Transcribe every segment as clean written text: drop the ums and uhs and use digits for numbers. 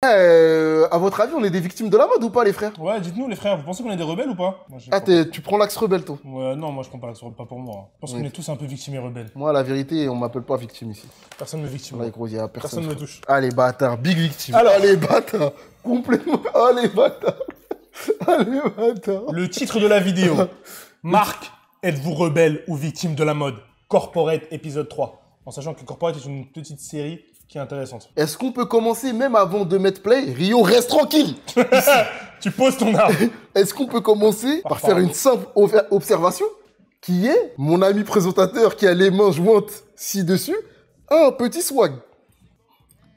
À votre avis, on est des victimes de la mode ou pas, les frères? Ouais, dites-nous les frères, vous pensez qu'on est des rebelles ou pas? Moi, tu prends l'axe rebelle, toi? Ouais, non, moi je prends pas l'axe rebelle, pas pour moi. Je pense qu'on est tous un peu victimes et rebelles. Moi, la vérité, on m'appelle pas victime ici. Personne me victime. Ouais, gros, y a Personne me touche. Allez, bâtard, big victime. Alors... Allez, bâtard, complètement. Allez, bâtard. Allez, bâtard. Le titre de la vidéo. Marc, êtes-vous rebelle ou victime de la mode? Corporate épisode 3. En sachant que Corporate est une petite série qui est intéressante. Est-ce qu'on peut commencer même avant de mettre play? Rio, reste tranquille. Tu poses ton arme. Est-ce qu'on peut commencer par faire une simple observation qui est mon ami présentateur qui a les mains jointes ci-dessus a un petit swag.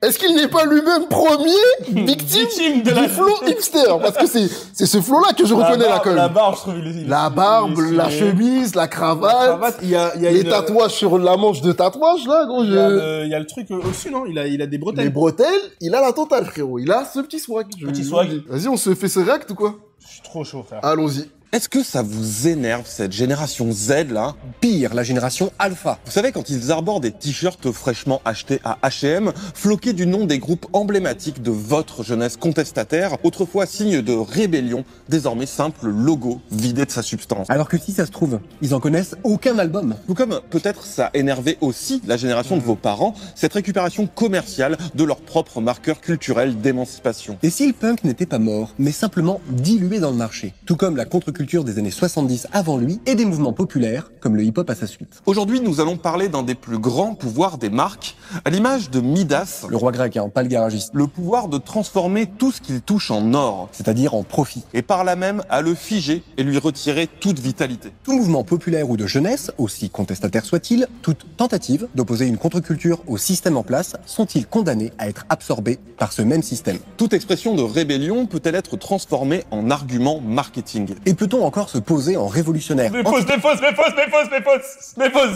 Est-ce qu'il n'est pas lui-même premier victime du flow hipster? Parce que c'est ce flow-là que je reconnais là quand même. La barbe, je trouve, la barbe, la chemise, la cravate, il y a les tatouages sur la manche de tatouage là, gros. Il y a le truc au-dessus, non? Il a des bretelles. Les bretelles, il a la totale, frérot. Il a ce petit swag. Petit swag. Vas-y, on se fait ce react ou quoi? Je suis trop chaud, frère. Allons-y. Est-ce que ça vous énerve, cette génération Z, là? Pire, la génération Alpha. Vous savez, quand ils arborent des t-shirts fraîchement achetés à H&M, floqués du nom des groupes emblématiques de votre jeunesse contestataire, autrefois signe de rébellion, désormais simple logo vidé de sa substance. Alors que si ça se trouve, ils en connaissent aucun album. Tout comme peut-être ça énervait aussi la génération de vos parents, cette récupération commerciale de leur propre marqueur culturel d'émancipation. Et si le punk n'était pas mort, mais simplement dilué dans le marché, tout comme la contre-culture des années 70 avant lui et des mouvements populaires comme le hip-hop à sa suite. Aujourd'hui, nous allons parler d'un des plus grands pouvoirs des marques, à l'image de Midas, le roi grec, hein, pas le garagiste. Le pouvoir de transformer tout ce qu'il touche en or, c'est-à-dire en profit. Et par là même à le figer et lui retirer toute vitalité. Tout mouvement populaire ou de jeunesse, aussi contestataire soit-il, toute tentative d'opposer une contre-culture au système en place, sont-ils condamnés à être absorbés par ce même système? Toute expression de rébellion peut-elle être transformée en argument marketing? Et peut-on encore se poser en révolutionnaire? Mais pause,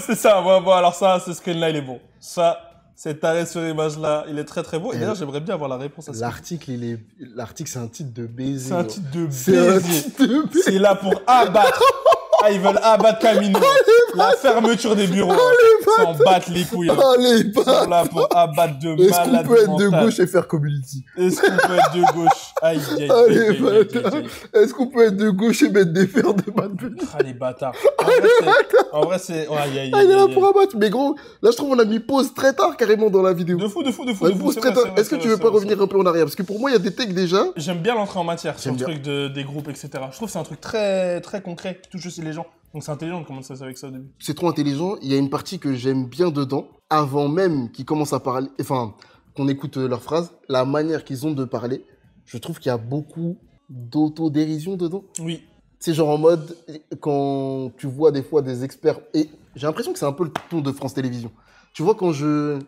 c'est ça. Bon, alors ça, ce screen-là, il est bon. Ça, cet arrêt sur image-là, il est très très beau. Et d'ailleurs, j'aimerais bien avoir la réponse à ça. L'article, c'est un titre de baiser. C'est un titre de baiser. C'est là pour abattre. Ah, ils veulent abattre Camino. La fermeture des bureaux. Ils s'en battent les couilles. Ils sont là pour abattre de malades. Est-ce qu'on peut être de gauche et faire community? Est-ce qu'on peut être de gauche? Aïe. Est-ce qu'on peut être de gauche et mettre des fers de bad bunny? Ah, les bâtards. En vrai, c'est... Aïe. Il est là pour abattre. Mais gros, là, je trouve qu'on a mis pause très tard carrément dans la vidéo. De fou. Est-ce que tu veux pas revenir un peu en arrière? Parce que pour moi, il y a des takes déjà. J'aime bien l'entrée en matière sur le truc des groupes, etc. Je trouve que c'est un truc très, très concret qui touche aussi les gens. Donc c'est intelligent de commencer avec ça au début. C'est trop intelligent. Il y a une partie que j'aime bien dedans. Avant même qu'ils commencent à parler, enfin, qu'on écoute leurs phrases, la manière qu'ils ont de parler, je trouve qu'il y a beaucoup d'autodérision dedans. Oui. C'est genre en mode, quand tu vois des fois des experts, et j'ai l'impression que c'est un peu le ton de France Télévisions. Tu vois, quand j'entends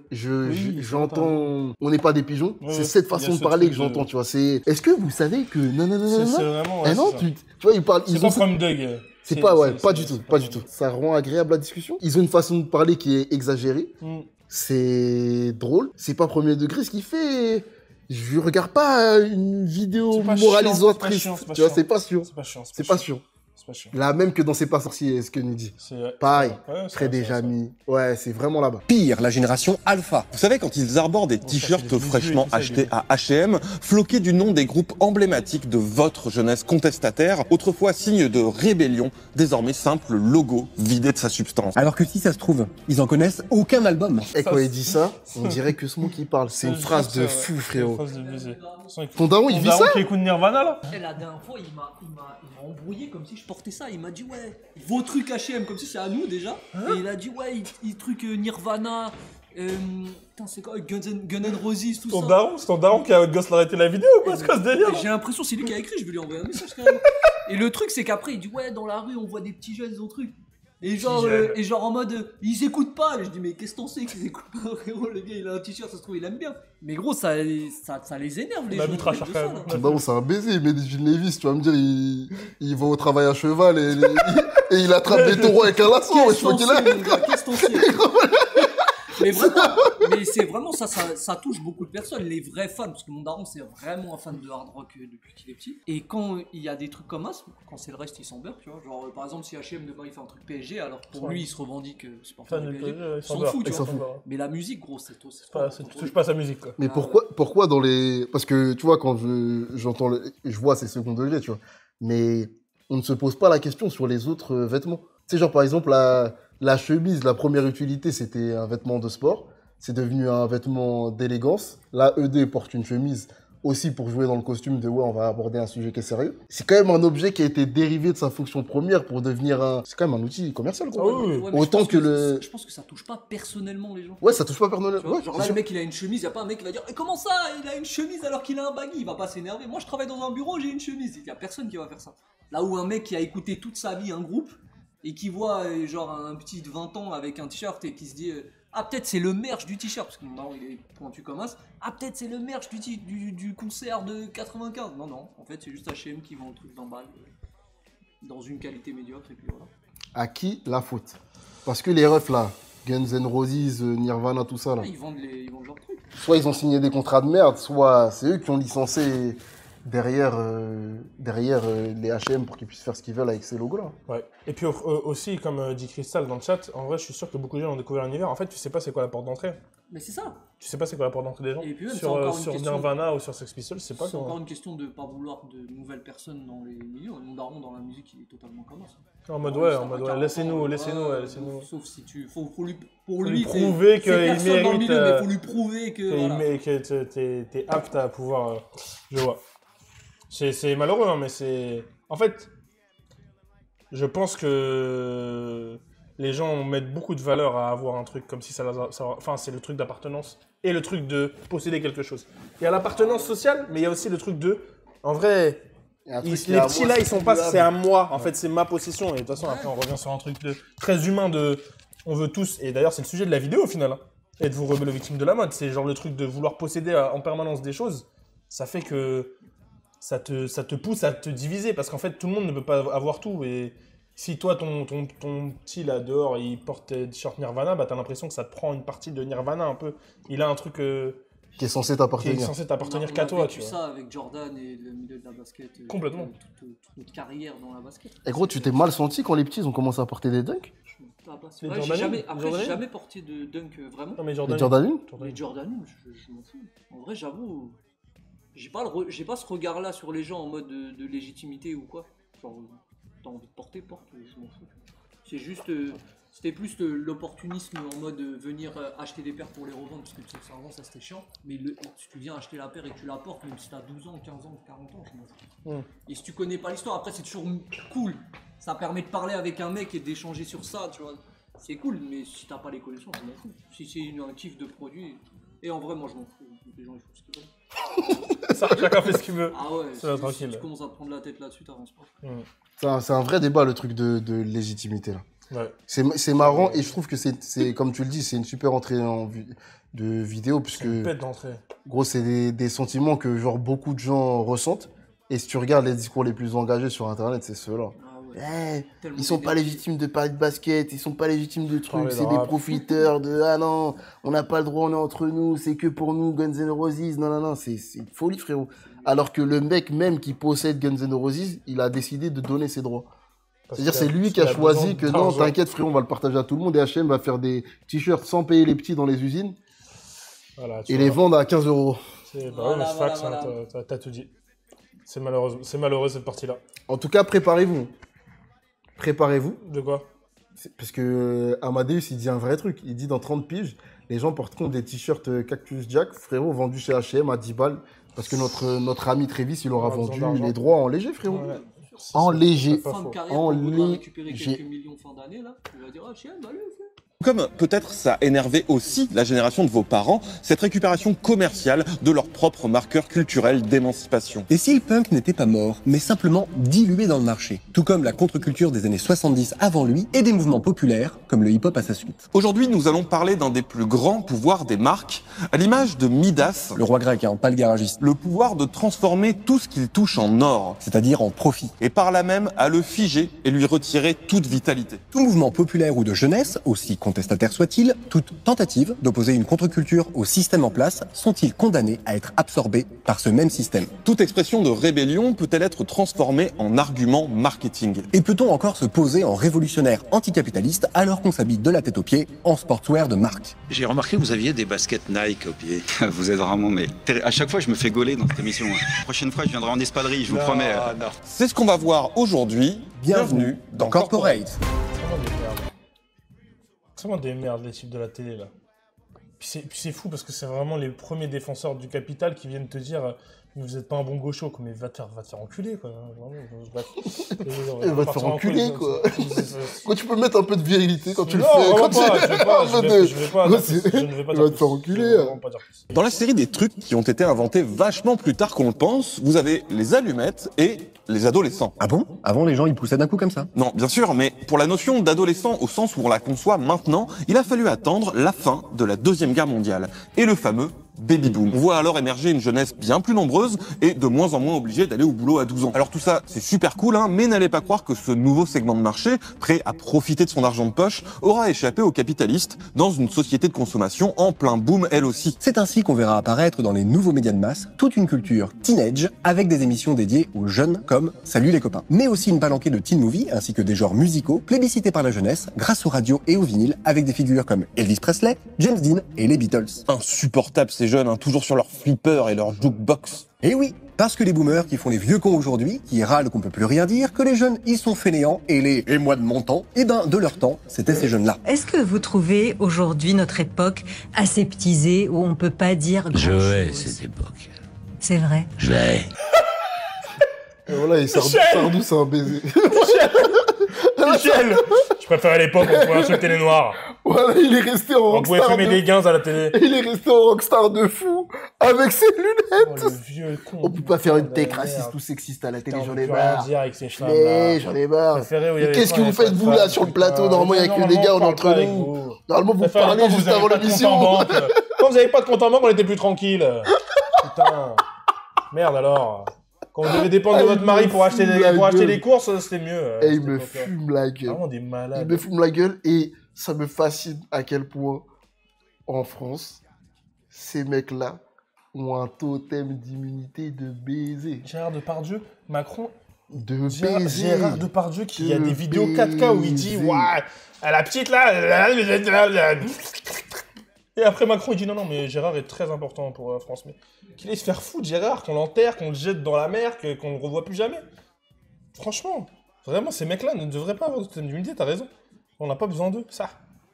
« on n'est pas des pigeons c'est cette façon de parler que j'entends, tu vois. C'est « est-ce que vous savez que... » C'est vraiment... Ouais, non, tu vois, ils parlent... C'est pas From Doug. C'est pas, pas du tout. Ça rend agréable la discussion. Ils ont une façon de parler qui est exagérée. C'est drôle. C'est pas premier degré. Ce qui fait... Je regarde pas une vidéo moralisatrice. Tu vois, c'est pas sûr. C'est pas sûr. Là, même que dans C'est pas sorcier, ce que nous dit. Pareil, Fred et Jamy. Ouais, c'est vraiment là-bas. Pire, la génération Alpha. Vous savez, quand ils arborent des t-shirts fraîchement achetés à H&M, floqués du nom des groupes emblématiques de votre jeunesse contestataire, autrefois signe de rébellion, désormais simple logo vidé de sa substance. Alors que si ça se trouve, ils en connaissent aucun album. Et quand il dit ça, on dirait que ce mot qui parle. C'est une phrase de fou, frérot. Ton daron, il vit ça? Qui écoute Nirvana, là? La dernière fois, il m'a embrouillé comme si je portais ça. Il m'a dit, ouais, vos trucs H&M, comme si c'est à nous déjà. Et il a dit, ouais, il truc Nirvana. Putain, c'est quoi, Guns N' Roses, tout ça. C'est ton daron qui a gosse l'arrêter la vidéo ou quoi, c'est quoi ce délire? J'ai l'impression c'est lui qui a écrit, je vais lui envoyer un message quand même. Et le truc, c'est qu'après, il dit, ouais, dans la rue, on voit des petits jeunes, ils ont truc. Et genre en mode, ils écoutent pas. Et je dis, mais qu'est-ce que t'en sais qu'ils écoutent pas, frérot? Le gars, il a un t-shirt, ça se trouve, il aime bien. Mais gros, ça les énerve, les gens. Ton daron, c'est un baiser. Il met des jeans Levi's, tu vas me dire, il va au travail à cheval et il attrape des taureaux avec un lasso. Qu'est-ce que t'en sais? mais c'est vraiment ça touche beaucoup de personnes, les vrais fans, parce que mon daron c'est vraiment un fan de hard rock depuis qu'il est petit. Et quand il y a des trucs comme ça, quand c'est le reste, il s'en beurre, tu vois. Genre par exemple, si H&M demain il fait un truc PSG, alors pour lui il se revendique supporter du PSG, il s'en fout, tu vois. Mais la musique, gros, c'est tout. Tu touches pas sa musique, quoi. Mais pourquoi dans les. Parce que tu vois, quand je vois c'est second degré, tu vois. Mais on ne se pose pas la question sur les autres vêtements. Tu sais, genre par exemple, la chemise, la première utilité, c'était un vêtement de sport. C'est devenu un vêtement d'élégance. Là, ED porte une chemise aussi pour jouer dans le costume de on va aborder un sujet qui est sérieux. C'est quand même un objet qui a été dérivé de sa fonction première pour devenir un. C'est quand même un outil commercial, quoi. Autant que je pense que ça touche pas personnellement les gens. Ouais, ça touche pas personnellement. Ouais, genre là, le mec il a une chemise, y a pas un mec qui va dire comment ça, il a une chemise alors qu'il a un baggy, il va pas s'énerver. Moi je travaille dans un bureau, j'ai une chemise. Y a personne qui va faire ça. Là où un mec qui a écouté toute sa vie un groupe et qui voit genre un petit de 20 ans avec un t-shirt et qui se dit peut-être c'est le merch du t-shirt, parce que mon daron il est pointu comme as. Peut-être c'est le merch du concert de 95. Non, en fait c'est juste H&M qui vend le truc d'emballe dans une qualité médiocre et puis voilà. À qui la faute? Parce que les refs là, Guns N' Roses, Nirvana, tout ça là. Ils vendent leurs trucs. Soit ils ont signé des contrats de merde, soit c'est eux qui ont licencié derrière les H&M pour qu'ils puissent faire ce qu'ils veulent avec ces logos-là. Ouais. Et puis aussi, comme dit Crystal dans le chat, en vrai, je suis sûr que beaucoup de gens ont découvert l'univers. En fait, tu sais pas c'est quoi la porte d'entrée. Mais c'est ça. Tu sais pas c'est quoi la porte d'entrée des gens. Et puis même, sur Nirvana ou sur Sex Pistols, c'est pas. C'est encore une question de pas vouloir de nouvelles personnes dans les milieux. Mon daron dans la musique, il est totalement comme ça. En mode laissez-nous. Sauf si tu, faut lui prouver qu'il mérite. Dans le milieu, mais faut lui prouver que t'es apte à pouvoir. Je vois. C'est malheureux, hein, mais c'est. En fait, je pense que les gens mettent beaucoup de valeur à avoir un truc comme si enfin, c'est le truc d'appartenance et le truc de posséder quelque chose. Il y a l'appartenance sociale, mais il y a aussi le truc de. En vrai, les petits là, ils sont pas. C'est à moi, en fait, c'est ma possession. Et de toute façon, après, on revient sur un truc très humain de. On veut tous. Et d'ailleurs, c'est le sujet de la vidéo au final. Hein, et de vous rebeller aux victimes de la mode. C'est genre le truc de vouloir posséder en permanence des choses. Ça fait que. Ça te pousse à te diviser parce qu'en fait tout le monde ne peut pas avoir tout et si toi ton petit là dehors il porte des t-shirts Nirvana, bah t'as l'impression que ça te prend une partie de Nirvana un peu. Il a un truc qui est censé t'appartenir qu'à toi, tu vois. Ça avec Jordan et le milieu de la basket. Complètement. Toute notre carrière dans la basket. Et gros, tu t'es mal senti quand les petits ont commencé à porter des dunks? J'ai jamais porté de dunk vraiment. Non mais Jordan 1? Les Jordan 1, je m'en fous. En vrai, j'avoue. J'ai pas ce regard-là sur les gens en mode de légitimité ou quoi. Genre, t'as envie de porte, je m'en fous. C'est juste, c'était plus l'opportunisme en mode venir acheter des paires pour les revendre, parce que avant ça c'était chiant. Mais si tu viens acheter la paire et que tu la portes, même si t'as 12 ans, 15 ans, 40 ans, je m'en fous. Et si tu connais pas l'histoire, après c'est toujours cool. Ça permet de parler avec un mec et d'échanger sur ça, tu vois. C'est cool, mais si t'as pas les connaissances, je m'en fous. Si c'est un kiff de produit, et en vrai, moi je m'en fous. Les gens ils font ce qu'ils veulent. Chacun fait ce qu'il veut. Ah ouais, tranquille. Si tu commences à te prendre la tête là-dessus, t'avances pas. C'est un vrai débat le truc de légitimité là. Ouais. C'est marrant et je trouve que c'est comme tu le dis, c'est une super entrée de vidéo puisque une pète d'entrée. Gros, c'est des sentiments que genre beaucoup de gens ressentent et si tu regardes les discours les plus engagés sur internet, c'est ceux-là. Ils sont pas légitimes de parler de basket, ils sont pas légitimes de trucs, c'est des profiteurs de ah non, on n'a pas le droit, on est entre nous, c'est que pour nous Guns N' Roses, non, c'est une folie frérot. Alors que le mec même qui possède Guns N' Roses, il a décidé de donner ses droits. C'est-à-dire c'est lui qui a choisi que non, t'inquiète frérot, on va le partager à tout le monde et H&M va faire des t-shirts sans payer les petits dans les usines et les vendre à 15 €. T'as tout dit. C'est malheureux cette partie-là. En tout cas, préparez-vous. De quoi? Parce que Amadeus, il dit un vrai truc. Il dit dans 30 piges, les gens porteront des t-shirts Cactus Jack, frérot, vendus chez H&M à 10 balles. Parce que notre ami Trévis, il aura vendu les droits en léger, frérot. Ouais. En léger. Fin de carrière, on va récupérer quelques millions fin d'année, là. On va dire, H&M, allez, Comme peut-être ça énervait aussi la génération de vos parents, cette récupération commerciale de leur propre marqueur culturel d'émancipation. Et si le punk n'était pas mort, mais simplement dilué dans le marché, tout comme la contre-culture des années 70 avant lui et des mouvements populaires comme le hip-hop à sa suite. Aujourd'hui, nous allons parler d'un des plus grands pouvoirs des marques, à l'image de Midas, le roi grec, pas le garagiste. Le pouvoir de transformer tout ce qu'il touche en or, c'est-à-dire en profit. Et par là même à le figer et lui retirer toute vitalité. Tout mouvement populaire ou de jeunesse, aussi contestataires soient-ils, toute tentative d'opposer une contre-culture au système en place sont-ils condamnés à être absorbés par ce même système. Toute expression de rébellion peut-elle être transformée en argument marketing? Et peut-on encore se poser en révolutionnaire anticapitaliste alors qu'on s'habille de la tête aux pieds en sportswear de marque? J'ai remarqué que vous aviez des baskets Nike au pied. Vous êtes vraiment, mais à chaque fois je me fais gauler dans cette émission. La prochaine fois je viendrai en espadrille, je vous promets. Non. C'est ce qu'on va voir aujourd'hui. Bienvenue dans Corporate. C'est vraiment des merdes, les types de la télé, là. Puis c'est fou parce que c'est vraiment les premiers défenseurs du capital qui viennent te dire vous êtes pas un bon gaucho, mais va te faire enculer, quoi. Il va te faire enculer, quoi. Quand tu peux mettre un peu de virilité quand tu le non, fais. vraiment Quand pas, je vais pas dire plus. Il va te faire enculer. Dans la série des trucs qui ont été inventés vachement plus tard qu'on le pense, vous avez les allumettes et les adolescents. Ah bon? Avant, les gens, ils poussaient d'un coup comme ça? Non, bien sûr, mais pour la notion d'adolescent au sens où on la conçoit maintenant, il a fallu attendre la fin de la Deuxième Guerre mondiale et le fameux baby boom. On voit alors émerger une jeunesse bien plus nombreuse et de moins en moins obligée d'aller au boulot à 12 ans. Alors tout ça, c'est super cool, hein, mais n'allez pas croire que ce nouveau segment de marché, prêt à profiter de son argent de poche, aura échappé aux capitalistes dans une société de consommation en plein boom elle aussi. C'est ainsi qu'on verra apparaître dans les nouveaux médias de masse toute une culture teenage avec des émissions dédiées aux jeunes comme Salut les copains. Mais aussi une palanquée de teen movies ainsi que des genres musicaux plébiscités par la jeunesse grâce aux radios et au vinyle avec des figures comme Elvis Presley, James Dean et les Beatles. Insupportable ces jeunes, hein, toujours sur leur flipper et leur jukebox. Et oui, parce que les boomers qui font les vieux cons aujourd'hui, qui râlent qu'on peut plus rien dire, que les jeunes ils sont fainéants et les « et moi de mon temps », et ben de leur temps, c'était ces jeunes-là. Est-ce que vous trouvez aujourd'hui notre époque aseptisée où on peut pas dire Je grand-chose? hais cette époque. C'est vrai. Je la hais. Et voilà, et Sardou, c'est un baiser. Michel, je préférais l'époque où on pouvait insulter les noirs. Voilà, il est resté en On pouvait rockstar. fumer des gains à la télé. Il est resté en rockstar de fou avec ses lunettes. Oh, le vieux con. On peut pas faire une Putain de tech raciste merde. ou sexiste à la télé, Putain, j'en on ai peut plus rien marre. dire avec ces femmes Mais j'en ai marre. Préféré où il y Mais avait qu'est-ce pas, que il y vous avait faites pas vous de là femmes, sur le putain. plateau? Normalement, il y a que les gars, on est entre parle pas nous. avec vous. Normalement, vous Ça fait parlez longtemps que juste vous avez avant pas de compte en l'émission. banque. Quand vous avez pas de compte en banque, on était plus tranquille. Putain. Merde alors. Quand vous devez dépendre de votre mari pour acheter les courses, c'était mieux. Et il me fume la gueule. Vraiment des Il malades. me fume la gueule et ça me fascine à quel point en France, ces mecs-là ont un totem d'immunité de baiser. Gérard Depardieu, Macron, De baiser. Gérard Depardieu qui a De des vidéos 4K où il dit baiser. ouais, la petite là. Et après Macron il dit non mais Gérard est très important pour la France. Mais qu'il aille se faire foutre Gérard, qu'on l'enterre, qu'on le jette dans la mer, qu'on ne le revoit plus jamais. Franchement, vraiment ces mecs-là ne devraient pas avoir de totem d'immunité, t'as raison. On n'a pas besoin d'eux, ça.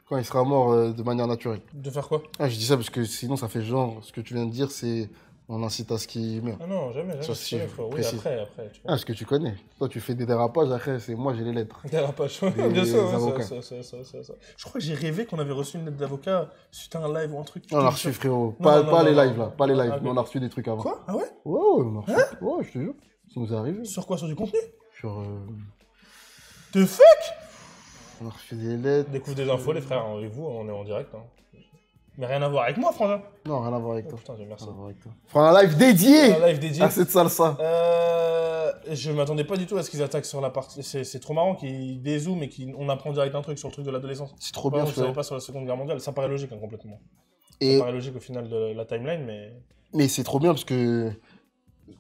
Quand il sera mort de manière naturelle. De faire quoi? Ah, je dis ça parce que sinon ça fait genre, ce que tu viens de dire, c'est on incite à ce qu'il meure. Ah non, jamais. Ça, si, connais, frère. Oui, précis. après. Tu Ah, ce que tu connais. Toi, tu fais des dérapages, après, c'est moi, j'ai les lettres. Dérapage, Des bien sûr. ouais, avocats. ça. Je crois que j'ai rêvé qu'on avait reçu une lettre d'avocat suite à un live ou un truc. On a reçu, frérot. Non, Pas, non, pas non, les non, lives, là. Pas les lives. Ah, Mais on a reçu des trucs avant. Quoi? Ah ouais? Ouais, on a reçu. Ouais, je te jure. Ça nous est arrivé. Sur quoi? Sur du contenu? Sur. The fuck? On a reçu des lettres. Découvre des infos, les frères, avec vous, on est en direct. Hein. Mais rien à voir avec moi, Frangin. Non, rien à voir avec Oh, toi. putain, Dieu merci. Rien à voir avec toi. On fera un live dédié Un live dédié. à cette salsa. Je m'attendais pas du tout à ce qu'ils attaquent sur la partie. C'est trop marrant qu'ils dézooment et qu'on apprend direct un truc sur le truc de l'adolescence. C'est trop Par bien, exemple, je savais frérot. pas sur la Seconde Guerre mondiale. Ça paraît logique, hein, complètement. Et... Ça paraît logique au final de la timeline, mais. Mais c'est trop bien parce que.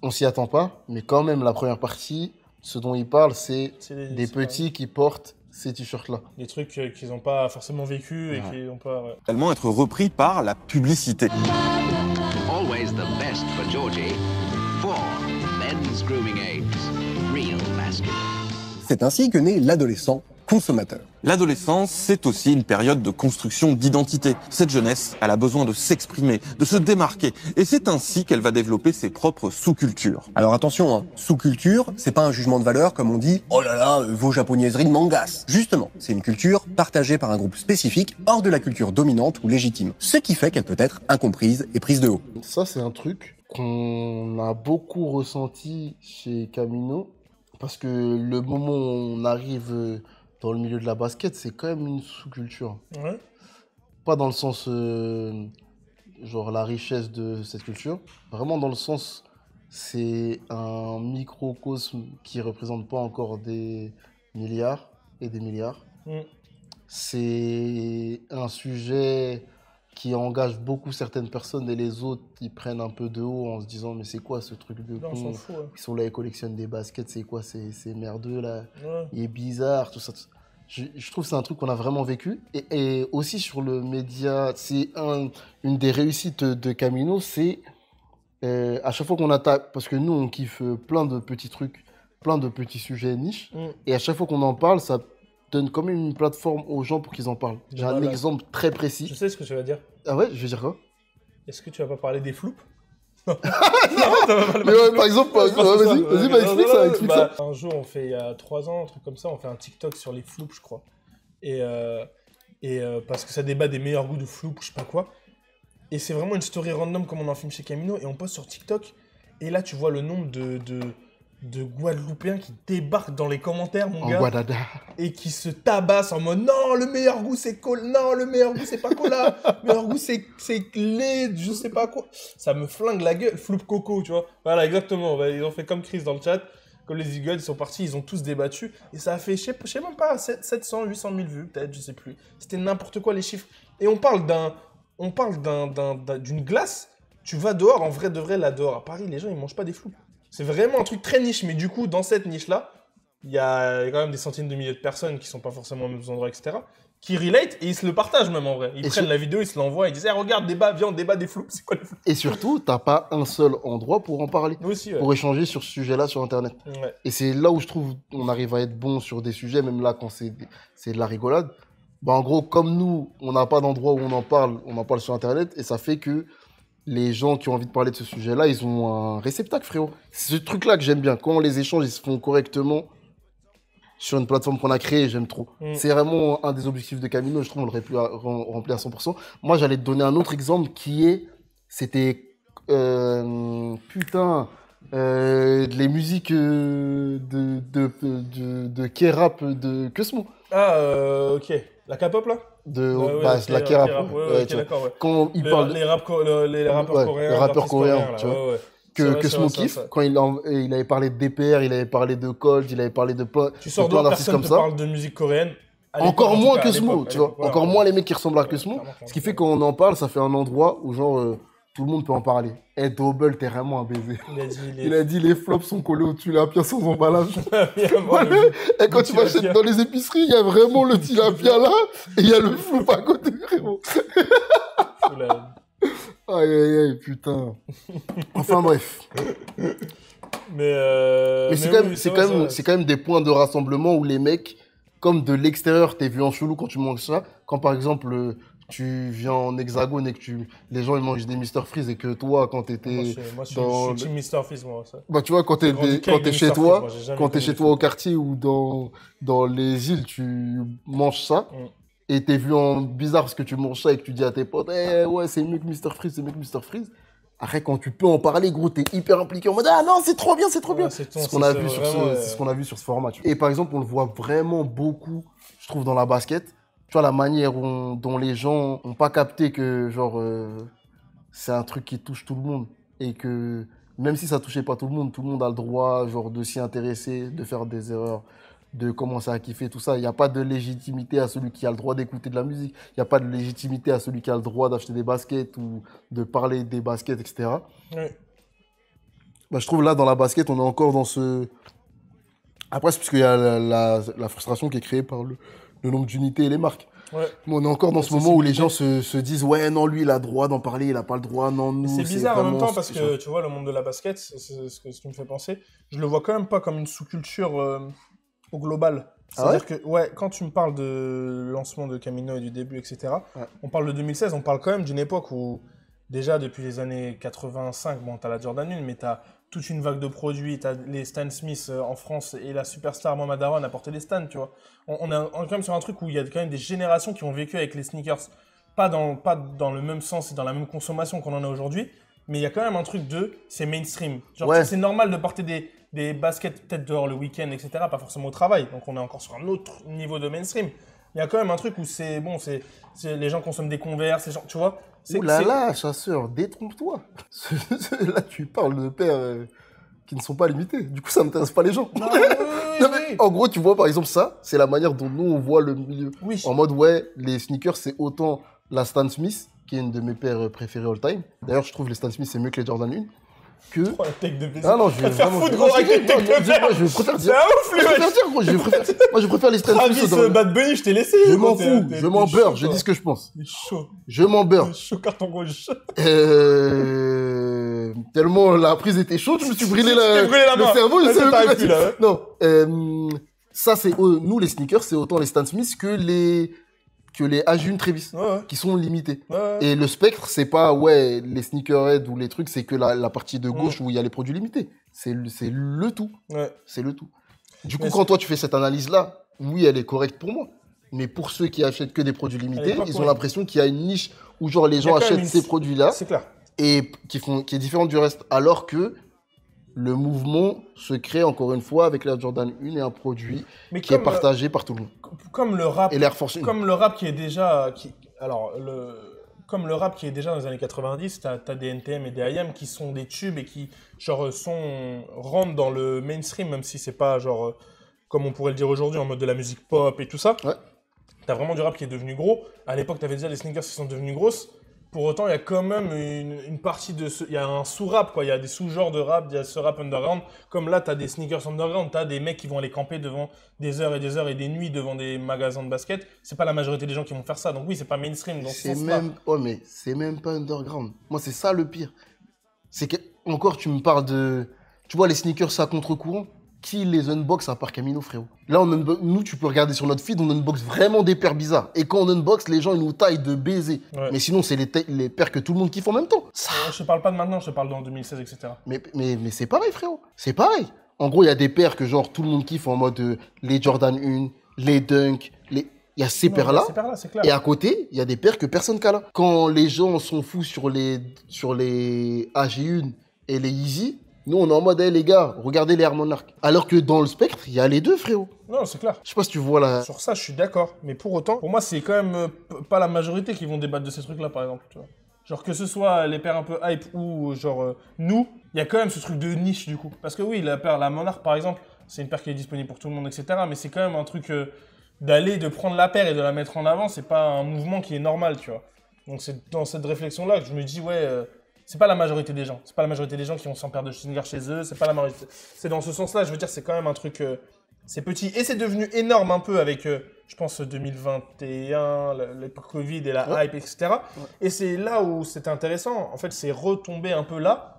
On s'y attend pas. Mais quand même, la première partie, ce dont il parle, c'est des petits qui portent ces t-shirts-là. Des trucs qu'ils n'ont pas forcément vécu et qui n'ont pas. Ouais. Tellement être repris par la publicité. Always the best for Georgie. 4 men's grooming aids. Real masculine. C'est ainsi que naît l'adolescent consommateur. L'adolescence, c'est aussi une période de construction d'identité. Cette jeunesse, elle a besoin de s'exprimer, de se démarquer. Et c'est ainsi qu'elle va développer ses propres sous-cultures. Alors attention, hein, sous-culture, c'est pas un jugement de valeur comme on dit « Oh là là, vos japonaiseries de mangas ». Justement, c'est une culture partagée par un groupe spécifique hors de la culture dominante ou légitime. Ce qui fait qu'elle peut être incomprise et prise de haut. Ça, c'est un truc qu'on a beaucoup ressenti chez Camino. Parce que le moment où on arrive dans le milieu de la basket, c'est quand même une sous-culture. Ouais. Pas dans le sens, genre, la richesse de cette culture. Vraiment dans le sens, c'est un microcosme qui représente pas encore des milliards et des milliards. Mm. c'est un sujet qui engage beaucoup certaines personnes et les autres, ils prennent un peu de haut en se disant mais c'est quoi ce truc de Non, on con? s'en fout. Ouais. Ils sont là, ils collectionnent des baskets, c'est quoi c'est merdeux là? Ouais. Il est bizarre, tout ça. Je trouve que c'est un truc qu'on a vraiment vécu. Et aussi sur le média, c'est une des réussites de Camino, c'est à chaque fois qu'on attaque, parce que nous on kiffe plein de petits trucs, plein de petits sujets niches, et à chaque fois qu'on en parle, ça donne comme une plateforme aux gens pour qu'ils en parlent. J'ai un exemple très précis. Je sais ce que tu vas dire. Ah ouais, je vais dire quoi? Est-ce que tu vas pas parler des floops? Non, mais ouais, par exemple, vas-y, explique ça. Un jour, il y a 3 ans, un truc comme ça, on fait un TikTok sur les floops, je crois. Et parce que ça débat des meilleurs goûts de floops, je sais pas quoi. Et c'est vraiment une story random comme on en filme chez Camino, et on poste sur TikTok. Et là, tu vois le nombre de Guadeloupéens qui débarquent dans les commentaires, mon gars. Guadada. Et qui se tabassent en mode non, le meilleur goût c'est cola, non, le meilleur goût c'est pas cola, le meilleur goût c'est lait, je sais pas quoi. Ça me flingue la gueule, Floop Coco, tu vois. Voilà, exactement. Ils ont fait comme Chris dans le chat, comme les Eagles, ils sont partis, ils ont tous débattu. Et ça a fait, je sais même pas, 700, 800 000 vues, peut-être, je sais plus. C'était n'importe quoi les chiffres. Et on parle d'une glace, tu vas dehors, en vrai de vrai, là dehors, à Paris, les gens ils mangent pas des floops. C'est vraiment un truc très niche, mais du coup, dans cette niche-là, il y a quand même des centaines de milliers de personnes qui sont pas forcément aux mêmes endroits, etc., qui relate et ils se le partagent même en vrai. Ils prennent la vidéo, ils se l'envoient, ils disent hey, regarde, viens, on débat des floops, c'est quoi les floops? Et surtout, t'as pas un seul endroit pour en parler, aussi, pour échanger sur ce sujet-là sur Internet. Ouais. Et c'est là où je trouve on arrive à être bon sur des sujets, même là quand c'est de la rigolade. Bah, en gros, comme nous, on n'a pas d'endroit où on en parle sur Internet, et ça fait que les gens qui ont envie de parler de ce sujet-là, ils ont un réceptacle, frérot. C'est ce truc-là que j'aime bien. Quand les échanges ils se font correctement sur une plateforme qu'on a créée, j'aime trop. C'est vraiment un des objectifs de Camino, je trouve qu'on l'aurait pu remplir à 100%. Moi, j'allais te donner un autre exemple c'était les musiques de K-rap de Kusmo. Ah, ok. La K-pop là? La K-rap. D'accord, ouais. Quand il parle les rappeurs coréens. Les rappeurs coréens, tu vois. Ouais. Que Smo kiffe, quand il avait parlé de DPR, il avait parlé de Cold, il avait parlé de plein d'artistes comme ça. Parle de musique coréenne. Encore moins que Smo, tu vois. Encore moins les mecs qui ressemblent à Kusmo. Ce qui fait qu'on en parle, ça fait un endroit où genre tout le monde peut en parler. Eh, Double, t'es vraiment un baiser. Il a dit les flops sont collés au tilapia sans emballage. Et quand tu vas dans les épiceries, il y a vraiment le tilapia là, et il y a le flop à côté, vraiment. Aïe, aïe, aïe, putain. Enfin, bref. Mais c'est quand même des points de rassemblement où les mecs, comme de l'extérieur, t'es vu en chelou quand tu manges ça. Quand par exemple, tu viens en hexagone et que les gens ils mangent des Mr Freeze et que toi, quand t'étais moi, je suis Mr Freeze, moi. Ça. Bah, tu vois, quand t'es chez toi, au quartier ou dans les îles, tu manges ça. Et t'es vu en bizarre parce que tu manges ça et que tu dis à tes potes, ouais, c'est mieux que Mr Freeze, c'est mieux que Mr Freeze. Après, quand tu peux en parler, gros, t'es hyper impliqué en mode, ah non, c'est trop bien, c'est trop bien. C'est ce qu'on a vu sur ce format. Tu vois. Et par exemple, on le voit vraiment beaucoup, je trouve, dans la basket. Tu vois, la manière dont les gens n'ont pas capté que, genre, c'est un truc qui touche tout le monde. Et que même si ça touchait pas tout le monde a le droit, genre, de s'y intéresser, de faire des erreurs, de commencer à kiffer tout ça. Il n'y a pas de légitimité à celui qui a le droit d'écouter de la musique. Il n'y a pas de légitimité à celui qui a le droit d'acheter des baskets ou de parler des baskets, etc. Oui. Bah, je trouve là, dans la basket, on est encore dans ce... Après, c'est parce qu'il y a la frustration qui est créée par le nombre d'unités et les marques. Ouais. Mais on est encore dans ce moment où les gens se disent « Ouais, non, lui, il a le droit d'en parler, il n'a pas le droit, non, nous... » C'est bizarre en même temps parce que, tu vois, le monde de la basket, c'est ce qui me fait penser. Je le vois quand même pas comme une sous-culture... au global. C'est-à-dire que, quand tu me parles de lancement de Camino et du début, etc., on parle de 2016, on parle quand même d'une époque où, déjà depuis les années 85, bon, t'as la Jordan 1, mais t'as toute une vague de produits, t'as les Stan Smith en France et la superstar Mohamed Aron a porté des Stan, tu vois. On est quand même sur un truc où il y a quand même des générations qui ont vécu avec les sneakers, pas dans le même sens et dans la même consommation qu'on en a aujourd'hui, mais il y a quand même un truc c'est mainstream. Genre, c'est normal de porter des baskets peut-être dehors le week-end, etc., pas forcément au travail. Donc on est encore sur un autre niveau de mainstream. Il y a quand même un truc où les gens consomment des Converse, tu vois. Ouh là là, chasseur, détrompe-toi. Là, tu parles de père qui ne sont pas limités. Du coup, ça n'intéresse pas les gens. Non, Non, mais en gros, tu vois, par exemple, ça, c'est la manière dont nous, on voit le milieu. Oui. En mode, ouais, les sneakers, c'est autant la Stan Smith, qui est une de mes paires préférées all time. D'ailleurs, je trouve les Stan Smith, c'est mieux que les Jordan 1. Que... Oh, la tech de baiser. Ah non, je vais faire vraiment... foutre, gros, avec les tech de baiser. Je préfère dire... C'est un ouf, lui, Je préfère dire, gros, moi, je préfère les Stan Smith. Travis, Bad Bunny, je t'ai laissé. Je m'en fous, je m'en beurre, je dis ce que je pense. Il est chaud. Je m'en beurre. Il est chaud, carton rouge. Tellement la prise était chaude, je me suis brûlé la le main. cerveau, je Là, savais t'arrives pas plus, là, ouais. Non, ça c'est nous les sneakers, c'est autant les Stan Smith que les Age1 Travis Ouais. qui sont limités. Ouais. Et le spectre, c'est pas les sneakerheads ou les trucs, c'est que la partie de gauche où il y a les produits limités. C'est le tout. Ouais. C'est le tout. Du coup, Mais quand toi tu fais cette analyse-là, oui, elle est correcte pour moi. Mais pour ceux qui achètent que des produits limités, ils ont correcte. l'impression qu'il y a une niche où genre les Il y a gens quand même achètent une- ces produits-là C'est clair. et qui est différente du reste. Alors que le mouvement se crée encore une fois avec l'Air Jordan 1 et un produit Mais qui est comme, partagé par tout le monde. Comme le rap. Et l'Air Force 1. Comme le rap qui est déjà. Comme le rap qui est déjà dans les années 90, t'as des NTM et des IAM qui sont des tubes et qui genre rentrent dans le mainstream, même si c'est pas genre comme on pourrait le dire aujourd'hui en mode de la musique pop et tout ça. Ouais. T'as vraiment du rap qui est devenu gros. À l'époque, t'avais déjà des sneakers qui sont devenus grosses. Pour autant, il y a quand même une partie de ce... Il y a un sous-rap, quoi. Il y a des sous-genres de rap, il y a ce rap underground. Comme là, t'as des sneakers underground, t'as des mecs qui vont aller camper devant des heures et des nuits devant des magasins de basket. C'est pas la majorité des gens qui vont faire ça. Donc oui, c'est pas mainstream dans ce C'est sens-là. même... Oh, mais c'est même pas underground. Moi, c'est ça le pire. C'est que, encore, tu me parles de... Tu vois, les sneakers, ça contre-courant. Qui les unbox à part Camino, frérot? Là, nous, tu peux regarder sur notre feed, on unbox vraiment des paires bizarres. Et quand on unbox, les gens, ils nous taillent de baiser. Ouais. Mais sinon, c'est les paires que tout le monde kiffe en même temps. Ça... Je te parle pas de maintenant, je te parle en 2016, etc. Mais c'est pareil, frérot. C'est pareil. En gros, il y a des paires que, genre, tout le monde kiffe en mode les Jordan 1, les Dunk, il y a ces Non, paires-là. Ces paires-là, c'est clair. Et à côté, il y a des paires que personne n'a là. Quand les gens sont fous sur les AG1 et les Yeezy, nous, on est en mode, hey, les gars, regardez les Air Monarch. Alors que dans le spectre, il y a les deux, frérot. Non, c'est clair. Je sais pas si tu vois là. Sur ça, je suis d'accord. Mais pour autant, pour moi, c'est quand même pas la majorité qui vont débattre de ces trucs-là, par exemple. Tu vois. Genre que ce soit les paires un peu hype ou genre nous, il y a quand même ce truc de niche du coup. Parce que oui, la Monarch, par exemple, c'est une paire qui est disponible pour tout le monde, etc. Mais c'est quand même un truc de prendre la paire et de la mettre en avant, c'est pas un mouvement qui est normal, tu vois. Donc c'est dans cette réflexion-là que je me dis, ouais... c'est pas la majorité des gens. C'est pas la majorité des gens qui ont 100 paires de sneakers chez eux. C'est pas la majorité. C'est dans ce sens-là, je veux dire, c'est quand même un truc... c'est petit. Et c'est devenu énorme un peu avec, je pense, 2021, l'époque Covid et la hype, etc. Ouais. Et c'est là où c'est intéressant. En fait, c'est retombé un peu là.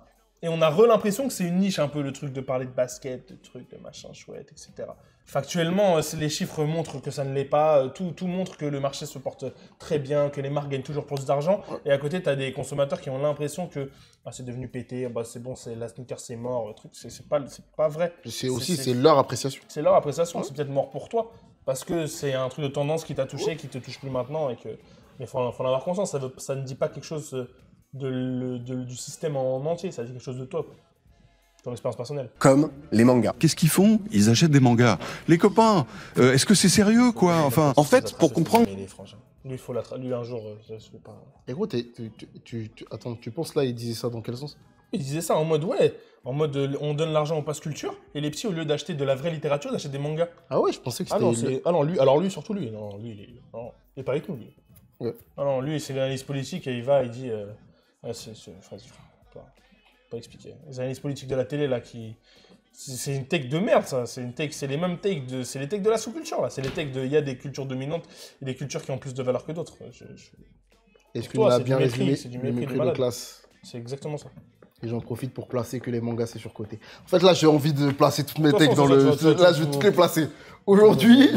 Et on a l'impression que c'est une niche un peu, le truc de parler de basket, de trucs, de machin chouette, etc. Factuellement, les chiffres montrent que ça ne l'est pas. Tout montre que le marché se porte très bien, que les marques gagnent toujours plus d'argent. Et à côté, tu as des consommateurs qui ont l'impression que c'est devenu pété, c'est bon, la sneaker c'est mort, le truc, c'est pas vrai. C'est leur appréciation. C'est leur appréciation, c'est peut-être mort pour toi. Parce que c'est un truc de tendance qui t'a touché, qui te touche plus maintenant. Mais il faut en avoir conscience, ça ne dit pas quelque chose du système en entier, ça dit quelque chose de toi. Ton expérience personnelle. Comme les mangas. Qu'est-ce qu'ils font? Ils achètent des mangas. Les copains, est-ce que c'est sérieux, quoi? Enfin, en fait, pour comprendre... Lui, il faut lui un jour, je sais pas... Et gros, attends, tu penses là, il disait ça dans quel sens? Il disait ça en mode, on donne l'argent au pass culture, et les petits, au lieu d'acheter de la vraie littérature, ils achètent des mangas. Ah ouais, je pensais que c'était... lui, surtout lui. Non, lui, il est pas avec nous, lui. Ouais. Non, lui, c'est l'analyse politique, et il dit... pas expliquer. Les analyses politiques de la télé, là, c'est une take de merde, ça. C'est les mêmes takes c'est les takes de la sous-culture, là. C'est les takes il y a des cultures dominantes et des cultures qui ont plus de valeur que d'autres. Est-ce que tu as bien résumé le mépris de classe? C'est exactement ça. Et j'en profite pour placer que les mangas, c'est surcoté. En fait, là, j'ai envie de placer toutes mes takes dans le... Là, je vais toutes les placer. Aujourd'hui...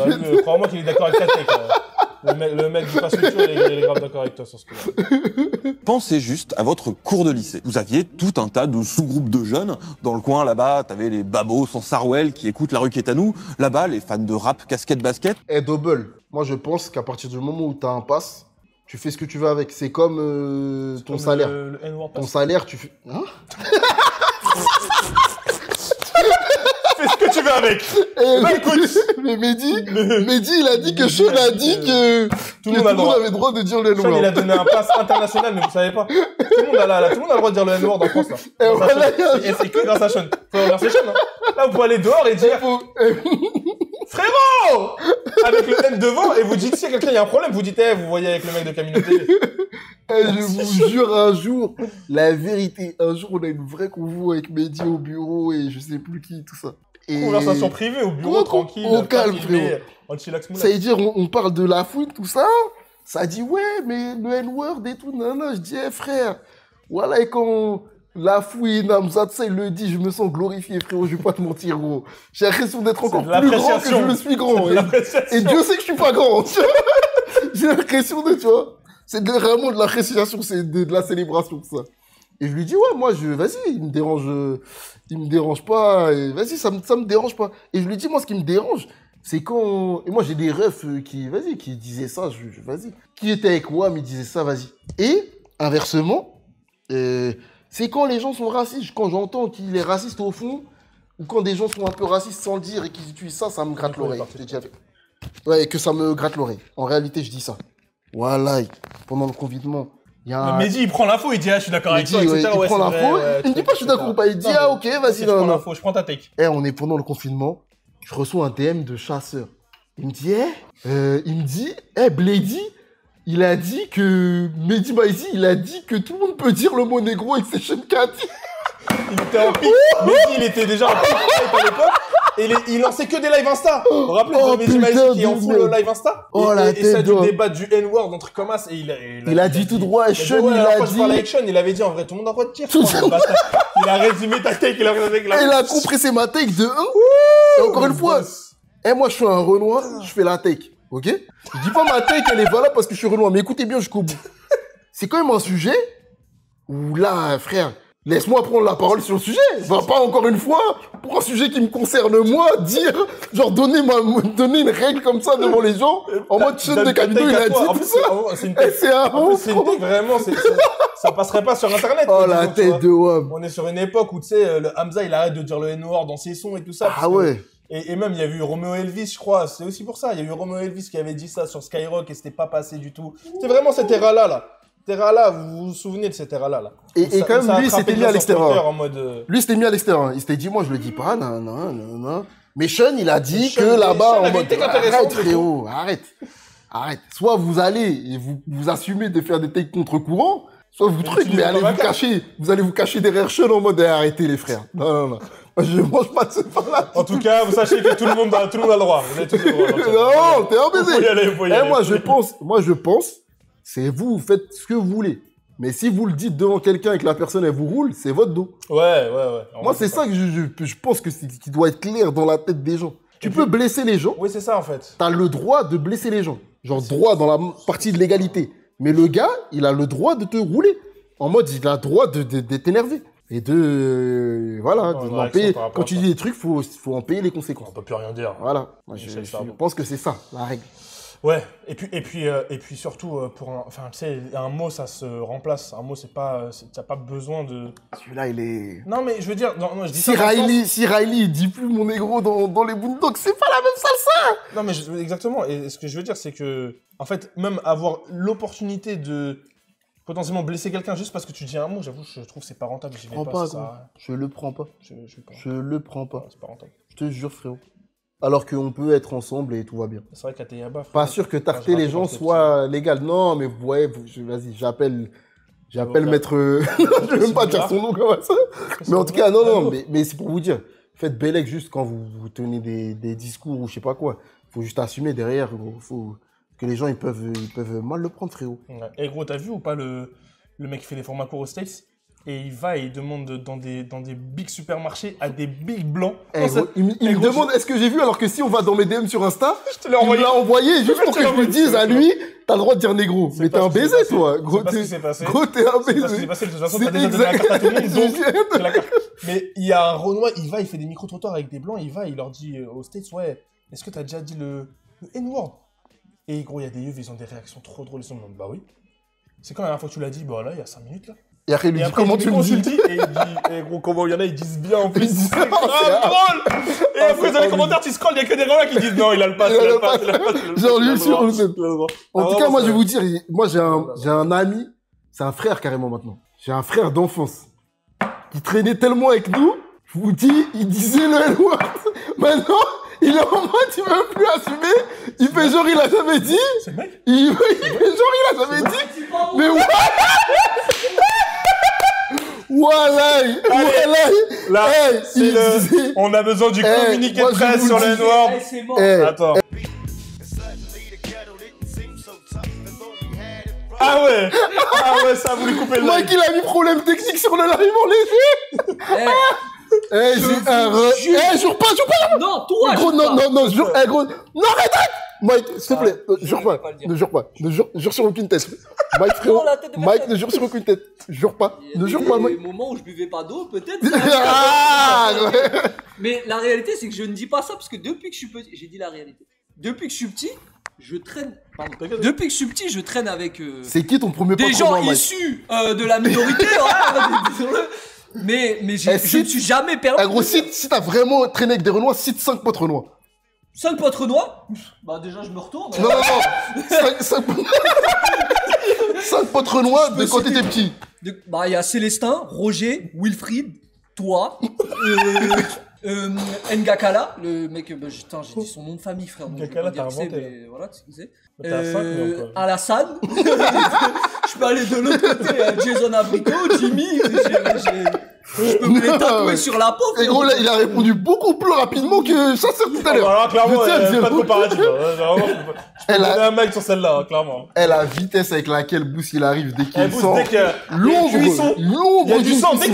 Crois-moi qu'il est d'accord avec ta take. Le mec du pass culture, il est grave d'accord avec toi sur ce coup-là. Pensez juste à votre cours de lycée. Vous aviez tout un tas de sous-groupes de jeunes. Dans le coin, là-bas, t'avais les babos sans Sarwell qui écoutent La Rue qui est à nous. Là-bas, les fans de rap, casquette, basket. Et double. Moi, je pense qu'à partir du moment où t'as un pass, tu fais ce que tu veux avec. C'est comme ton salaire. Ton salaire, tu fais... Hein? Fais ce que tu veux privé avec. Bah écoute. Mais Mehdi, il a dit que Sean a dit que tout le monde avait le droit de dire le N-word. Sean, il a donné un pass international, mais vous savez pas. Tout le monde a le droit de dire le N-word en France, là. Et voilà, et c'est que grâce à Sean. Faut remercier Sean, hein. Là, vous pouvez aller dehors et dire, frérot! Avec le N devant, et vous dites, si quelqu'un, il y a un problème, vous dites, vous voyez avec le mec de Caminoté. Je vous jure, un jour, la vérité, un jour, on a une vraie convo avec Mehdi au bureau et je sais plus qui, tout ça. Et... Conversation privée au bureau, tranquille. Au calme, frérot. Ça veut dire, on parle de la fouine, tout ça. Ça dit, ouais, mais le N-word et tout, non, je dis, frère, voilà, et quand la fouine, Hamza, ça, il le dit, je me sens glorifié, frérot, je vais pas te mentir, gros. J'ai l'impression d'être encore plus grand que je le suis grand. Et Dieu sait que je suis pas grand, tu vois. J'ai l'impression de, tu vois. C'est vraiment de l'appréciation, c'est de la célébration, ça. Et je lui dis, ouais, moi, vas-y, il me dérange pas, vas-y, ça me dérange pas. Et je lui dis, moi, ce qui me dérange, c'est quand, et moi, j'ai des refs qui disaient ça, vas-y. Qui était avec moi, mais ils disaient ça, vas-y. Et, inversement, c'est quand les gens sont racistes, quand j'entends qu'il est raciste au fond, ou quand des gens sont un peu racistes sans le dire et qu'ils utilisent ça me gratte l'oreille. Je t'ai déjà fait. Ouais, que ça me gratte l'oreille. En réalité, je dis ça. Voilà, pendant le confinement, il y a un... Mehdi, il prend l'info, il dit, je suis d'accord avec toi, etc. Il prend l'info, il me dit pas, je suis d'accord ou pas, il dit, ok, vas-y, je prends l'info, je prends ta take. On est pendant le confinement, je reçois un DM de chasseur. Il me dit, Blady, il a dit que, Mehdi Maizi, il a dit que tout le monde peut dire le mot négro et que c'est Sean Kati. Il était en pic, Mehdi, il était déjà en pic à l'époque. Et il lançait que des lives Insta. Vous vous rappelez de Mehdi Maizi qui est en full live Insta? Et ça du débat du N-word, un truc comme ça. Il a dit tout droit, Sean, il a dit... Je parlais avec Sean, il avait dit en vrai, tout le monde envoie de tir. Il a résumé ta take, il a compressé ma take de 1. Et encore une fois, moi je suis un Renoir, je fais la take, ok? Je dis pas ma take, elle est valable parce que je suis Renoir, mais écoutez bien jusqu'au bout. C'est quand même un sujet où là, frère... Laisse-moi prendre la parole sur le sujet. Va pas encore une fois, pour un sujet qui me concerne moi, dire, genre donner une règle comme ça devant les gens, en mode chaîne de Camino, il a dit tout ça. C'est une take vraiment, ça passerait pas sur internet. Oh la tête de WAM. On est sur une époque où tu sais, le Hamza il arrête de dire le N-word dans ses sons et tout ça. Ah ouais. Et même il y a eu Romeo Elvis, je crois, c'est aussi pour ça. Il y a eu Romeo Elvis qui avait dit ça sur Skyrock et c'était pas passé du tout. C'était vraiment cette era-là, là. Là, vous vous souvenez de cette era-là, là. Et quand même, lui, c'était mis à l'extérieur. Lui, c'était mis à l'extérieur. Il s'était dit, moi, je le dis pas, non. Mais Sean, il a dit que là-bas, en mode, arrête, frérot, arrête. Soit vous allez et vous assumez de faire des takes contre-courant, soit vous mais allez vous cacher derrière Sean en mode, arrêtez les frères. Non. Je mange pas de ce pain-là. En tout cas, vous sachez que tout le monde a le droit. Vous avez tous le droit. Non, t'es un baiser. Vous y aller. Moi, je pense, c'est vous faites ce que vous voulez. Mais si vous le dites devant quelqu'un et que la personne, elle vous roule, c'est votre dos. Ouais. Moi, c'est ça que je pense que qui doit être clair dans la tête des gens. Tu peux blesser les gens. Oui, c'est ça, en fait. T'as le droit de blesser les gens. Genre, droit dans la partie de l'égalité. Mais le gars, il a le droit de te rouler. En mode, il a le droit de t'énerver. Et voilà, en payer. Quand tu dis des trucs, faut en payer les conséquences. On peut plus rien dire. Voilà. Moi, je pense que c'est ça, la règle. Ouais, et puis surtout, tu sais, un mot, ça se remplace. Un mot, t'as pas besoin de... Celui-là, il est... Non, mais je veux dire, je dis si Riley, il dit plus mon négro dans les Boondocks, c'est pas la même salsa! Non, mais exactement. Et ce que je veux dire, c'est que, en fait, même avoir l'opportunité de potentiellement blesser quelqu'un juste parce que tu dis un mot, j'avoue, je trouve que c'est pas rentable. Je le prends pas. Je le prends pas. C'est pas rentable. Je te jure, frérot. Alors qu'on peut être ensemble et tout va bien. C'est vrai qu'à Teyaba... Pas sûr que tarter les gens soit légal. Non, mais ouais, vas-y, j'appelle maître... Je vais même pas dire son nom comme ça. Mais en tout cas, non, mais c'est pour vous dire. Faites bellec juste quand vous tenez des discours ou je sais pas quoi. Faut juste assumer derrière. Faut que les gens, ils peuvent mal le prendre, frérot. Ouais. Et gros, t'as vu ou pas le mec qui fait des formats courts aux States? Et il demande dans des big supermarchés à des big blancs. Il me demande est-ce que j'ai vu, alors que si on va dans mes DM sur Insta, il me l'a envoyé juste pour que je lui dise à lui, t'as le droit de dire négro. Mais t'es un baiser, toi. Gros, t'es un baiser. C'est pas ce qui s'est passé. De toute façon, t'as déjà donné la carte à tout le monde, donc la carte. Mais il y a un Renoir, il fait des micro-trottoirs avec des blancs, il leur dit aux States, ouais, est-ce que t'as déjà dit le N-word? Et gros, il y a des yeux, ils ont des réactions trop drôles, ils sont bah oui. C'est quand la dernière fois que tu l'as dit? Bah là, il y a 5 minutes, là. Et après, il lui dit comment tu me dis. Et il dit, gros, comment il y en a, ils disent bien en plus. C'est grave drôle. Et après, dans les commentaires, tu scrolles, il y a que des relais qui disent non, il a le pass, il a le pass. Genre, lui, sur le En tout cas, moi, je vais vous dire, moi, j'ai un ami, c'est un frère carrément maintenant. J'ai un frère d'enfance qui traînait tellement avec nous, je vous dis, il disait le N-word. Maintenant, il est en mode, il veut plus assumer. Il fait genre, il a jamais dit. C'est le mec? Il fait genre, il a jamais dit. Mais ouais! Voilà! Là, on a besoin du communiqué de presse sur les noirs. Attends. Ah ouais, ça a voulu couper le live. Mike, il a mis problème technique sur le live en léger. Jure pas. Non, toi, gros, non, jure, gros. Non, arrête! Mike, s'il te plaît, jure pas. Ne jure pas. Jure sur aucune tête. Mike, frérot. Mike, ne jure sur aucune tête. Jure pas. Ne jure pas, Mike. Il y a des moments où je buvais pas d'eau, peut-être. Ouais. Mais la réalité, c'est que je ne dis pas ça parce que depuis que je suis petit, j'ai dit la réalité. Depuis que je suis petit, je traîne. Pardon. Depuis que je suis petit, je traîne avec. C'est qui ton premier des gens issus de la minorité. Mais je ne suis jamais perdu. Gros, si t'as vraiment traîné avec des Renois, cite 5 potes Renois. 5 potes Renois? Bah déjà je me retourne. Non. 5 potes Renois de quand t'étais petit. Bah il y a Célestin, Roger, Wilfried, toi, Ngakala, le mec, putain j'ai dit son nom de famille frère. Ngakala t'as inventé. Mais voilà, tu sais. T'as 5 mais encore. Alassane. Je peux aller de l'autre côté, Jason Abricot, Jimmy, je peux me les tatouer sur la peau. Et gros, là, il a répondu beaucoup plus rapidement que ça, c'est tout à l'heure. Alors, clairement, pas de comparatif. Je peux donner un mec sur celle-là, clairement. La vitesse avec laquelle Boost il arrive dès qu'il sent l'ombre. Il y a du sang. Dès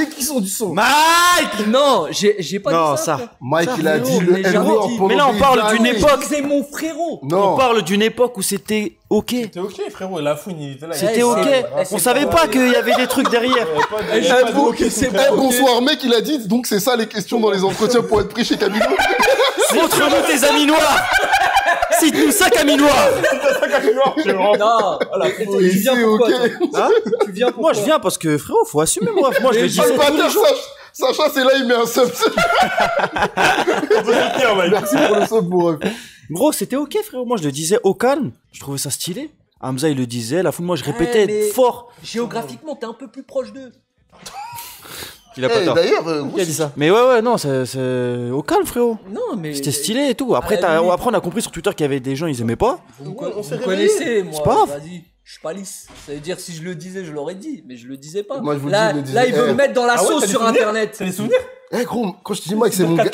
qu'ils sont du sang. Mike! Non, j'ai pas dit ça. Mike, il a dit le N-word pendant. Mais là, on parle d'une époque. C'est mon frérot. On parle d'une époque où c'était ok. C'était ok, frérot. La fouine, il était là. C'était ok. On savait pas qu'il y avait des trucs derrière. Bonsoir, mec, il a dit. Donc, c'est ça les questions dans les entretiens pour être pris chez Camilo. Montre-nous tes amis noirs. Cite-nous 5 amis noirs. Non, tu viens pourquoi tu viens pourquoi? Moi, je viens parce que, frérot, faut assumer, moi. Moi, je le disais tous les jours. Sacha, c'est là, il met un sub. Merci pour le sub, mon ref. Gros, c'était ok, frérot. Moi, je le disais au calme. Je trouvais ça stylé. Hamza, il le disait. La fois, moi, je répétais fort. Géographiquement, t'es un peu plus proche d'eux. Il a pas tort. D'ailleurs, il a dit ça. Mais ouais, non, c'est au calme, frérot. Non, mais c'était stylé et tout. Après, on a compris sur Twitter qu'il y avait des gens, ils aimaient pas. Vous connaissez, moi. C'est pas grave. Vas-y, je suis pas lisse. Ça veut dire si je le disais, je l'aurais dit, mais je le disais pas. Moi, je vous là, dis, il veut me mettre dans la sauce sur Internet. C'est des souvenirs. Gros, quand je te dis Mike, c'est mon gars.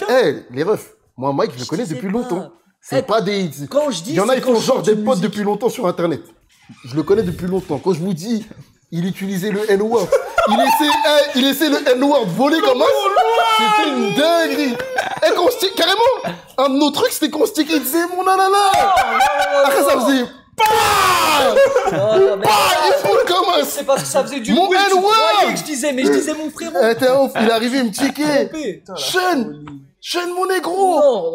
Les refs. Moi, Mike, je le connais depuis longtemps. C'est pas des. Quand je dis. Il y en a, ils font genre des potes depuis longtemps sur Internet. Je le connais depuis longtemps. Quand je vous dis, il utilisait le N-word. Il laissait le N-word voler comme ça. C'était une dinguerie. Et carrément, un de nos trucs, c'était qu'on stickait, il disait mon nanana. Après, ça faisait. Il fout comme un. C'est parce que ça faisait du mon bruit. N-word. Je disais mon frérot. T'es ouf, il est arrivé, il me checkait. Chaîne mon négro.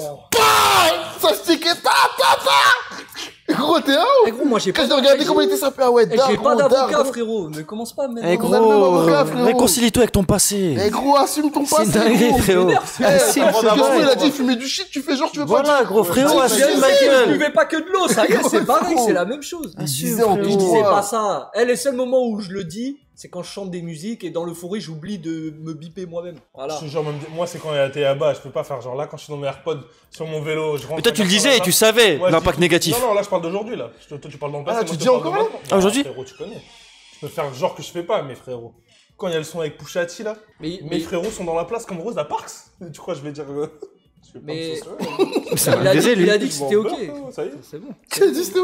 Ça stickait. Gros, t'es un ouf. Gros, moi j'ai pas. Quand je regardais comment il était sapé, ah ouais, j'ai pas d'avocat, frérot. Ne commence pas à me mettre. Gros, réconcilie-toi avec ton passé. Gros, assume ton passé. C'est dingue, frérot. Assume. Il a dit fumer du shit, tu fais genre tu veux pas. Voilà, gros, frérot, assume ma gueule. Je buvais pas que de l'eau, ça y est, c'est pareil, c'est la même chose. Je disais pas ça. Les seuls moments où je le dis, c'est quand je chante des musiques et dans l'euphorie, j'oublie de me biper moi-même. Voilà. Moi, c'est quand il a été là-bas, je peux pas faire genre là, quand je suis dans mes AirPods sur mon vélo, je rentre. Mais toi, tu le disais et tu savais l'impact négatif. Non, là, je parle d'aujourd'hui, là. Toi, tu parles dans le passé. Tu dis encore là? Aujourd'hui? Frérot, tu connais. Je peux faire genre que je fais pas, mes frérots. Quand il y a le son avec Pouchati, là, mes frérots sont dans la place comme Rosa Parks. Tu crois, je vais dire. Mais il a dit que c'était ok. Ça y est, c'est bon.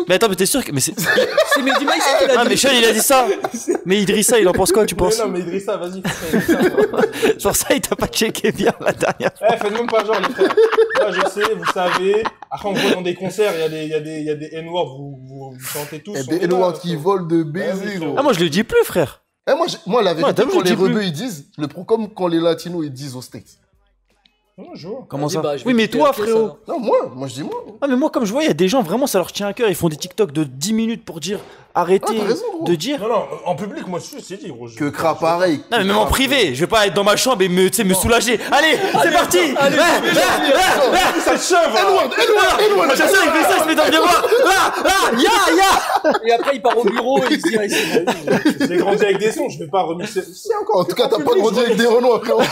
Mais attends, mais t'es sûr que. C'est Mehdi Maiz qui l'a dit. Ah, mais Sean, il a dit ça. Mais Idrissa, il en pense quoi, tu penses? Non, mais Idrissa, vas-y. Genre ça, il t'a pas checké bien la dernière fois. Faites même pas genre, les frères. Moi, je sais, vous savez. Après, on voit dans des concerts, il y a des N-words, vous chantez tous. Il y a des N-words qui volent de baiser, gros. Ah, moi, je le dis plus, frère. Moi, la vérité, quand les rebeux, ils disent, je le prends comme quand les latinos, ils disent aux States. Non, je vois. Comment Vas-y, ça bah, je vais Oui, mais quitter toi, la pièce, frérot. alors. Non, moi je dis moi. Ah, mais moi, comme je vois, il y a des gens, vraiment, ça leur tient à cœur. Ils font des TikTok de 10 minutes pour dire arrêtez Ah, t'as raison, gros. de dire. Non, non, en public, moi, je t'ai dit, gros. Que Kra, pareil. Non, mais même en privé, je vais pas être dans ma chambre et me, tu sais, me soulager. Allez, c'est parti. Ça te chauffe, hein. Edouard, Je sais, il fait ça, je mets dans le miroir. Là, ya. Et après, il part au bureau et il se dit, ah, c'est J'ai grandi avec des sons, je vais pas remixer. Si, encore. En tout cas, t'as pas grandi avec des Renois, frérot.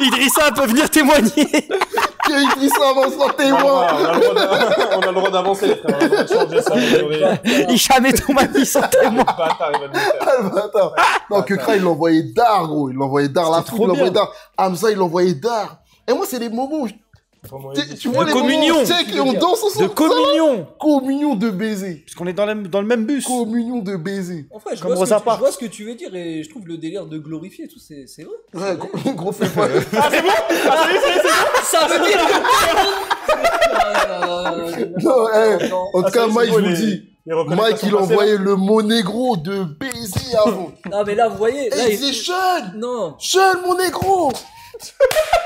Idrissa peut venir témoigner. Idrissa avance dans tes On voix. a le droit d'avancer, les frères. On a le droit de changer ça. Il jamais ton mamie sans témoin. Bâtard, il va nous faire. Ah, le bâtard. Non, que Kra, il l'envoyait d'art, gros. Il l'envoyait d'art. La C'était foule, trop il l'envoyait bien. d'art. Hamza, il l'envoyait d'art. Et moi, c'est des moments où tu vois De les communion. moments où on check et on danse De ensemble. communion. Communion de baisers. Parce qu'on est dans le même bus. Communion de baisers. En fait, je Comme vois, Rosa je Parks. vois ce que tu veux dire et je trouve le délire de glorifier et tout, c'est vrai. Ouais, gros fait pas. Ah, c'est bon? Ah, Ça veut dire. Non, hey, en tout cas, Mike, je vous dis. les Mike, il envoyait le mot négro de baiser avant. Non, mais là, vous voyez. Là, Et il disait Sean! Non. Sean, mon négro!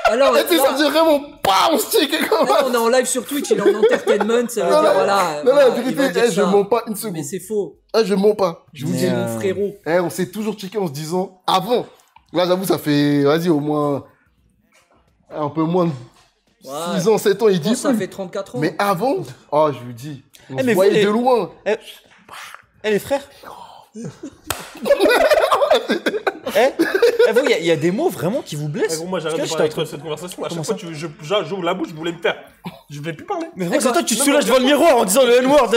Alors, Et tu sais, ça là, dit vraiment, bam, stick et comme là, on est en live sur Twitch, il est en entertainment, ça veut Non, dire, non, voilà. Non, voilà, la il va vérité, dire je ça. mens pas une seconde. Mais c'est faux. Je mens pas. Je vous Mais, dis, Mon frérot. on s'est toujours checké en se disant, avant. Là, j'avoue, ça fait, vas-y, au moins, un peu moins de Ouais. 6 ans, 7 ans, il Je pense dit que ça plus. fait 34 ans. Mais avant, oh, je vous dis, on Eh, se mais vous, voyait les- de loin. Eh les frères. Vous, il y a des mots vraiment qui vous blessent. Gros, moi, j'arrête Parce de que parler je avec toi de cette conversation. À chaque fois, j'ouvre la bouche, je voulais me taire. Je vais plus parler. Mais vraiment, c'est toi, tu te soulages devant le miroir en disant le N-word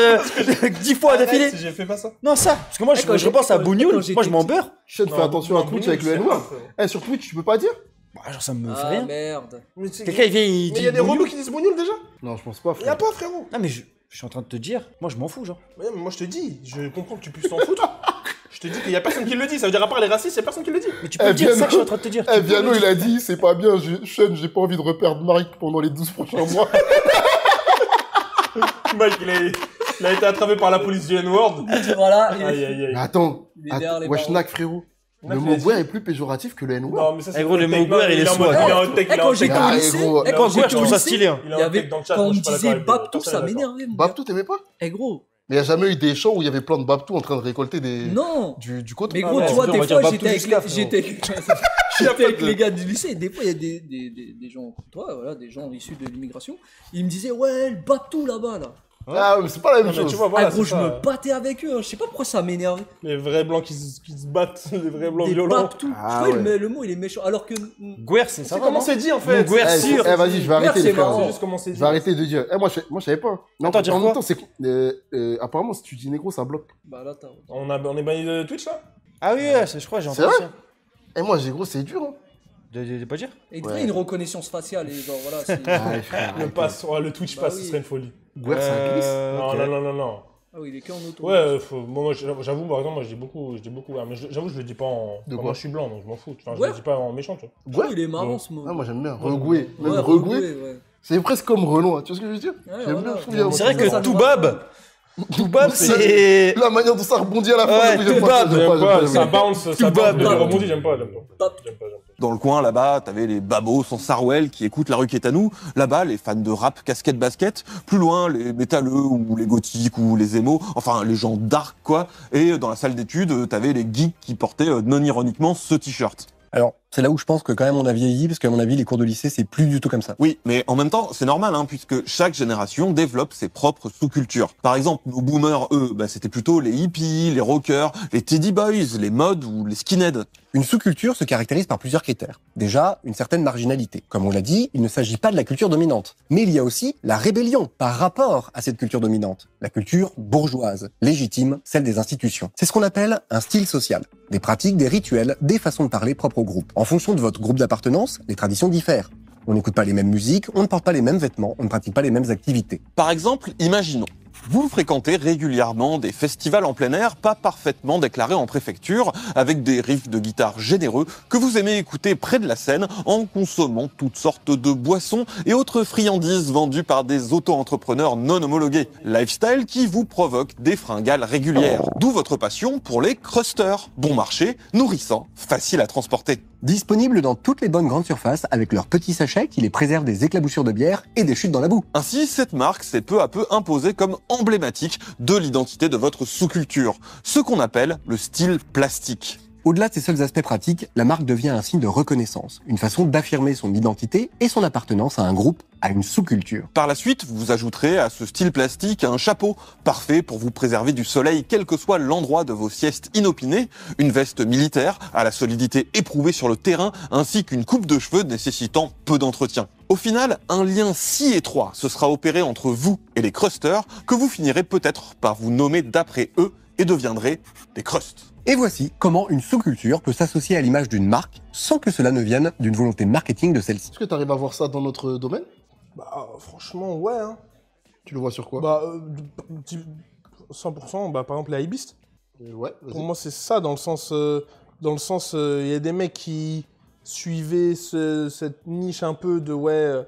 10 fois d'affilée. Si j'ai fait pas ça. Non, ça. Parce que moi, quand je pense à quand Bougnoul. j'étais Moi, je m'en petit- beurre. Sean, fais attention à Twitch avec le N-word. Eh, sur Twitch, tu peux pas dire? Bah, genre, ça me fait Ah, rien. merde. Quelqu'un, il vient, il Mais dit. il y a des Bougnoul. relous qui disent Bougnoul déjà. Non, je pense pas, Il y a frère. pas, frérot. Ah, mais je suis en train de te dire, moi, je m'en fous, genre. Ouais, mais moi, je te dis, je comprends que tu puisses t'en foutre. Je te dis qu'il y a personne qui le dit. Ça veut dire, à part les racistes, il y a personne qui le dit. Mais tu peux me dire, c'est ça que je suis en train de te dire. Eh, Viano, il a dit, c'est pas bien, Sean, j'ai pas envie de reperdre Mike pendant les 12 prochains mois. Mike, il a été attrapé par la police du N-word. Voilà. Aïe, aïe, aïe. Mais attends, Il est derrière les wesh, barreaux. Nak, frérot. Nak, Le il a mot dit- guerre est plus péjoratif que le N-word. Non, mais ça, c'est Eh, gros, le tech. mot guerre, il est en mode- swag. il est en tech, il est quand en j'étais tech. au Ah, lycée, gros, eh, Quand quand je j'étais trouve au ça lycée, stylé, hein. Il est il y en avait, tech dans le chat. quand on moi, me je suis pas disait d'accord avec lui. Babtou, ça Personne n'est d'accord. m'énervait, moi. Babtou, t'aimais pas? Eh gros, Mais y a jamais eu des champs où il y avait plein de Babtou en train de récolter des... non. du coton. Mais Ah gros, ouais, tu vois, on des va fois, dire j'étais Babtou avec, jusqu'à, les... frérot. j'étais avec... j'étais avec les gars du lycée, et des fois, il y a des gens comme toi, voilà, des gens issus de l'immigration, ils me disaient, ouais, le Babtou là-bas, là. Ah, mais c'est pas la même Non, mais chose. tu vois, voilà, Ah, gros, c'est je me ça. battais avec eux, hein. Je sais pas pourquoi ça m'énervait. Les vrais blancs qui se battent, les vrais blancs Des violents. Babtou. Ah, Je crois ouais. le mot, il est méchant, alors que... Guerre, c'est ça. C'est comment c'est dit en fait. Guerre Eh, sûr. vas-y, je vais arrêter c'est les frères. marrant. C'est juste comment c'est Je dit. vais arrêter de dire. Eh, moi, je savais pas. Non, Attends, dire en quoi même temps, c'est... apparemment, si tu dis négro, ça bloque. Bah là, t'as... On est banni de Twitch là. Ah oui, ouais, je crois, j'ai C'est entendu vrai ça. Eh, moi, j'ai gros, c'est dur, hein. De pas dire. Et Ouais. une reconnaissance faciale, et genre, voilà, c'est... Ah, frère, Le pass, ouais, le Twitch Bah pass, oui. ce serait une folie. Guerre, ça glisse. Non, ok. non, non, non, non. Ah oui, il est que en auto. Ouais, moi j'avoue, par exemple, moi je dis beaucoup, mais j'avoue, je le dis pas en. De enfin, quoi moi je suis blanc donc je m'en fous. Enfin, je Ouais. le dis pas en méchant, tu vois. Je trouve Ouais. il est marrant Bon. ce mot. Ah, moi, j'aime bien. Regoué. Même Ouais, regoué. ouais. C'est presque comme Renoir. Tu vois ce que je veux dire? Ouais, J'aime voilà. bien. je trouve qu'il y a un C'est truc vrai Ça que nous Toubab, c'est. La manière dont ça rebondit à la fin, Ouais, j'aime pas, Toubab, j'aime pas, j'aime Ça pas. bounce, ça bounce, Toubab. le rebondit, j'aime pas. Dans le coin, là-bas, t'avais les babos sans Sarwell qui écoutent La Rue qui est à nous. Là-bas, les fans de rap, casquette, basket. Plus loin, les métalleux ou les gothiques ou les émos. Enfin, les gens dark, quoi. Et dans la salle d'études, t'avais les geeks qui portaient non ironiquement ce t-shirt. Alors, c'est là où je pense que quand même on a vieilli, parce qu'à mon avis, les cours de lycée, c'est plus du tout comme ça. Oui, mais en même temps, c'est normal, hein, puisque chaque génération développe ses propres sous-cultures. Par exemple, nos boomers, eux, c'était plutôt les hippies, les rockers, les teddy boys, les mods ou les skinheads. Une sous-culture se caractérise par plusieurs critères. Déjà, une certaine marginalité. Comme on l'a dit, il ne s'agit pas de la culture dominante. Mais il y a aussi la rébellion par rapport à cette culture dominante. La culture bourgeoise, légitime, celle des institutions. C'est ce qu'on appelle un style social. Des pratiques, des rituels, des façons de parler propres au groupe. En fonction de votre groupe d'appartenance, les traditions diffèrent. On n'écoute pas les mêmes musiques, on ne porte pas les mêmes vêtements, on ne pratique pas les mêmes activités. Par exemple, imaginons. Vous fréquentez régulièrement des festivals en plein air pas parfaitement déclarés en préfecture, avec des riffs de guitare généreux que vous aimez écouter près de la scène en consommant toutes sortes de boissons et autres friandises vendues par des auto-entrepreneurs non homologués. Lifestyle qui vous provoque des fringales régulières. D'où votre passion pour les crusters. Bon marché, nourrissant, facile à transporter. Disponibles dans toutes les bonnes grandes surfaces avec leurs petits sachets qui les préservent des éclaboussures de bière et des chutes dans la boue. Ainsi, cette marque s'est peu à peu imposée comme emblématique de l'identité de votre sous-culture, ce qu'on appelle le style plastique. Au-delà de ses seuls aspects pratiques, la marque devient un signe de reconnaissance, une façon d'affirmer son identité et son appartenance à un groupe, à une sous-culture. Par la suite, vous ajouterez à ce style plastique un chapeau, parfait pour vous préserver du soleil quel que soit l'endroit de vos siestes inopinées, une veste militaire à la solidité éprouvée sur le terrain, ainsi qu'une coupe de cheveux nécessitant peu d'entretien. Au final, un lien si étroit se sera opéré entre vous et les crusters que vous finirez peut-être par vous nommer d'après eux et deviendrez des crusts. Et voici comment une sous-culture peut s'associer à l'image d'une marque sans que cela ne vienne d'une volonté marketing de celle-ci. Est-ce que tu arrives à voir ça dans notre domaine? Bah, franchement, ouais. Hein. Tu le vois sur quoi? Bah, 100%, bah, par exemple, les hypebeasts. Ouais, vas-y. Pour moi, c'est ça, dans le sens, il y a des mecs qui suivaient cette niche un peu de,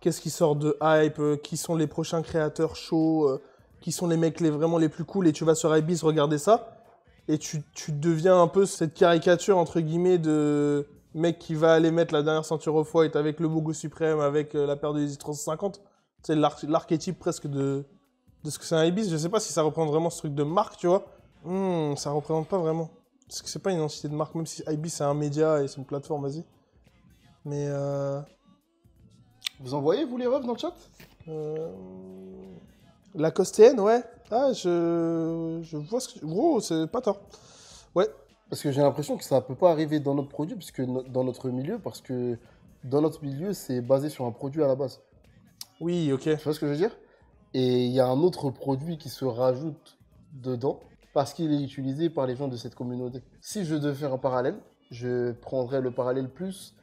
qu'est-ce qui sort de hype, qui sont les prochains créateurs chauds, qui sont les mecs vraiment les plus cool, et tu vas sur hypebeast regarder ça. Et tu deviens un peu cette caricature, entre guillemets, de mec qui va aller mettre la dernière ceinture off-white avec le logo suprême, avec la paire de Yeezy 350. C'est l'archétype presque de ce que c'est un hypebeast. Je sais pas si ça représente vraiment ce truc de marque, tu vois. Ça représente pas vraiment. Parce que c'est pas une identité de marque, même si hypebeast c'est un média et c'est une plateforme, vas-y. Mais Vous envoyez, vous, les refs dans le chat? La Costéenne, ouais. Ah, je vois ce que... Gros, c'est pas tort. Ouais. Parce que j'ai l'impression que ça peut pas arriver dans notre produit, dans notre milieu, parce que dans notre milieu, c'est basé sur un produit à la base. Oui, ok. Tu vois ce que je veux dire? Et il y a un autre produit qui se rajoute dedans, parce qu'il est utilisé par les gens de cette communauté. Si je devais faire un parallèle, je prendrais le parallèle plus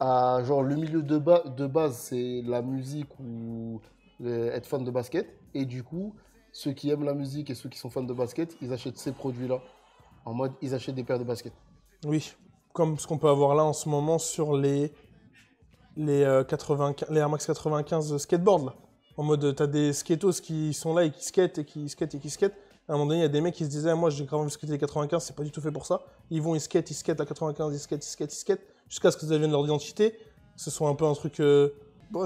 à genre le milieu de base, c'est la musique ou être fan de basket. Et du coup, ceux qui aiment la musique et ceux qui sont fans de basket, ils achètent ces produits-là. En mode, ils achètent des paires de baskets. Oui, comme ce qu'on peut avoir là en ce moment sur les Air Max 95 skateboard. Là. En mode, t'as des skatos qui sont là et qui skatent et qui skatent et qui skatent. À un moment donné, il y a des mecs qui se disaient, moi j'ai grave envie de skater les 95, c'est pas du tout fait pour ça. Ils vont, ils skatent la 95, ils skatent, jusqu'à ce que ça devienne leur identité. Ce soit un peu un truc...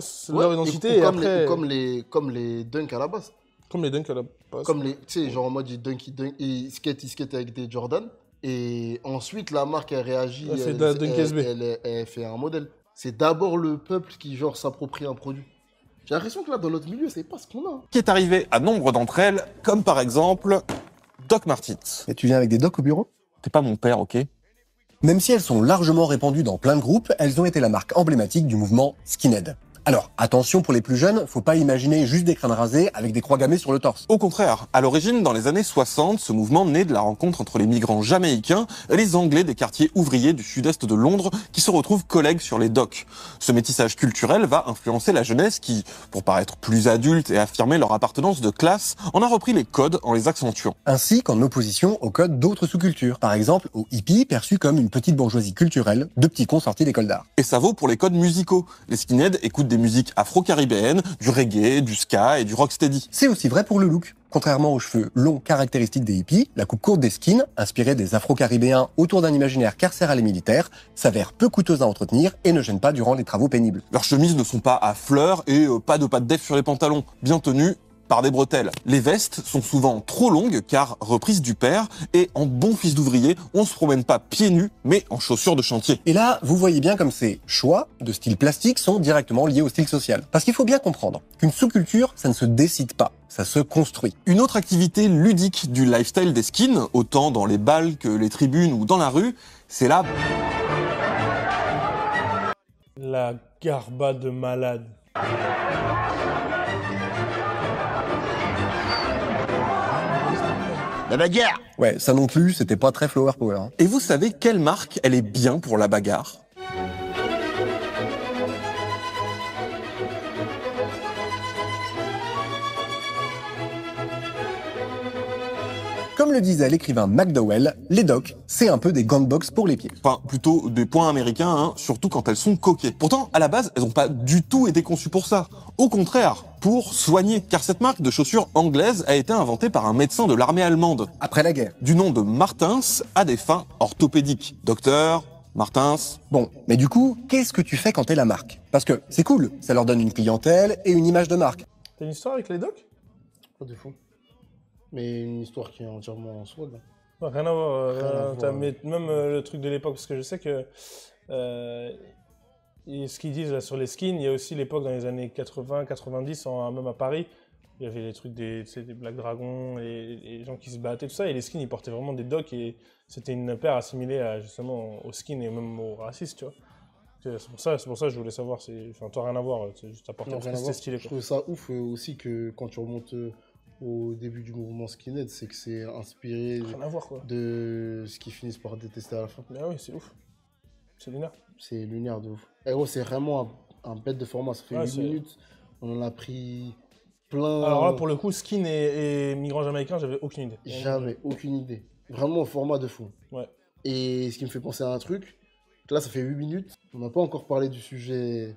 c'est leur identité et après... Comme les dunks à la base. Comme les dunks à la base. Comme les... Tu sais, genre en mode, ils skate avec des Jordan. Et ensuite, la marque, elle réagit. Elle fait de la dunk SB. Elle fait un modèle. C'est d'abord le peuple qui, genre, s'approprie un produit. J'ai l'impression que là, dans notre milieu, c'est pas ce qu'on a. Qui est arrivé à nombre d'entre elles, comme par exemple Doc Martens. Et tu viens avec des docs au bureau? T'es pas mon père, ok? Même si elles sont largement répandues dans plein de groupes, elles ont été la marque emblématique du mouvement skinhead. Alors, attention pour les plus jeunes, faut pas imaginer juste des crânes rasés avec des croix gammées sur le torse. Au contraire, à l'origine, dans les années 60, ce mouvement naît de la rencontre entre les migrants jamaïcains et les Anglais des quartiers ouvriers du sud-est de Londres qui se retrouvent collègues sur les docks. Ce métissage culturel va influencer la jeunesse qui, pour paraître plus adulte et affirmer leur appartenance de classe, en a repris les codes en les accentuant. Ainsi qu'en opposition aux codes d'autres sous-cultures, par exemple aux hippies perçus comme une petite bourgeoisie culturelle de petits cons sortis d'école d'art. Et ça vaut pour les codes musicaux. Les skinheads écoutent des musiques afro-caribéennes, du reggae, du ska et du rocksteady. C'est aussi vrai pour le look. Contrairement aux cheveux longs caractéristiques des hippies, la coupe courte des skins, inspirée des afro-caribéens autour d'un imaginaire carcéral et militaire, s'avère peu coûteuse à entretenir et ne gêne pas durant les travaux pénibles. Leurs chemises ne sont pas à fleurs et pas de pattes d'œuf sur les pantalons, bien tenus par des bretelles. Les vestes sont souvent trop longues car reprises du père et en bon fils d'ouvrier, on se promène pas pieds nus mais en chaussures de chantier. Et là, vous voyez bien comme ces choix de style plastique sont directement liés au style social. Parce qu'il faut bien comprendre qu'une sous-culture, ça ne se décide pas, ça se construit. Une autre activité ludique du lifestyle des skins, autant dans les balles que les tribunes ou dans la rue, c'est la garba de malade. La bagarre! Ouais, ça non plus, c'était pas très flower power. Hein. Et vous savez quelle marque, elle est bien pour la bagarre? Comme le disait l'écrivain McDowell, les docks, c'est un peu des gants de boxe pour les pieds. Enfin, plutôt des poings américains, hein, surtout quand elles sont coquées. Pourtant, à la base, elles n'ont pas du tout été conçues pour ça. Au contraire, pour soigner, car cette marque de chaussures anglaise a été inventée par un médecin de l'armée allemande. Après la guerre. Du nom de Martens à des fins orthopédiques. Docteur Martins. Bon, mais du coup, qu'est-ce que tu fais quand t'es la marque? Parce que c'est cool, ça leur donne une clientèle et une image de marque. T'as une histoire avec les docs? Pas de fou. Mais une histoire qui est entièrement en soi, là. Ouais, rien à voir. Rien à voir. Mais même le truc de l'époque, parce que je sais que et ce qu'ils disent là, sur les skins, il y a aussi l'époque dans les années 80, 90, même à Paris, il y avait les trucs tu sais, des Black Dragons et les gens qui se battaient, tout ça, et les skins ils portaient vraiment des docks et c'était une paire assimilée justement aux skins et même aux racistes, tu vois. C'est pour ça que je voulais savoir. Enfin, toi, rien à voir, c'est juste apporter parce que c'était stylé. Je trouve ça ouf aussi que quand tu remontes au début du mouvement skinhead, c'est que c'est inspiré de ce qu'ils finissent par détester à la fin. Ah oui, c'est ouf. C'est lunaire. C'est lunaire de ouf. Et gros, c'est vraiment un bête de format. Ça fait 8 minutes. On en a pris plein. Alors là, pour le coup, skin et migrants jamaïcains, j'avais aucune idée. Jamais, aucune idée. Vraiment au format de fou. Ouais. Et ce qui me fait penser à un truc, là, ça fait 8 minutes. On n'a pas encore parlé du sujet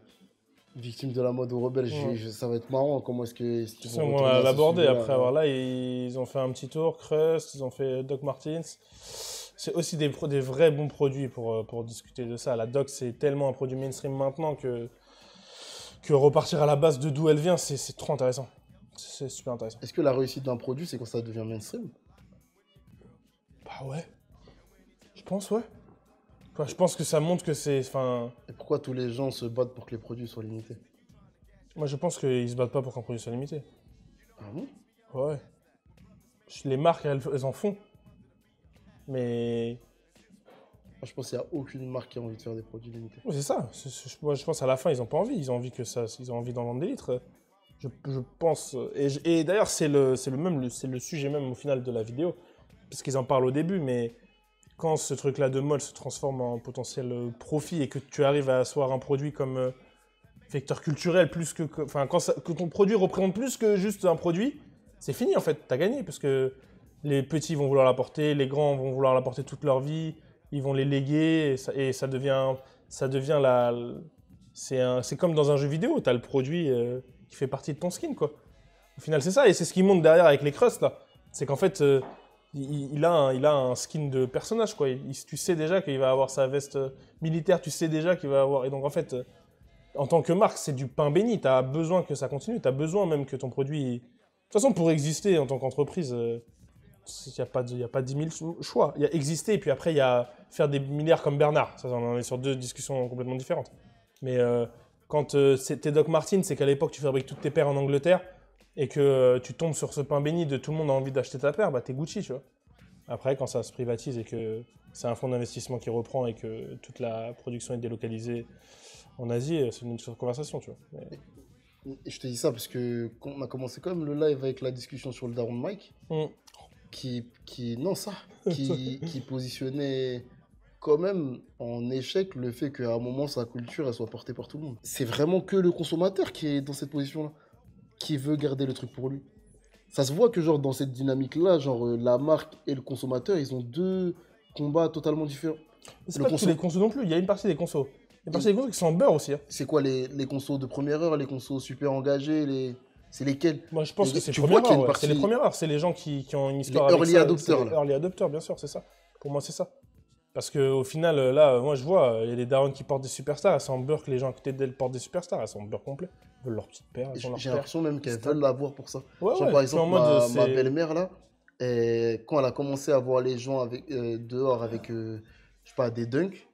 victime de la mode aux rebelles. Ça va être marrant. Comment est-ce qu'ils vont on va l'aborder après. Alors là, ils ont fait un petit tour. Crust, ils ont fait Doc Martens. C'est aussi des vrais bons produits pour discuter de ça. La Doc, c'est tellement un produit mainstream maintenant que repartir à la base de d'où elle vient, c'est trop intéressant. C'est super intéressant. Est-ce que la réussite d'un produit, c'est quand ça devient mainstream? Bah ouais. Je pense, ouais. Enfin, je pense que ça montre que c'est... Et pourquoi tous les gens se battent pour que les produits soient limités? Moi, je pense qu'ils se battent pas pour qu'un produit soit limité. Ah bon? Ouais. Les marques, elles en font. Mais... Je pense qu'il n'y a aucune marque qui a envie de faire des produits limités. Ouais, c'est ça. Moi, je pense à la fin, ils n'ont pas envie. Ils ont envie d'en vendre des litres. Je pense... Et d'ailleurs, c'est le sujet même au final de la vidéo. Parce qu'ils en parlent au début, mais... Quand ce truc-là de mode se transforme en potentiel profit et que tu arrives à asseoir un produit comme vecteur culturel plus que ton produit représente plus que juste un produit, c'est fini en fait, t'as gagné parce que les petits vont vouloir l'apporter, les grands vont vouloir l'apporter toute leur vie, ils vont les léguer et ça devient c'est comme dans un jeu vidéo, t'as le produit qui fait partie de ton skin quoi. Au final c'est ça et c'est ce qui monte derrière avec les crusts là, c'est qu'en fait il a un skin de personnage, quoi. Tu sais déjà qu'il va avoir sa veste militaire, tu sais déjà qu'il va avoir... Et donc, en fait, en tant que marque, c'est du pain béni. Tu as besoin que ça continue. Tu as besoin même que ton produit... De toute façon, pour exister en tant qu'entreprise, il n'y a pas 10 000 choix. Il y a exister, et puis après, il y a faire des milliards comme Bernard. Ça, on est sur deux discussions complètement différentes. Mais quand t'es Doc Martens, c'est qu'à l'époque, tu fabriques toutes tes paires en Angleterre, et que tu tombes sur ce pain béni de tout le monde a envie d'acheter ta paire, bah t'es Gucci, tu vois. Après, quand ça se privatise et que c'est un fonds d'investissement qui reprend et que toute la production est délocalisée en Asie, c'est une autre conversation, tu vois. Et je te dis ça parce que on a commencé quand même le live avec la discussion sur le Daron Mike, qui positionnait quand même en échec le fait qu'à un moment sa culture elle soit portée par tout le monde. C'est vraiment que le consommateur qui est dans cette position-là, qui veut garder le truc pour lui. Ça se voit que genre dans cette dynamique-là, la marque et le consommateur, ils ont deux combats totalement différents. C'est pas tous les consos non plus, il y a une partie des consos. Il y a une partie des consos qui sont en beurre aussi. Hein. C'est quoi les consos de première heure, les consos super engagés, c'est lesquels? Moi je pense que c'est les premières heures, c'est les premières heures, c'est les gens qui ont une histoire avec ça. Les early adopters, bien sûr, c'est ça. Pour moi c'est ça. Parce qu'au final, là, moi je vois, il y a des darons qui portent des superstars, elles sont en beurre que les gens à côté d'elles portent des superstars, elles sont en beurre complet. Elles veulent leur petite paire, j'ai l'impression même qu'elles veulent l'avoir pour ça. Ouais, par exemple, ma belle-mère là, quand elle a commencé à voir les gens dehors avec, je sais pas, des dunks,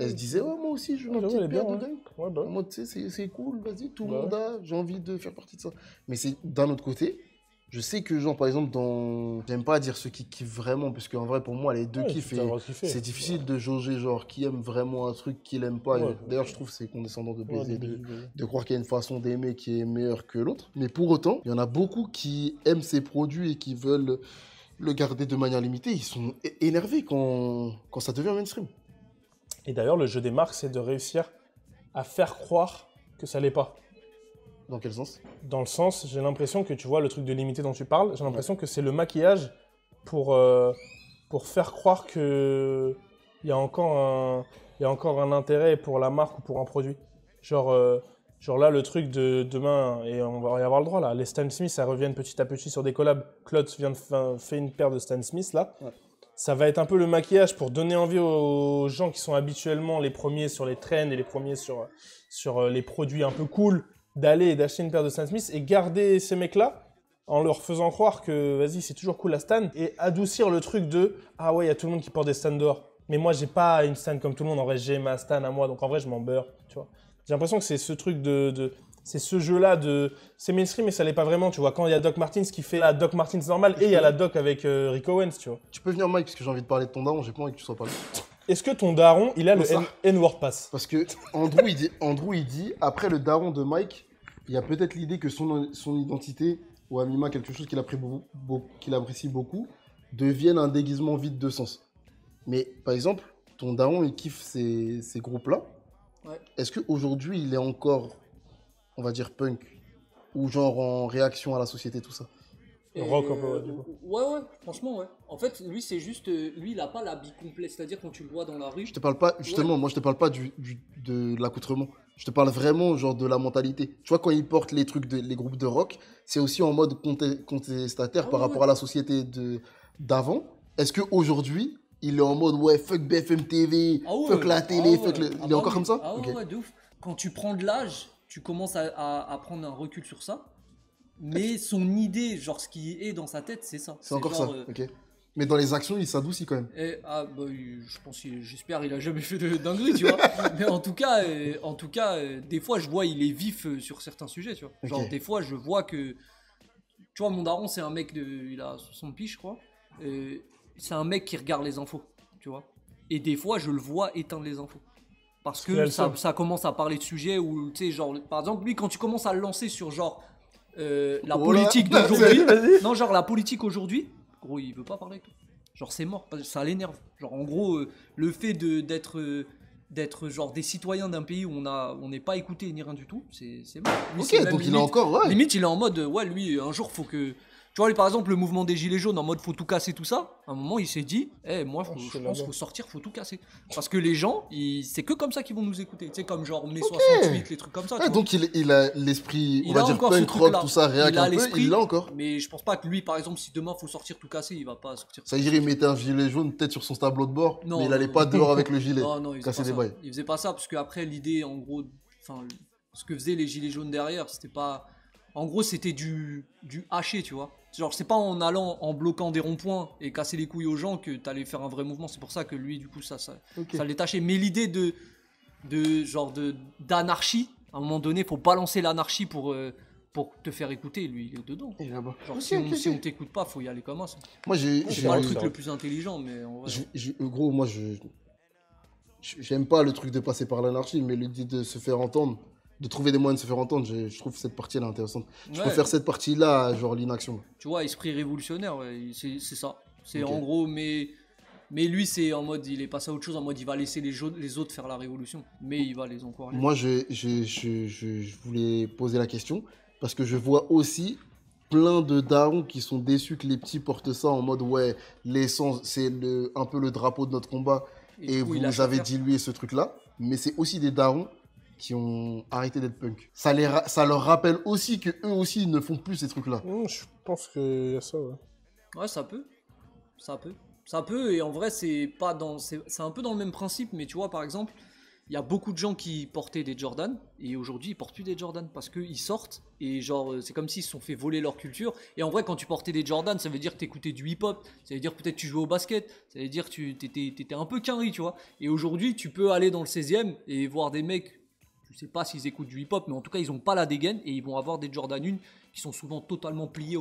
elle se disait, ouais, moi aussi je veux ma petite paire de dunks. Ouais, bah. Moi, tu sais, c'est cool, vas-y, tout le monde a, j'ai envie de faire partie de ça. Mais c'est d'un autre côté. Je sais que, par exemple, j'aime pas dire ceux qui kiffent vraiment, parce qu'en vrai, pour moi, les deux kiffent, c'est difficile de jauger, qui aime vraiment un truc, qui l'aime pas. D'ailleurs, je trouve que c'est condescendant de baiser, de croire qu'il y a une façon d'aimer qui est meilleure que l'autre. Mais pour autant, il y en a beaucoup qui aiment ces produits et qui veulent le garder de manière limitée. Ils sont énervés quand ça devient mainstream. Et d'ailleurs, le jeu des marques, c'est de réussir à faire croire que ça l'est pas. Dans quel sens? Dans le sens, j'ai l'impression que tu vois le truc de limité dont tu parles, j'ai l'impression que c'est le maquillage pour faire croire qu'il y a encore un intérêt pour la marque ou pour un produit. Genre là, le truc de demain, et on va y avoir le droit là, les Stan Smith, ça revient petit à petit sur des collabs. Klotz fait une paire de Stan Smith là. Ouais. ça va être un peu le maquillage pour donner envie aux gens qui sont habituellement les premiers sur les trends et les premiers sur les produits un peu cool d'aller et d'acheter une paire de Stan Smith et garder ces mecs-là en leur faisant croire que vas-y c'est toujours cool la Stan et adoucir le truc de ah ouais il y a tout le monde qui porte des Stan dehors mais moi j'ai pas une Stan comme tout le monde, en vrai j'ai ma Stan à moi donc en vrai je m'en beurre, tu vois. J'ai l'impression que c'est ce truc c'est ce jeu-là c'est mainstream mais ça l'est pas vraiment, tu vois. Quand il y a Doc Martens qui fait la Doc Martens normale et il y a la Doc avec Rick Owens, tu vois. Tu peux venir Mike parce que j'ai envie de parler de ton daron, j'ai pas envie que tu sois pas là. Est-ce que ton daron, il a le N-word pass? Parce que Andrew il dit, après le daron de Mike, il y a peut-être l'idée que son identité, ou à minima quelque chose qu'il apprécie beaucoup, devienne un déguisement vide de sens. Mais par exemple, ton daron, il kiffe ces groupes-là. Ouais. Est-ce qu'aujourd'hui, il est encore, on va dire, punk? Ou genre en réaction à la société, tout ça? Rock un peu, du coup. Ouais, franchement, ouais. En fait, lui, c'est juste. Lui, il a pas l'habit complet. C'est-à-dire, quand tu le vois dans la rue. Je te parle pas, justement, moi, je te parle pas de l'accoutrement. Je te parle vraiment, genre, de la mentalité. Tu vois, quand ils portent les trucs, les groupes de rock, c'est aussi en mode contestataire par rapport à la société d'avant. Est-ce qu'aujourd'hui, il est en mode, ouais, fuck BFM TV, fuck la télé, fuck le. Il est encore comme ça? Ah ouais, de ouf. Quand tu prends de l'âge, tu commences à prendre un recul sur ça. Mais son idée, genre ce qui est dans sa tête, c'est ça. C'est encore genre, ça, ok. Mais dans les actions, il s'adoucit quand même. Je pense, j'espère, il a jamais fait de dinguerie, tu vois. Mais en tout cas, des fois, je vois, il est vif sur certains sujets, tu vois. Genre, des fois, je vois que, tu vois, mon daron, c'est un mec il a 60 piges, je crois. C'est un mec qui regarde les infos, tu vois. Et des fois, je le vois éteindre les infos. Parce que ça commence à parler de sujets où, tu sais, genre, par exemple, lui, quand tu commences à le lancer sur, genre, la politique d'aujourd'hui. Non, genre la politique aujourd'hui. Gros, il veut pas parler avec toi. Genre, c'est mort. Ça l'énerve. Genre, en gros, le fait d'être genre des citoyens d'un pays où on n'est pas écouté ni rien du tout, c'est mort. Lui, ok, donc limite, il est encore. Ouais. Limite, il est en mode. Ouais, lui, un jour, faut que. Tu vois, par exemple, le mouvement des Gilets jaunes en mode faut tout casser, tout ça. À un moment, il s'est dit, moi, je pense qu'il faut sortir, faut tout casser. Parce que les gens, c'est que comme ça qu'ils vont nous écouter. Tu sais, comme genre mai 68, les trucs comme ça. Donc, il a l'esprit, on va dire punk rock, tout ça, réac un peu, il l'a encore. Mais je pense pas que lui, par exemple, si demain faut sortir tout casser, il va pas sortir. Ça dirait, il mettait un gilet jaune peut-être sur son tableau de bord, mais il allait pas dehors avec le gilet. Non, il faisait pas ça. Il faisait pas ça parce qu'après, l'idée, en gros, enfin, ce que faisaient les Gilets jaunes derrière, c'était pas. En gros, c'était du haché, tu vois. Genre, c'est pas en allant, en bloquant des ronds-points et casser les couilles aux gens que t'allais faire un vrai mouvement. C'est pour ça que lui, du coup, ça l'est taché. Mais l'idée d'anarchie, à un moment donné, faut balancer l'anarchie pour te faire écouter. Lui, il est dedans. Genre, si on t'écoute pas, faut y aller comme ça. Moi, c'est pas le truc le plus intelligent, mais en vrai. Gros, moi, j'aime pas le truc de passer par l'anarchie, mais l'idée de se faire entendre. De trouver des moyens de se faire entendre, je trouve cette partie-là intéressante. Je préfère cette partie-là, genre l'inaction. Tu vois, esprit révolutionnaire, c'est ça. C'est en gros, mais lui, c'est en mode, il est passé à autre chose, en mode, il va laisser les autres faire la révolution, mais il va les encourager. Moi, je voulais poser la question, parce que je vois aussi plein de darons qui sont déçus que les petits portent ça en mode, ouais, l'essence, c'est un peu le drapeau de notre combat, et vous avez dilué ce truc-là, mais c'est aussi des darons qui ont arrêté d'être punk. Ça leur rappelle aussi que eux aussi ne font plus ces trucs-là. Je pense qu'il y a ça, ouais. Ouais, ça peut, et en vrai, c'est un peu dans le même principe, mais tu vois, par exemple, il y a beaucoup de gens qui portaient des Jordan, et aujourd'hui, ils portent plus des Jordan, parce qu'ils sortent, et genre, c'est comme s'ils se sont fait voler leur culture, et en vrai, quand tu portais des Jordan, ça veut dire que t'écoutais du hip-hop, ça veut dire peut-être tu jouais au basket, ça veut dire que t'étais un peu quinri, tu vois, et aujourd'hui, tu peux aller dans le 16e, et voir des mecs. Je sais pas s'ils écoutent du hip-hop, mais en tout cas, ils ont pas la dégaine et ils vont avoir des Jordan 1 qui sont souvent totalement pliés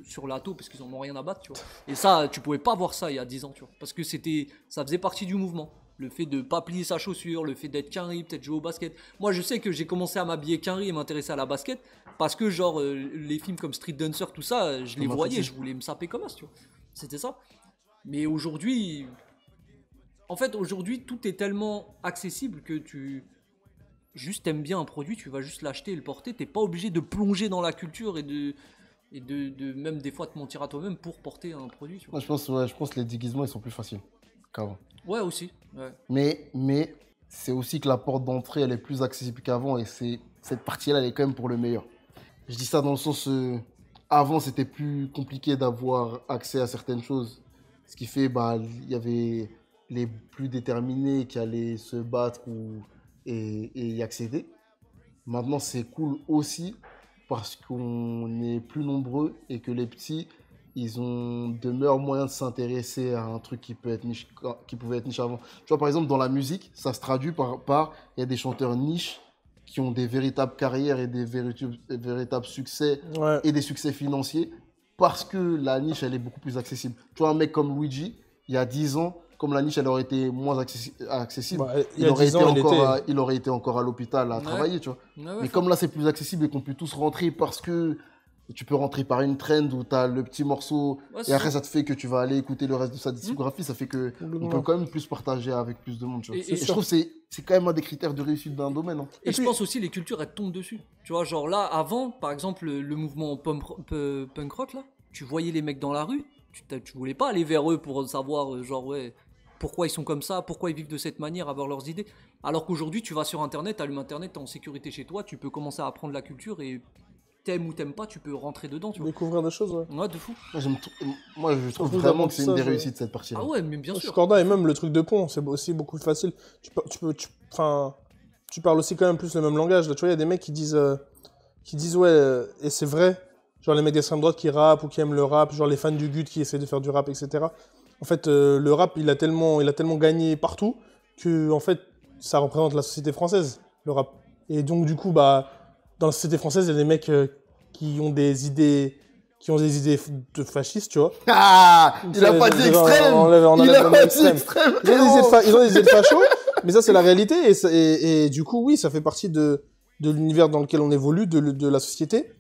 sur la taux parce qu'ils en ont rien à battre, tu vois. Et ça, tu pouvais pas voir ça il y a 10 ans, tu vois. Parce que ça faisait partie du mouvement. Le fait de pas plier sa chaussure, le fait d'être quinri, peut-être jouer au basket. Moi, je sais que j'ai commencé à m'habiller quinri et m'intéresser à la basket parce que, genre, les films comme Street Dancer, tout ça, je les voyais, je voulais me saper comme ça, tu vois. C'était ça. Mais aujourd'hui, en fait, tout est tellement accessible que juste t'aimes bien un produit, tu vas juste l'acheter et le porter, t'es pas obligé de plonger dans la culture et de même des fois te mentir à toi-même pour porter un produit. Tu vois. Moi, je pense que les déguisements ils sont plus faciles qu'avant. Ouais, aussi. Ouais. Mais c'est aussi que la porte d'entrée elle est plus accessible qu'avant et cette partie-là elle est quand même pour le meilleur. Je dis ça dans le sens avant c'était plus compliqué d'avoir accès à certaines choses Ce qui fait, bah, il y avait les plus déterminés qui allaient se battre et y accéder. Maintenant, c'est cool aussi parce qu'on est plus nombreux et que les petits, ils ont de meilleurs moyens de s'intéresser à un truc qui pouvait être niche avant. Tu vois, par exemple, dans la musique, ça se traduit il y a des chanteurs niches qui ont des véritables carrières et des véritables succès et des succès financiers parce que la niche, elle est beaucoup plus accessible. Tu vois, un mec comme Luigi, il y a 10 ans, comme la niche, elle aurait été moins accessible, il aurait été encore à l'hôpital à travailler, tu vois. Mais comme là, c'est plus accessible et qu'on peut tous rentrer parce que tu peux rentrer par une trend où tu as le petit morceau et après, ça te fait que tu vas aller écouter le reste de sa discographie. Ça fait qu'on peut quand même plus partager avec plus de monde, tu vois. Et je trouve que c'est quand même un des critères de réussite d'un domaine. Hein. Et je pense aussi les cultures, elles tombent dessus. Tu vois, genre là, avant, par exemple, le mouvement punk rock, là, tu voyais les mecs dans la rue, tu voulais pas aller vers eux pour savoir, genre, ouais, pourquoi ils sont comme ça, pourquoi ils vivent de cette manière, avoir leurs idées. Alors qu'aujourd'hui, tu vas sur Internet, allumes Internet, t'es en sécurité chez toi, tu peux commencer à apprendre la culture et t'aimes ou t'aimes pas, tu peux rentrer dedans. Tu vois. Découvrir des choses, ouais. Ouais, de fou. Moi, je trouve vraiment que c'est une des réussites, cette partie-là. Ah ouais, mais bien sûr. Corda, et même le truc de pont, c'est aussi beaucoup plus facile. Tu parles aussi quand même plus le même langage. Là. Tu vois, il y a des mecs qui disent ouais, et c'est vrai, genre les mecs d'extrême droite qui rappent ou qui aiment le rap, genre les fans du GUT qui essaient de faire du rap, etc. En fait, le rap, il a tellement gagné partout que, en fait, ça représente la société française, le rap. Et donc, du coup, bah, dans la société française, il y a des mecs qui ont des idées de fascistes, tu vois. Ah, il a pas dit extrême. Il a pas dit extrême. Ils ont des idées de fachos, mais ça, c'est la réalité. Et du coup, oui, ça fait partie de l'univers dans lequel on évolue, de la société.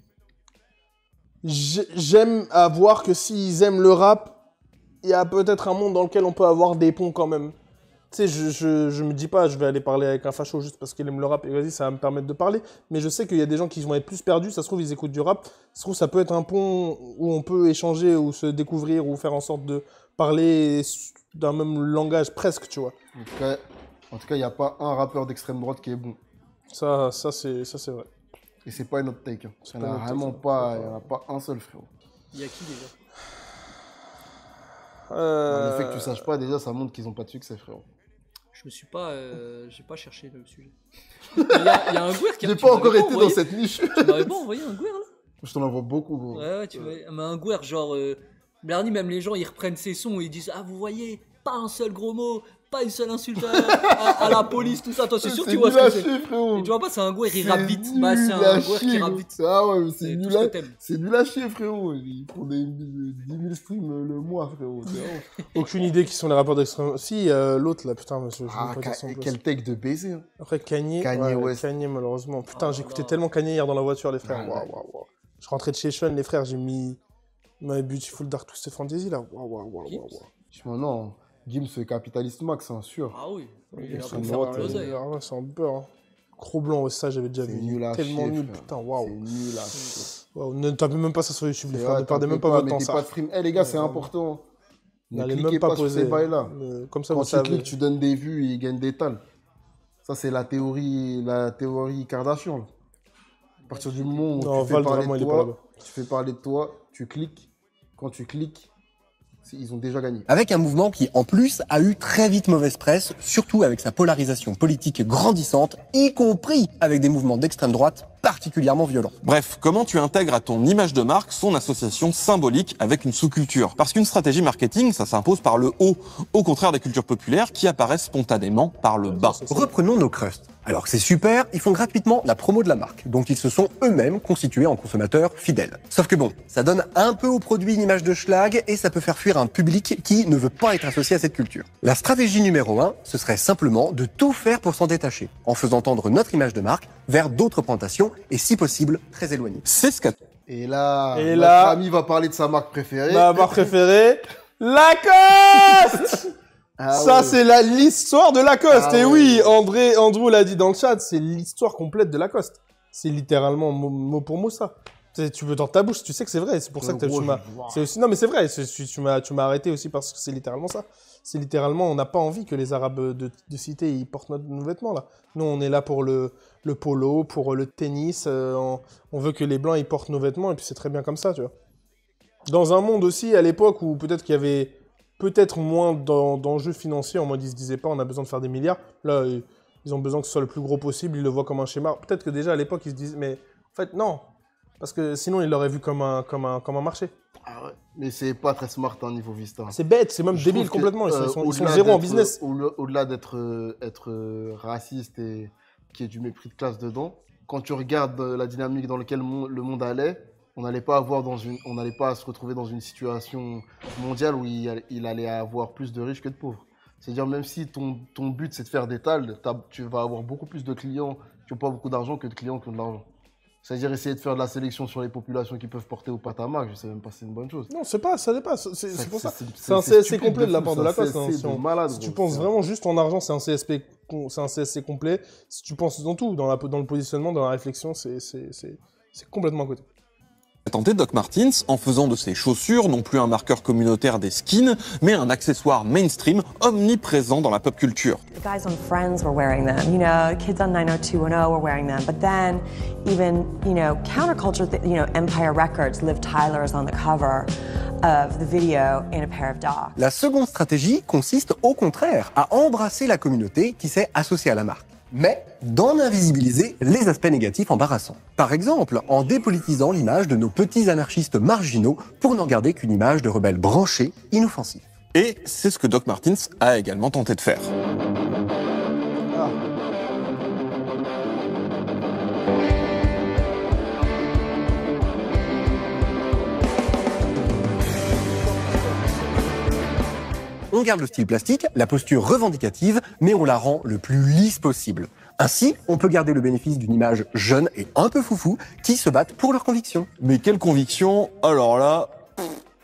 J'aime voir que s'ils aiment le rap, il y a peut-être un monde dans lequel on peut avoir des ponts quand même. Tu sais, je me dis pas, je vais aller parler avec un facho juste parce qu'il aime le rap et vas-y, ça va me permettre de parler. Mais je sais qu'il y a des gens qui vont être plus perdus. Ça se trouve, ils écoutent du rap. Ça se trouve, ça peut être un pont où on peut échanger ou se découvrir ou faire en sorte de parler d'un même langage presque, tu vois. En tout cas, il n'y a pas un rappeur d'extrême droite qui est bon. Ça c'est vrai. Et c'est pas une autre take. Il n'y en a vraiment pas, il y en a pas un seul, frérot. Il y a qui déjà Le fait que tu saches pas, déjà, ça montre qu'ils ont pas de succès, frérot. J'ai pas cherché le sujet. Il y a un Gouer qui a... J'ai pas encore été dans cette niche. Tu m'avais pas envoyé un Gouer, là? Je t'en envoie beaucoup, gros. Ouais, tu vois. Mais un Gouer, genre... Blarny, même les gens, ils reprennent ses sons et ils disent « Ah, vous voyez, pas un seul gros mot, pas une seule insulte à la police, tout ça. » Toi, c'est sûr que tu vois ce que c'est. Et tu vois pas, c'est un Gouer, il rappe vite. Bah, c'est un Gouer qui rappe vite. Ah ouais, c'est nul à chier, frérot. Ils font des 10 000 streams le mois, frérot. Aucune idée qui sont les rappeurs d'extrême. Si, l'autre là, putain, monsieur. Quel take de baiser. Hein. Après, Kanye West. Kanye, malheureusement. Putain, j'écoutais tellement Kanye hier dans la voiture, les frères. Waouh. Je rentrais de chez Sean, les frères, j'ai mis My Beautiful Dark Twisted Fantasy là. Waouh. Non, Gims capitaliste max, hein, sûr. Ah oui. C'est un beurre. Cro-Blanc, ça j'avais déjà vu. Tellement nul, putain, waouh. C'est nul à chier. Ne tapez même pas ça sur YouTube, les frères. Ne perdez même pas votre temps, ça. Eh les gars, c'est important. N'allez même pas poser. Ces bails-là. Comme ça, quand vous savez. Tu cliques, tu donnes des vues et ils gagnent des tals. Ça, c'est la théorie Kardashian. Là. À partir du moment où tu fais parler de toi, tu cliques. Quand tu cliques, ils ont déjà gagné. Avec un mouvement qui, en plus, a eu très vite mauvaise presse, surtout avec sa polarisation politique grandissante, y compris avec des mouvements d'extrême droite particulièrement violents. Bref, comment tu intègres à ton image de marque son association symbolique avec une sous-culture? Parce qu'une stratégie marketing, ça s'impose par le haut, au contraire des cultures populaires qui apparaissent spontanément par le bas. Reprenons nos crusts. Alors que c'est super, ils font gratuitement la promo de la marque, donc ils se sont eux-mêmes constitués en consommateurs fidèles. Sauf que bon, ça donne un peu au produit une image de schlag et ça peut faire fuir un public qui ne veut pas être associé à cette culture. La stratégie numéro 1, ce serait simplement de tout faire pour s'en détacher, en faisant tendre notre image de marque vers d'autres présentations et si possible très éloignées. C'est ce qu'a... Et là, notre ami va parler de sa marque préférée. Ma marque préférée, Lacoste. C'est l'histoire de Lacoste. Et oui, Andrew l'a dit dans le chat, c'est l'histoire complète de Lacoste. C'est littéralement mot pour mot ça. Tu veux dans ta bouche, tu sais que c'est vrai. C'est pour ça que tu m'as. Non, mais c'est vrai. Tu m'as arrêté aussi parce que c'est littéralement ça. C'est littéralement, on n'a pas envie que les Arabes de cité ils portent nos vêtements là. Nous, on est là pour le polo, pour le tennis. On veut que les Blancs ils portent nos vêtements et puis c'est très bien comme ça, tu vois. Dans un monde aussi à l'époque où peut-être qu'il y avait peut-être moins d'enjeux financiers, en mode ils se disaient pas on a besoin de faire des milliards. Là, ils ont besoin que ce soit le plus gros possible, ils le voient comme un schéma. Peut-être que déjà à l'époque ils se disaient, mais en fait non, parce que sinon ils l'auraient vu comme un marché. Ah ouais. Mais c'est pas très smart au niveau Vista. C'est bête, c'est même débile complètement, ils sont zéro en business. Au-delà d'être raciste et qu'il y ait du mépris de classe dedans, quand tu regardes la dynamique dans laquelle le monde allait, on n'allait pas se retrouver dans une situation mondiale où il allait avoir plus de riches que de pauvres. C'est-à-dire même si ton but c'est de faire des tales, tu vas avoir beaucoup plus de clients qui n'ont pas beaucoup d'argent que de clients qui ont de l'argent. C'est-à-dire essayer de faire de la sélection sur les populations qui peuvent porter au patamac, je sais même pas si c'est une bonne chose. Non, ça dépasse. C'est pour ça. C'est un CSC complet de la part de la classe. Si tu penses vraiment juste en argent, c'est un CSC complet. Si tu penses dans tout, dans le positionnement, dans la réflexion, c'est complètement à côté. Tenté Doc Martens en faisant de ses chaussures non plus un marqueur communautaire des skins, mais un accessoire mainstream omniprésent dans la pop culture. The guys on Friends were wearing them, you know, kids on 90210 were wearing them, but then even, you know, counterculture, Empire Records, Liv Tyler is on the cover of the video in a pair of docs. La seconde stratégie consiste au contraire à embrasser la communauté qui s'est associée à la marque, mais d'en invisibiliser les aspects négatifs embarrassants. Par exemple, en dépolitisant l'image de nos petits anarchistes marginaux pour n'en garder qu'une image de rebelles branchés, inoffensifs. Et c'est ce que Doc Martens a également tenté de faire. On garde le style plastique, la posture revendicative, mais on la rend le plus lisse possible. Ainsi, on peut garder le bénéfice d'une image jeune et un peu foufou qui se battent pour leurs convictions. Mais quelles convictions? Alors là,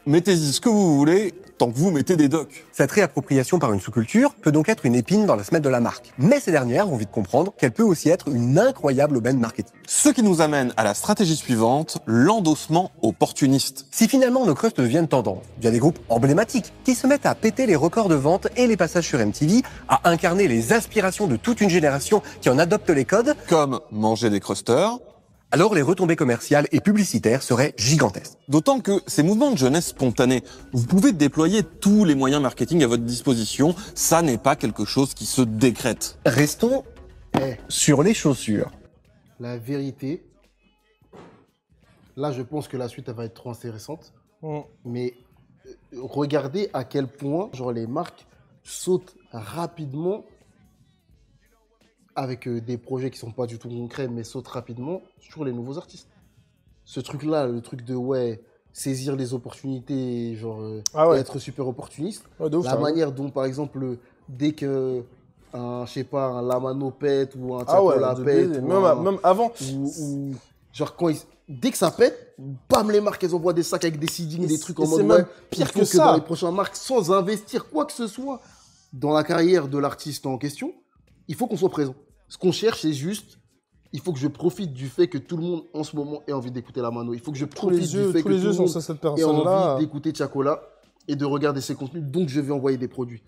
mettez-y ce que vous voulez, tant que vous mettez des docs. Cette réappropriation par une sous-culture peut donc être une épine dans la semelle de la marque. Mais ces dernières vont vite comprendre qu'elle peut aussi être une incroyable aubaine marketing. Ce qui nous amène à la stratégie suivante, l'endossement opportuniste. Si finalement nos crusts deviennent tendance, il y a des groupes emblématiques qui se mettent à péter les records de vente et les passages sur MTV, à incarner les aspirations de toute une génération qui en adopte les codes, comme manger des crusters, alors les retombées commerciales et publicitaires seraient gigantesques. D'autant que ces mouvements de jeunesse spontanés, vous pouvez déployer tous les moyens marketing à votre disposition, ça n'est pas quelque chose qui se décrète. Restons sur les chaussures. La vérité, là je pense que la suite elle va être trop intéressante, mais regardez à quel point genre, les marques sautent rapidement avec des projets qui sont pas du tout concrets, mais sautent rapidement sur les nouveaux artistes. Ce truc-là, le truc de saisir les opportunités, genre être super opportuniste. La manière dont, par exemple, dès que un Lamano pète ou un Tiakola pète, même avant, genre dès que ça pète, bam, les marques elles envoient des sacs avec des seedings, des trucs en mode même pire que ça. Dans les prochaines marques, sans investir quoi que ce soit dans la carrière de l'artiste en question, il faut qu'on soit présent. Ce qu'on cherche, c'est juste, il faut que je profite du fait que tout le monde, en ce moment, ait envie d'écouter Lamano. Il faut que je profite du fait que tout le monde ait envie d'écouter Tiakola et de regarder ses contenus. Donc, je vais envoyer des produits.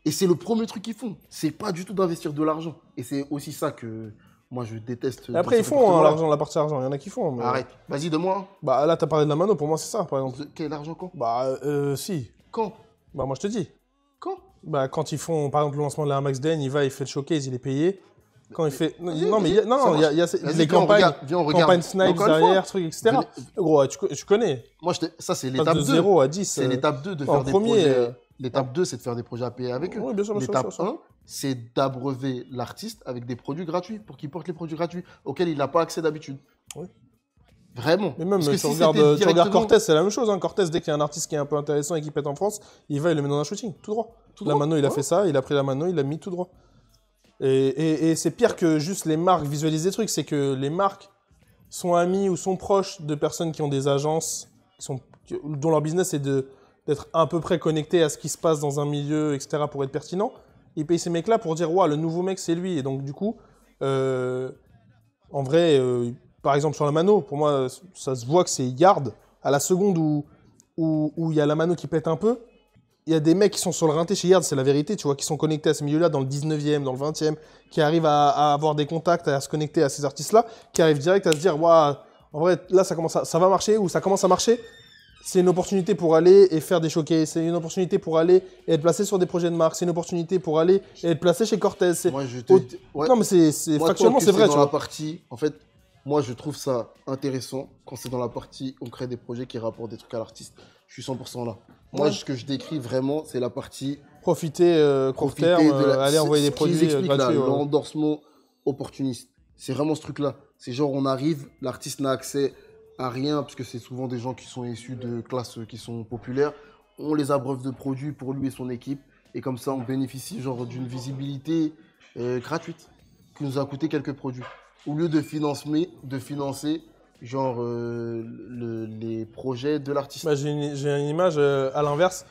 Et c'est le premier truc qu'ils font. C'est pas du tout d'investir de l'argent. Et c'est aussi ça que moi, je déteste. Et après, ils font l'argent, la partie argent. Il y en a qui font. Mais... Arrête. Vas-y, donne-moi. Bah là, t'as parlé de Lamano. Pour moi, c'est ça, par exemple. Quel argent quand? Bah, si. Quand? Bah, moi, je te dis. Quand? Bah, quand ils font, par exemple, le lancement de la Air Max Den, il va, il fait le showcase, il est payé. Quand il fait. Non, mais il y a des campagnes Snipes derrière, trucs, etc. Gros, tu connais. Moi, ça, c'est l'étape 2. De 0 à 10. C'est l'étape 2 de faire des projets. L'étape 2, c'est de faire des projets à payer avec eux. Oui, bien sûr, l'étape 1, c'est d'abreuver l'artiste avec des produits gratuits pour qu'il porte les produits gratuits auxquels il n'a pas accès d'habitude. Oui. Vraiment. Mais même, tu regardes Cortez, c'est la même chose. Hein. Cortez, dès qu'il y a un artiste qui est un peu intéressant et qui pète en France, il va et le met dans un shooting, tout droit. Lamano, il a fait ça, il a pris Lamano, il l'a mis tout droit. Et c'est pire que juste les marques visualisent des trucs, c'est que les marques sont amies ou sont proches de personnes qui ont des agences, dont leur business est d'être à peu près connecté à ce qui se passe dans un milieu, etc. pour être pertinent. Ils payent ces mecs-là pour dire « Ouah, le nouveau mec, c'est lui ». Et donc, du coup, en vrai, par exemple, sur Lamano, pour moi, ça se voit que c'est Yard. À la seconde où il y a Lamano qui pète un peu, il y a des mecs qui sont sur le rinté chez Yard, c'est la vérité, tu vois, qui sont connectés à ce milieu-là dans le 19e, dans le 20e, qui arrivent à avoir des contacts, à se connecter à ces artistes-là, qui arrivent direct à se dire « Ouah, en vrai, là, ça va marcher » ou « ça commence à marcher ». c'est une opportunité pour aller et faire des showcases. C'est une opportunité pour aller et être placé sur des projets de marque. C'est une opportunité pour aller et être placé chez Cortez. Moi, Non, mais factuellement, c'est vrai. Dans la partie, en fait, moi, je trouve ça intéressant quand c'est dans la partie on crée des projets qui rapportent des trucs à l'artiste. Je suis 100% là. Moi, ce que je décris vraiment, c'est la partie... Profiter court terme, aller envoyer des produits gratuits. L'endorsement opportuniste. C'est vraiment ce truc-là. C'est genre, on arrive, l'artiste n'a accès à rien, parce que c'est souvent des gens qui sont issus de classes qui sont populaires. On les abreuve de produits pour lui et son équipe. Et comme ça, on bénéficie genre d'une visibilité gratuite qui nous a coûté quelques produits. Au lieu de financer genre les projets de l'artiste. Bah, j'ai une image à l'inverse.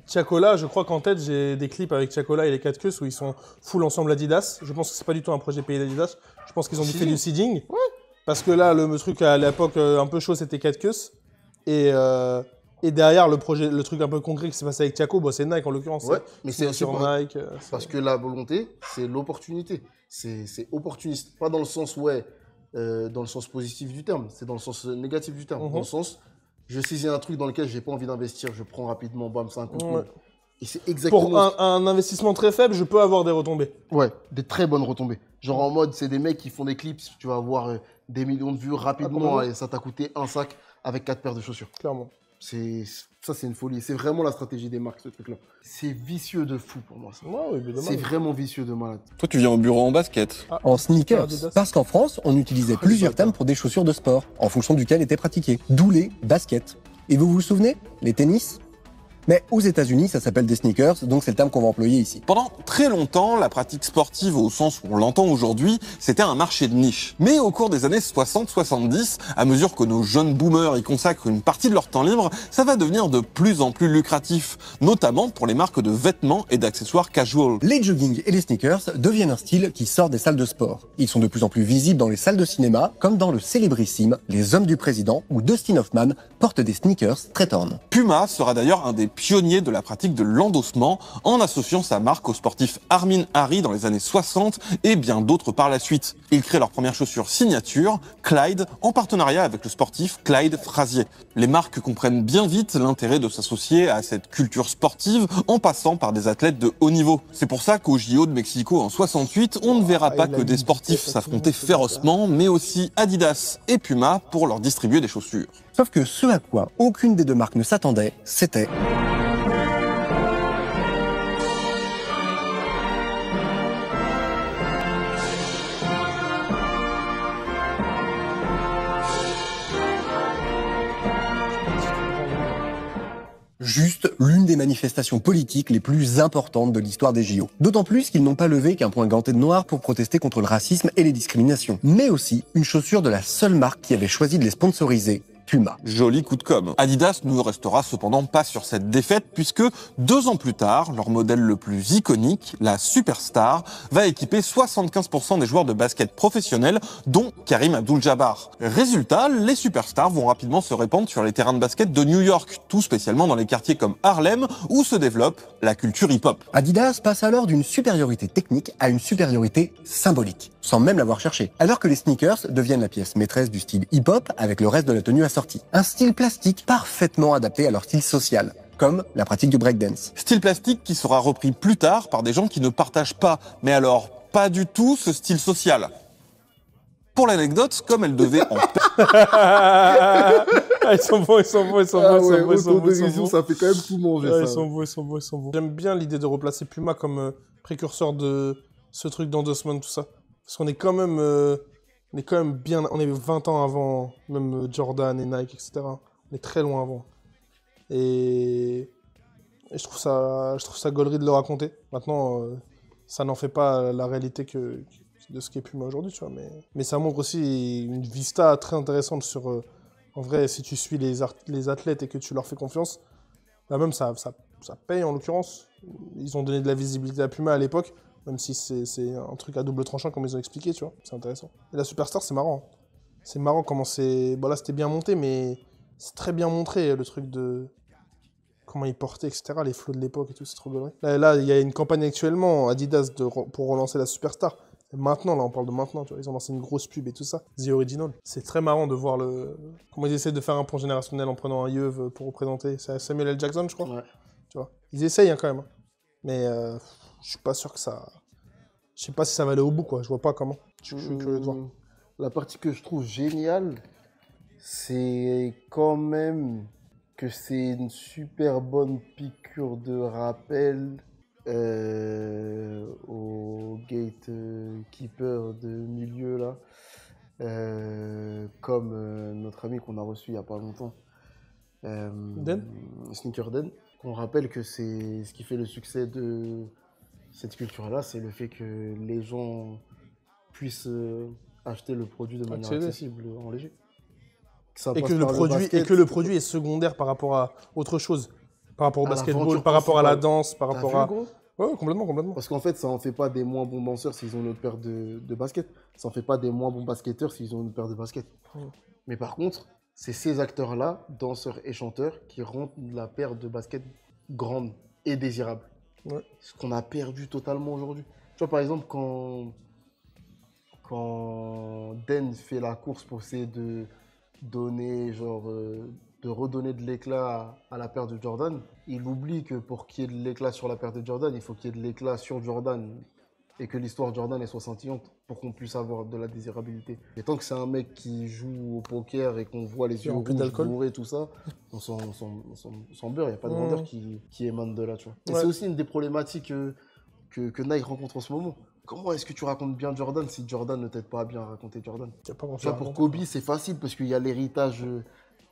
Tiakola, je crois qu'en tête, j'ai des clips avec Tiakola et les 4 queues où ils sont full ensemble Adidas. Je pense que c'est pas du tout un projet payé d'Adidas. Je pense qu'ils ont fait du seeding. Ouais. Parce que là, le truc à l'époque un peu chaud, c'était 4 queues. Et derrière, le truc un peu concret qui s'est passé avec Tiako, c'est Nike en l'occurrence. Ouais, mais c'est sur Nike. Parce que la volonté, c'est l'opportunité. C'est opportuniste. Pas dans le sens, dans le sens positif du terme. C'est dans le sens négatif du terme. Dans le sens, je saisis un truc dans lequel j'ai pas envie d'investir, je prends rapidement, bam, c'est un coup de coude. Et c'est exactement... Pour un investissement très faible, je peux avoir des retombées. Ouais, des très bonnes retombées. Genre en mode, c'est des mecs qui font des clips, tu vas avoir des millions de vues rapidement et ça t'a coûté un sac avec 4 paires de chaussures. Clairement. Ça, c'est une folie. C'est vraiment la stratégie des marques, ce truc-là. C'est vicieux de fou pour moi, ça. Ouais, c'est vraiment vicieux de malade. Toi, tu viens au bureau en basket. En sneakers. Parce qu'en France, on utilisait plusieurs termes pour des chaussures de sport, en fonction duquel étaient pratiquées. D'où les baskets. Et vous vous souvenez? Les tennis? Mais aux États-Unis, ça s'appelle des sneakers, donc c'est le terme qu'on va employer ici. Pendant très longtemps, la pratique sportive au sens où on l'entend aujourd'hui, c'était un marché de niche. Mais au cours des années 60-70, à mesure que nos jeunes boomers y consacrent une partie de leur temps libre, ça va devenir de plus en plus lucratif, notamment pour les marques de vêtements et d'accessoires casual. Les jogging et les sneakers deviennent un style qui sort des salles de sport. Ils sont de plus en plus visibles dans les salles de cinéma, comme dans le célébrissime Les Hommes du Président, où Dustin Hoffman porte des sneakers Tretorn. Puma sera d'ailleurs un des pionnier de la pratique de l'endossement en associant sa marque au sportif Armin Harry dans les années 60 et bien d'autres par la suite. Ils créent leur première chaussure signature, Clyde, en partenariat avec le sportif Clyde Frazier. Les marques comprennent bien vite l'intérêt de s'associer à cette culture sportive en passant par des athlètes de haut niveau. C'est pour ça qu'au JO de Mexico en 68, on ne verra pas que des sportifs s'affronter férocement, mais aussi Adidas et Puma pour leur distribuer des chaussures. Sauf que ce à quoi aucune des deux marques ne s'attendait, c'était... juste l'une des manifestations politiques les plus importantes de l'histoire des JO. D'autant plus qu'ils n'ont pas levé qu'un point ganté de noir pour protester contre le racisme et les discriminations, mais aussi une chaussure de la seule marque qui avait choisi de les sponsoriser, Puma. Joli coup de com'. Adidas ne restera cependant pas sur cette défaite puisque 2 ans plus tard, leur modèle le plus iconique, la Superstar, va équiper 75% des joueurs de basket professionnels, dont Karim Abdul-Jabbar. Résultat, les Superstars vont rapidement se répandre sur les terrains de basket de New York, tout spécialement dans les quartiers comme Harlem, où se développe la culture hip-hop. Adidas passe alors d'une supériorité technique à une supériorité symbolique, sans même l'avoir cherché. Alors que les sneakers deviennent la pièce maîtresse du style hip-hop avec le reste de la tenue assortie. Un style plastique parfaitement adapté à leur style social, comme la pratique du breakdance. Style plastique qui sera repris plus tard par des gens qui ne partagent pas, mais alors pas du tout ce style social. Pour l'anecdote, comme elle devait en... Ils sont bons. Ça fait quand même tout manger, ça. Ils sont beaux. J'aime bien l'idée de replacer Puma comme précurseur de ce truc d'endossement, tout ça. Parce qu'on est quand même... On est quand même bien... On est 20 ans avant, même Jordan et Nike, etc. On est très loin avant. Et je trouve ça gaulerie de le raconter. Maintenant, ça n'en fait pas la réalité de ce qu'est Puma aujourd'hui, tu vois. Mais ça montre aussi une vista très intéressante sur... en vrai, si tu suis les athlètes et que tu leur fais confiance, là même, ça paye en l'occurrence. Ils ont donné de la visibilité à Puma à l'époque. Même si c'est un truc à double tranchant, comme ils ont expliqué, tu vois. C'est intéressant. Et la Superstar, c'est marrant. C'est marrant comment c'est... Bon, là, c'était bien monté, mais c'est très bien montré, le truc de... Comment ils portaient, etc. Les flots de l'époque et tout, c'est trop gaulerie. Là, il y a une campagne actuellement, Adidas, pour relancer la Superstar. Maintenant, là, on parle de maintenant, tu vois. Ils ont lancé une grosse pub et tout ça. The Original. C'est très marrant de voir comment ils essaient de faire un pont générationnel en prenant un yeuve pour représenter. C'est Samuel L. Jackson, je crois. Ouais. Tu vois. Ils essayent hein, quand même. Mais je suis pas sûr que ça... Je sais pas si ça va aller au bout, quoi. Je vois pas comment. Je suis curieux de voir. La partie que je trouve géniale, c'est quand même que c'est une super bonne piqûre de rappel au gatekeeper de milieu là, comme notre ami qu'on a reçu il y a pas longtemps, Sneaker Den, qu'on rappelle que c'est ce qui fait le succès de cette culture-là, c'est le fait que les gens puissent acheter le produit de manière accessible en léger. Et que le produit est secondaire par rapport à autre chose. Par rapport au basketball, par rapport à la danse, par rapport à... Ouais, complètement. Parce qu'en fait, ça en fait pas des moins bons danseurs s'ils ont une paire de baskets. Ça en fait pas des moins bons basketteurs s'ils ont une paire de baskets. Mais par contre, c'est ces acteurs-là, danseurs et chanteurs, qui rendent la paire de baskets grande et désirable. Ouais. Ce qu'on a perdu totalement aujourd'hui. Tu vois, par exemple, quand Den fait la course pour essayer de donner, de redonner de l'éclat à la paire de Jordan, il oublie que pour qu'il y ait de l'éclat sur la paire de Jordan, il faut qu'il y ait de l'éclat sur Jordan et que l'histoire Jordan soit scintillante pour qu'on puisse avoir de la désirabilité. Et tant que c'est un mec qui joue au poker et qu'on voit les yeux rouges, bourrés, tout ça, on s'en beurre, il n'y a pas de vendeur qui émane de là, tu vois. Et c'est aussi une des problématiques que Nike rencontre en ce moment. Comment est-ce que tu racontes bien Jordan si Jordan ne t'aide pas à bien raconter Jordan? Tu vois, pour Kobe, c'est facile parce qu'il y a l'héritage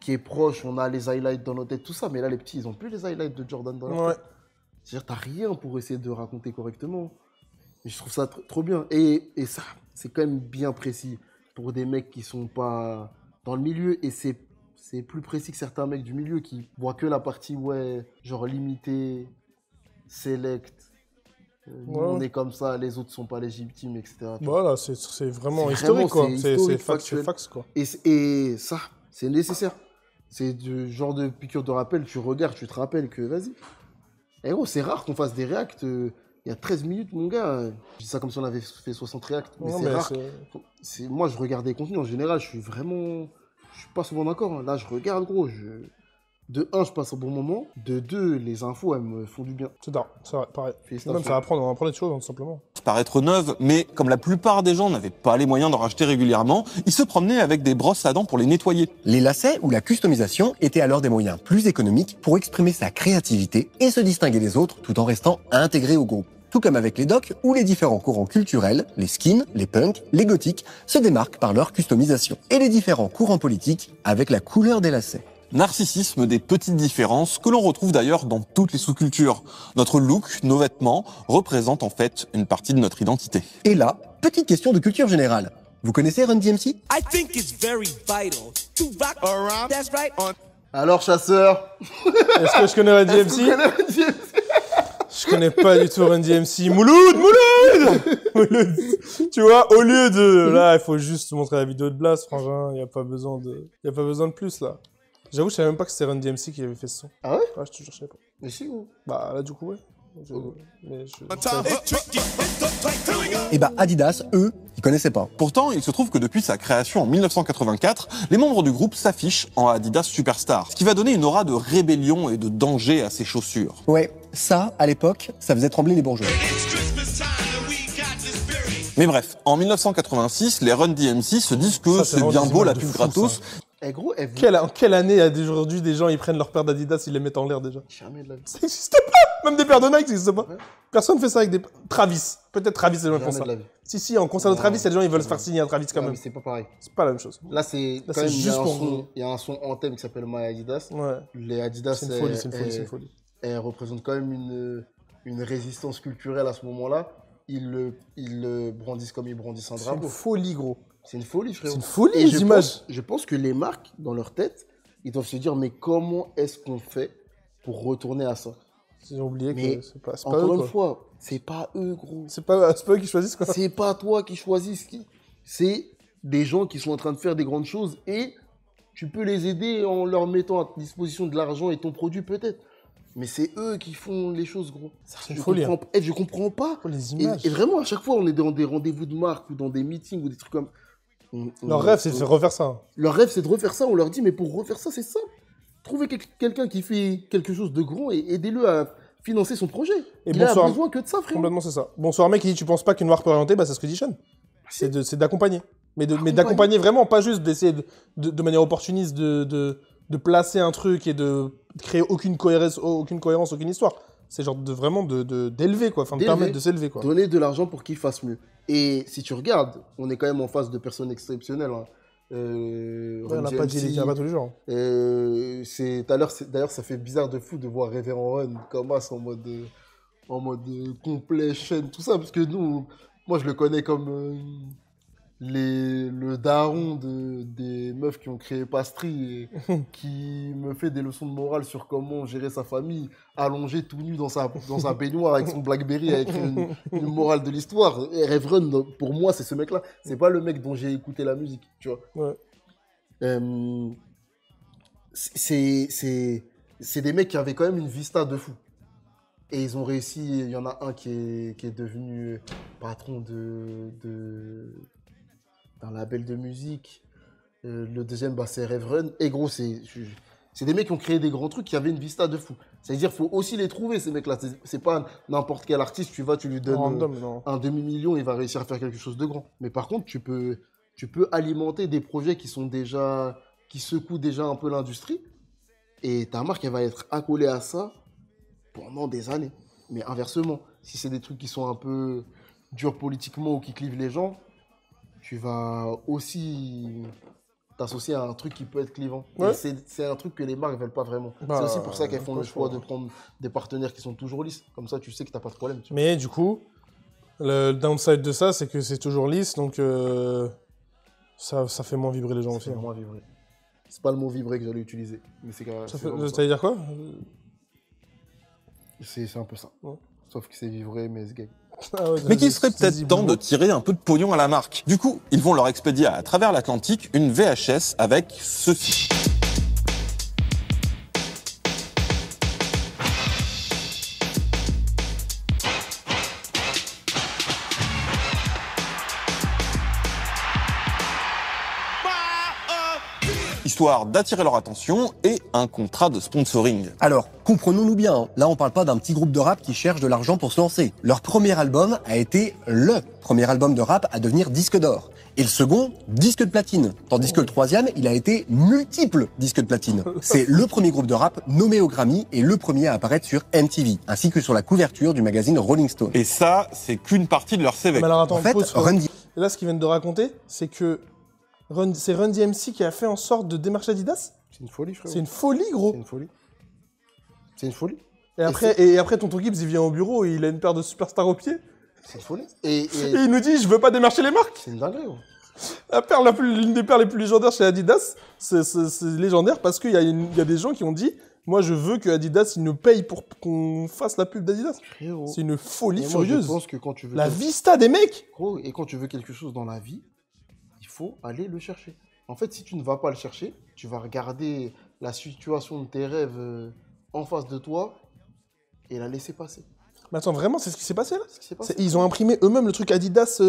qui est proche, on a les highlights dans nos têtes, tout ça, mais là, les petits, ils n'ont plus les highlights de Jordan dans leur tête. C'est-à-dire, t'as rien pour essayer de raconter correctement. Et je trouve ça trop bien. Et ça, c'est quand même bien précis pour des mecs qui sont pas dans le milieu. Et c'est plus précis que certains mecs du milieu qui voient que la partie, genre limitée, select. Nous, on est comme ça, les autres sont pas légitimes, etc. Voilà, c'est vraiment historique, quoi. C'est factuel, quoi. Et ça, c'est nécessaire. C'est du genre de piqûre de rappel, tu regardes, tu te rappelles que, vas-y. Et gros, c'est rare qu'on fasse des reacts. Il y a 13 minutes, mon gars. Je dis ça comme si on avait fait 60 reacts. Mais c'est rare. Moi, je regarde des contenus. En général, je suis pas souvent d'accord. Hein. Là, je regarde, gros. De 1, je passe un bon moment. De 2, les infos, elles me font du bien. C'est vrai, pareil. Même ça on apprend des choses, tout simplement. Paraître neuve, mais comme la plupart des gens n'avaient pas les moyens d'en racheter régulièrement, ils se promenaient avec des brosses à dents pour les nettoyer. Les lacets ou la customisation étaient alors des moyens plus économiques pour exprimer sa créativité et se distinguer des autres tout en restant intégré au groupe. Tout comme avec les docks où les différents courants culturels, les skins, les punks, les gothiques, se démarquent par leur customisation. Et les différents courants politiques avec la couleur des lacets. Narcissisme des petites différences que l'on retrouve d'ailleurs dans toutes les sous-cultures. Notre look, nos vêtements, représentent en fait une partie de notre identité. Et là, petite question de culture générale. Vous connaissez Run DMC? I think it's very vital to rock around. That's right. Alors, chasseur. Est-ce que je connais Run DMC? Je connais pas du tout Run DMC. Mouloud. Tu vois, au lieu de... Là, il faut juste montrer la vidéo de Blast, frangin. Il n'y a pas besoin de plus, là. J'avoue, je savais même pas que c'était Run DMC qui avait fait ce son. Ah ouais? Ouais, je savais pas. Mais si, ou? Bah là, du coup, ouais. Et bah Adidas, eux, ils connaissaient pas. Pourtant, il se trouve que depuis sa création en 1984, les membres du groupe s'affichent en Adidas Superstar, ce qui va donner une aura de rébellion et de danger à ses chaussures. Ouais, ça, à l'époque, ça faisait trembler les bourgeois. Mais bref, en 1986, les Run DMC se disent que c'est bien beau la pub gratos. Eh gros, en quelle année, aujourd'hui, des gens ils prennent leurs paires d'Adidas, ils les mettent en l'air déjà? Jamais de la vie. Ça n'existe pas! Même des paires de Nike, ça n'existe pas. Ouais. Personne ne fait ça avec des... Travis. Peut-être Travis, les gens font ça. Si, en concert de Travis, il y a des gens, ils veulent se faire signer à Travis quand même. Mais c'est pas pareil. C'est pas la même chose. Là, c'est quand même, il y a un son en thème qui s'appelle My Adidas. Ouais. Les Adidas, c'est une folie. Elles représentent quand même une résistance culturelle à ce moment-là. Ils le brandissent comme ils brandissent un drapeau. C'est une folie, gros. C'est une folie, frérot. C'est une folie, les images. Je pense que les marques, dans leur tête, ils doivent se dire, mais comment est-ce qu'on fait pour retourner à ça? Ils ont oublié que c'est pas encore eux, une fois, c'est pas eux, gros. C'est pas eux qui choisissent, quoi. C'est pas toi qui choisis. C'est des gens qui sont en train de faire des grandes choses et tu peux les aider en leur mettant à disposition de l'argent et ton produit, peut-être. Mais c'est eux qui font les choses, gros. C'est une folie. Je comprends pas. Les images. Et vraiment, à chaque fois, on est dans des rendez-vous de marque ou dans des meetings ou des trucs comme... Leur rêve, c'est de refaire ça. Leur rêve, c'est de refaire ça. On leur dit, mais pour refaire ça, c'est simple. Trouvez quelqu'un qui fait quelque chose de grand et aidez-le à financer son projet. Et il a besoin que de ça, frérot. Complètement, c'est ça. Bonsoir, mec, il dit, tu penses pas qu'une marque peut orienter? Bah, c'est ce que dit Sean. C'est d'accompagner. Mais d'accompagner vraiment, pas juste d'essayer de manière opportuniste de placer un truc et de créer aucune cohérence, aucune histoire. C'est genre vraiment d'élever, quoi. Enfin, de permettre de s'élever, quoi. Donner de l'argent pour qu'ils fassent mieux. Et si tu regardes, on est quand même en face de personnes exceptionnelles. Hein. On n'a pas dit les pas tous les jours. D'ailleurs, ça fait bizarre de fou de voir Révérend Run comme as en mode complet, chaîne, tout ça. Parce que moi, je le connais comme le daron des meufs qui ont créé Pastry et qui me fait des leçons de morale sur comment gérer sa famille, allongé tout nu dans sa baignoire avec son Blackberry à écrire une morale de l'histoire. Et Rêve Run, pour moi, c'est ce mec-là. C'est pas le mec dont j'ai écouté la musique, tu vois. Ouais. C'est des mecs qui avaient quand même une vista de fou. Et ils ont réussi. Il y en a un qui est devenu patron d'un label de musique. Le deuxième, c'est Rêve Run. Et gros, c'est des mecs qui ont créé des grands trucs qui avaient une vista de fou. C'est-à-dire qu'il faut aussi les trouver, ces mecs-là. C'est pas n'importe quel artiste, tu lui donnes un demi-million, il va réussir à faire quelque chose de grand. Mais par contre, tu peux alimenter des projets qui secouent déjà un peu l'industrie. Et ta marque, elle va être accolée à ça pendant des années. Mais inversement, si c'est des trucs qui sont un peu durs politiquement ou qui clivent les gens, tu vas aussi t'associer à un truc qui peut être clivant. Ouais. C'est un truc que les marques ne veulent pas vraiment. C'est aussi pour ça qu'elles font le choix de prendre des partenaires qui sont toujours lisses. Comme ça, tu sais que tu n'as pas de problème. Mais du coup, le downside de ça, c'est que c'est toujours lisse, donc ça fait moins vibrer les gens aussi. Ça fait moins vibrer. C'est pas le mot vibrer que j'allais utiliser. Mais c'est ça veut dire quoi? C'est un peu ça. Ouais. Sauf que c'est vibrer, mais c'est gay. Ah ouais, mais qu'il serait peut-être temps de tirer un peu de pognon à la marque. Du coup, ils vont leur expédier à travers l'Atlantique une VHS avec ceci. Histoire d'attirer leur attention et un contrat de sponsoring. Alors, comprenons-nous bien, hein. Là on parle pas d'un petit groupe de rap qui cherche de l'argent pour se lancer. Leur premier album a été le premier album de rap à devenir disque d'or. Et le second, disque de platine. Tandis que le troisième, il a été multiple disque de platine. C'est le premier groupe de rap nommé au Grammy et le premier à apparaître sur MTV, ainsi que sur la couverture du magazine Rolling Stone. Et ça, c'est qu'une partie de leur CV. Mais alors attends, en fait, là ce qu'ils viennent de raconter, c'est que c'est Run DMC qui a fait en sorte de démarcher Adidas. C'est une folie, frère. C'est une folie, gros. C'est une folie. Et après, Tonton Gibbs, il vient au bureau et il a une paire de superstars au pied. C'est une folie. Et il nous dit, je veux pas démarcher les marques. C'est une dinguerie, gros. L'une des paires les plus légendaires chez Adidas, c'est légendaire parce qu'il y a des gens qui ont dit, moi je veux que Adidas il nous paye pour qu'on fasse la pub d'Adidas. C'est une folie furieuse. Je pense que quand tu veux vista des mecs. Gros, et quand tu veux quelque chose dans la vie, il faut aller le chercher. En fait, si tu ne vas pas le chercher, tu vas regarder la situation de tes rêves en face de toi et la laisser passer. Mais attends, vraiment, c'est ce qui s'est passé là? C'est ce qui s'est passé. Ils ont imprimé eux-mêmes le truc Adidas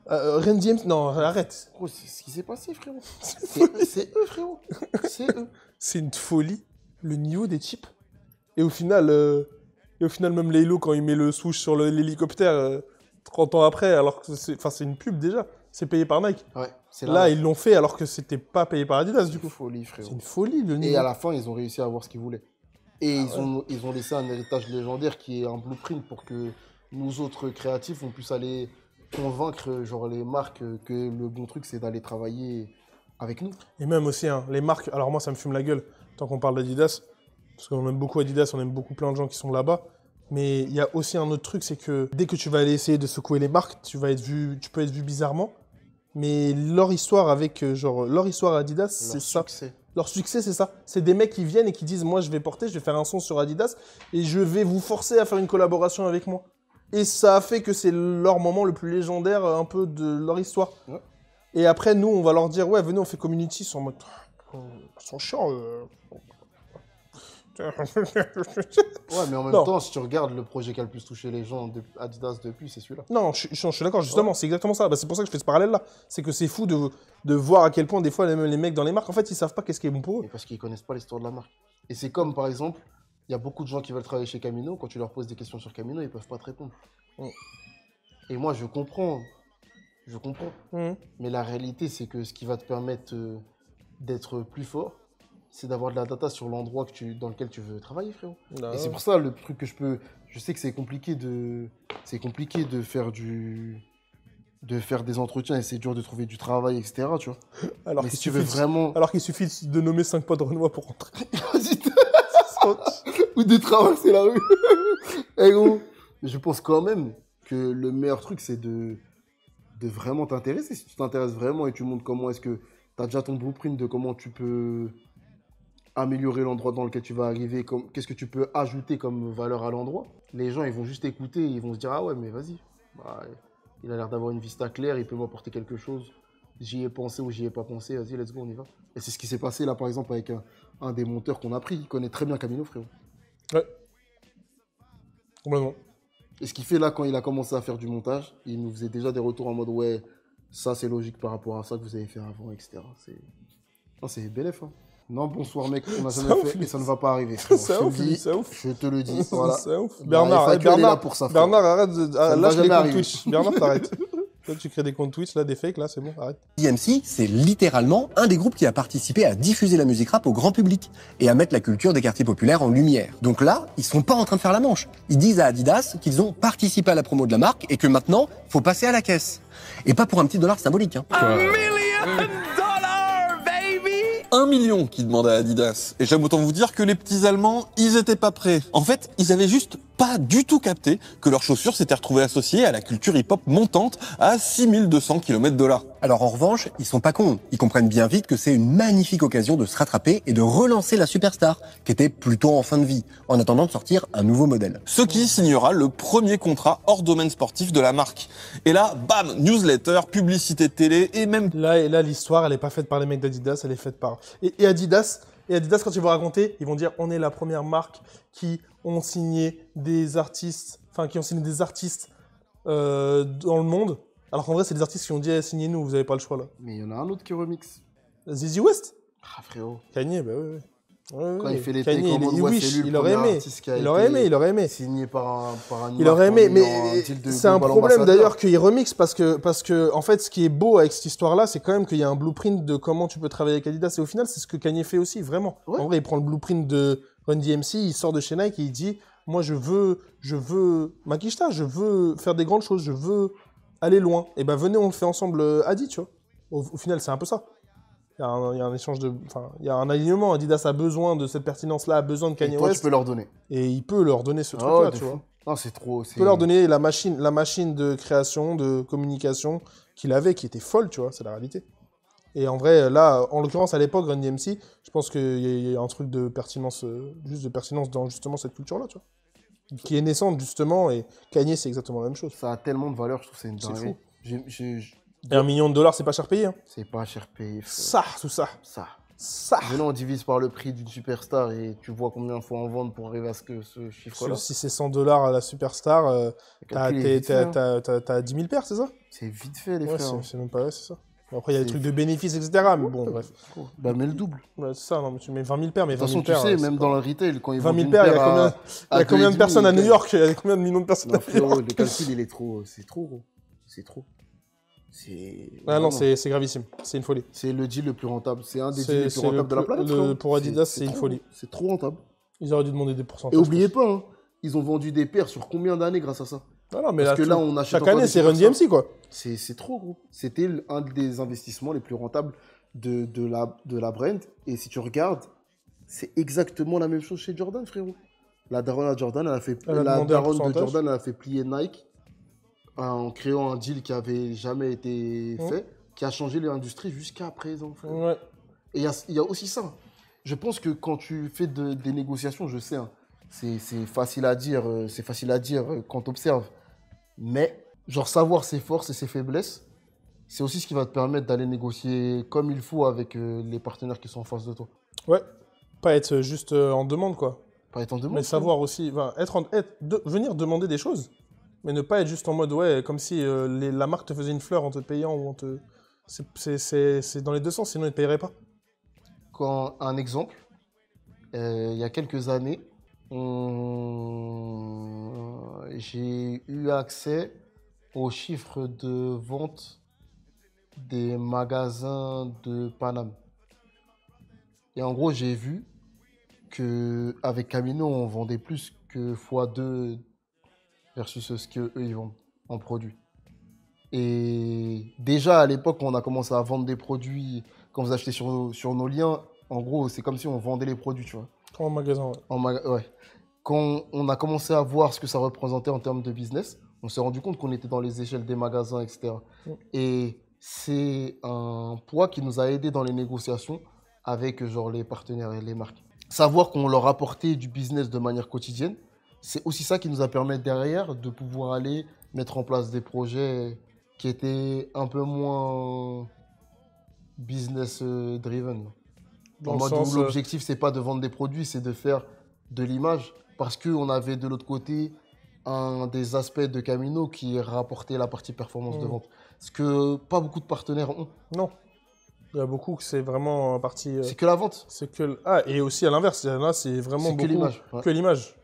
Run DMC. Non, arrête. Gros, c'est ce qui s'est passé, frérot. C'est eux, frérot. C'est eux. C'est une folie, le niveau des types. Et au final, même Laylo, quand il met le swoosh sur l'hélicoptère 30 ans après, alors que c'est une pub déjà. C'est payé par Nike. Ouais, là, ils l'ont fait alors que c'était pas payé par Adidas, du coup. C'est une folie, frérot. C'est une folie, le niveau. Et à la fin, ils ont réussi à avoir ce qu'ils voulaient. Et ils ont laissé un héritage légendaire qui est un blueprint pour que nous autres créatifs, on puisse aller convaincre genre, les marques que le bon truc, c'est d'aller travailler avec nous. Et même aussi, hein, les marques, alors moi, ça me fume la gueule tant qu'on parle d'Adidas, parce qu'on aime beaucoup Adidas, on aime beaucoup plein de gens qui sont là-bas. Mais il y a aussi un autre truc, c'est que dès que tu vas aller essayer de secouer les marques, tu peux être vu bizarrement. Mais leur histoire leur histoire Adidas, c'est ça. Leur succès, c'est ça. C'est des mecs qui viennent et qui disent, moi, je vais faire un son sur Adidas et je vais vous forcer à faire une collaboration avec moi. Et ça a fait que c'est leur moment le plus légendaire un peu de leur histoire. Ouais. Et après, nous, on va leur dire, ouais, venez, on fait Community. Ils sont en mode, ils sont chiants. Ouais, mais en même temps, si tu regardes le projet qui a le plus touché les gens Adidas depuis, c'est celui-là. Non, je suis d'accord, justement, c'est exactement ça. Bah, c'est pour ça que je fais ce parallèle-là. C'est que c'est fou de voir à quel point, des fois, les mecs dans les marques, en fait, ils savent pas qu'est-ce qui est bon pour eux. Et parce qu'ils connaissent pas l'histoire de la marque. Et c'est comme, par exemple, il y a beaucoup de gens qui veulent travailler chez Camino. Quand tu leur poses des questions sur Camino, ils peuvent pas te répondre. Et moi, je comprends. Mais la réalité, c'est que ce qui va te permettre d'être plus fort, c'est d'avoir de la data sur l'endroit dans lequel tu veux travailler, frérot. Et c'est pour ça, le truc que je sais que c'est compliqué de faire des entretiens et c'est dur de trouver du travail, etc. Tu vois. Alors mais si tu veux vraiment... Alors qu'il suffit de nommer 5 potes renois pour rentrer. Ou de traverser la rue. Eh gros, je pense quand même que le meilleur truc, c'est de vraiment t'intéresser. Si tu t'intéresses vraiment et tu montres comment est-ce que tu as déjà ton blueprint de comment tu peux améliorer l'endroit dans lequel tu vas arriver, qu'est-ce que tu peux ajouter comme valeur à l'endroit, les gens, ils vont juste écouter, ils vont se dire « Ah ouais, mais vas-y, il a l'air d'avoir une vista claire, il peut m'apporter quelque chose. J'y ai pensé ou j'y ai pas pensé, vas-y, let's go, on y va. » Et c'est ce qui s'est passé là, par exemple, avec un des monteurs qu'on a pris. Il connaît très bien Camino, frérot. Ouais. Complètement. Et ce qu'il fait là, quand il a commencé à faire du montage, il nous faisait déjà des retours en mode « Ouais, ça c'est logique par rapport à ça que vous avez fait avant, etc. » C'est BLF, hein. Non, bonsoir mec, on n'a jamais fait et ça ne va pas arriver. C'est ouf, c'est ouf. Je te le dis, voilà. C'est ouf. Bernard, arrête de... Lâche les comptes Twitch. Bernard, t'arrêtes. Toi, tu crées des comptes Twitch, là, des fakes, là, c'est bon, arrête. DMC, c'est littéralement un des groupes qui a participé à diffuser la musique rap au grand public et à mettre la culture des quartiers populaires en lumière. Donc là, ils sont pas en train de faire la manche. Ils disent à Adidas qu'ils ont participé à la promo de la marque et que maintenant, faut passer à la caisse. Et pas pour un petit dollar symbolique, hein. 1 million qui demandait à Adidas. Et j'aime autant vous dire que les petits Allemands, ils étaient pas prêts. En fait, ils avaient juste pas du tout capté que leurs chaussures s'étaient retrouvées associées à la culture hip-hop montante à 6200 km de là. Alors en revanche, ils sont pas cons. Ils comprennent bien vite que c'est une magnifique occasion de se rattraper et de relancer la superstar, qui était plutôt en fin de vie, en attendant de sortir un nouveau modèle. Ce qui signera le premier contrat hors domaine sportif de la marque. Et là, bam, newsletter, publicité de télé et même... Là, l'histoire, elle est pas faite par les mecs d'Adidas, elle est faite par... Et Adidas, quand ils vont raconter, ils vont dire on est la première marque qui ont signé des artistes, dans le monde. Alors qu'en vrai, c'est des artistes qui ont dit signez nous, vous avez pas le choix là. Mais il y en a un autre qui remixe. Zizi West. Ah frérot. Kanye, bah oui. Quand il fait les Kanye, takes en mode ouais, c'est lui il aurait aimé. Il aurait aimé. Signé par un il aurait aimé, mais c'est un problème d'ailleurs qu'il remix parce que en fait, ce qui est beau avec cette histoire-là, c'est quand même qu'il y a un blueprint de comment tu peux travailler avec Adidas. Et au final, c'est ce que Kanye fait aussi, vraiment. Ouais. En vrai, il prend le blueprint de Run DMC, il sort de chez Nike et il dit moi, je veux Makishta, je veux faire des grandes choses, je veux aller loin. Et ben venez, on le fait ensemble, Adi, tu vois. Au final, c'est un peu ça. Il y a un échange il y a un alignement. Adidas a besoin de cette pertinence-là, a besoin de Kanye West. Tu peux leur donner. Et il peut leur donner ce truc-là, tu vois. Non, c'est trop. Il peut leur donner la machine de création, de communication qu'il avait, qui était folle, tu vois. C'est la réalité. Et en vrai, là, en l'occurrence, à l'époque, Run DMC, je pense qu'il y a un truc de pertinence, juste de pertinence dans justement cette culture-là, tu vois. Qui est naissante, justement, et Kanye, c'est exactement la même chose. Ça a tellement de valeur, je trouve que c'est une dinguerie. Et $1 million, c'est pas cher payé. Hein. C'est pas cher payé. Tout ça. Maintenant, on divise par le prix d'une superstar et tu vois combien il faut en vendre pour arriver à ce chiffre-là. Si c'est $100 à la superstar, t'as 10 000 paires, c'est ça? C'est vite fait, les frères. C'est même pas, c'est ça. Après, il y a des trucs de bénéfices, etc. Mais bon, bref. Bah, mets le double. Ouais, c'est ça, non, mais tu mets 20 000 paires, mais 20 000 paires. De toute façon, tu sais, même dans le retail, quand ils vendent 20 000 paires, il y a combien de personnes à New York? Il y a combien de millions de personnes à New York? Le calcul, il est trop. C'est trop, gros. C'est trop. Ah non, c'est gravissime. C'est une folie. C'est le deal le plus rentable. C'est un des deals les plus rentables de la planète. Pour Adidas, c'est une folie. C'est trop rentable. Ils auraient dû demander des pourcentages. Et oubliez pas, hein, ils ont vendu des paires sur combien d'années grâce à ça? Non, mais parce que là, on achète chaque année, c'est Run DMC, quoi. C'est trop, gros. C'était un des investissements les plus rentables de la brand. Et si tu regardes, c'est exactement la même chose chez Jordan, frérot. La daronne de Jordan, elle a fait plier Nike en créant un deal qui avait jamais été fait, qui a changé l'industrie jusqu'à présent, frérot. Ouais. Et il y a aussi ça. Je pense que quand tu fais des négociations, je sais, hein, c'est facile à dire quand tu observes. Mais, genre, savoir ses forces et ses faiblesses, c'est aussi ce qui va te permettre d'aller négocier comme il faut avec les partenaires qui sont en face de toi. Ouais. Pas être juste en demande, quoi. Pas être en demande. Mais savoir aussi, venir demander des choses, mais ne pas être juste en mode, ouais, comme si la marque te faisait une fleur en te payant ou en te... C'est dans les deux sens, sinon ils ne paieraient pas. Un exemple, il y a quelques années, j'ai eu accès aux chiffres de vente des magasins de Paname. Et en gros, j'ai vu qu'avec Camino, on vendait plus que x2 versus ce qu'eux, ils vendent en produits. Et déjà, à l'époque, on a commencé à vendre des produits, quand vous achetez sur nos liens, en gros, c'est comme si on vendait les produits, tu vois. En magasin, ouais. Ouais. Quand on a commencé à voir ce que ça représentait en termes de business, on s'est rendu compte qu'on était dans les échelles des magasins, etc. Et c'est un poids qui nous a aidés dans les négociations avec genre, les partenaires et les marques. Savoir qu'on leur apportait du business de manière quotidienne, c'est aussi ça qui nous a permis derrière de pouvoir aller mettre en place des projets qui étaient un peu moins business driven. En mode où l'objectif, c'est pas de vendre des produits, c'est de faire de l'image. Parce qu'on avait de l'autre côté un des aspects de Camino qui rapportait la partie performance de vente. Ce que pas beaucoup de partenaires ont. Non. Il y a beaucoup que c'est vraiment partie... c'est que la vente. Et aussi à l'inverse, là, c'est vraiment beaucoup... que l'image. Que l'image.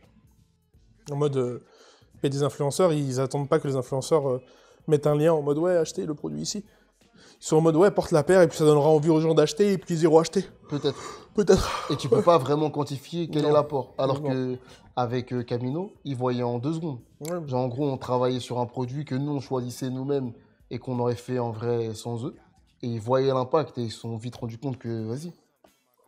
En mode... et des influenceurs, ils attendent pas que les influenceurs mettent un lien en mode, ouais, achetez le produit ici. Ils sont en mode, ouais, porte la paire, et puis ça donnera envie aux gens d'acheter, et puis ils iront acheter. Peut-être. Et tu peux pas vraiment quantifier quel est l'apport. Alors qu'avec Camino, ils voyaient en 2 secondes. Ouais. Genre, en gros, on travaillait sur un produit que nous, on choisissait nous-mêmes et qu'on aurait fait en vrai sans eux. Et ils voyaient l'impact et ils se sont vite rendus compte que, vas-y.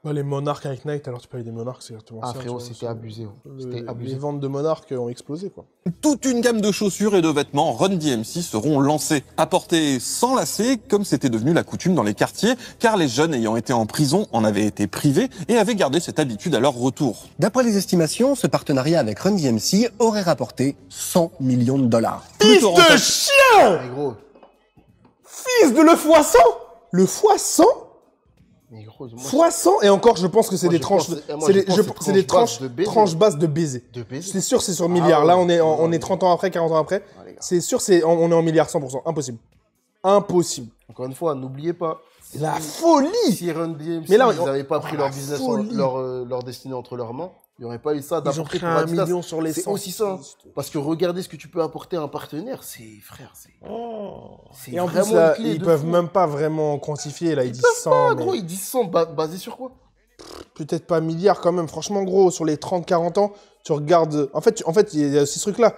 Bah, les Monarques avec Nike, alors tu parlais des Monarques, c'est exactement ça. Ah frérot, c'était abusé. C'était abusé. Les ventes de Monarques ont explosé, quoi. Toute une gamme de chaussures et de vêtements Run DMC seront lancés, à porter sans lacets, comme c'était devenu la coutume dans les quartiers, car les jeunes ayant été en prison en avaient été privés et avaient gardé cette habitude à leur retour. D'après les estimations, ce partenariat avec Run DMC aurait rapporté 100 millions de dollars. Fils de chien! Mais gros. Fils de le x100! Le x100? Mais gros, x100 et encore, je pense que c'est des tranches, c'est des tranches basses de baiser. C'est sûr, c'est sur milliards. Là, on est 30 ans après, 40 ans après. C'est sûr, on est en milliards 100%. Impossible. Impossible. Encore une fois, n'oubliez pas. La folie. Si Run DMC, ils n'avaient pas pris leur business, leur destinée entre leurs mains, il n'y aurait pas eu ça d'apporter pour Adidas. 1 million sur les 100. C'est aussi ça. Parce que regardez ce que tu peux apporter à un partenaire, c'est et en plus, là, ils peuvent même pas vraiment quantifier. Là, ils disent 100. Gros, ils disent 100 basé sur quoi? Peut-être pas milliards quand même. Franchement, gros, sur les 30-40 ans, tu regardes. En fait, il y a aussi ce truc-là.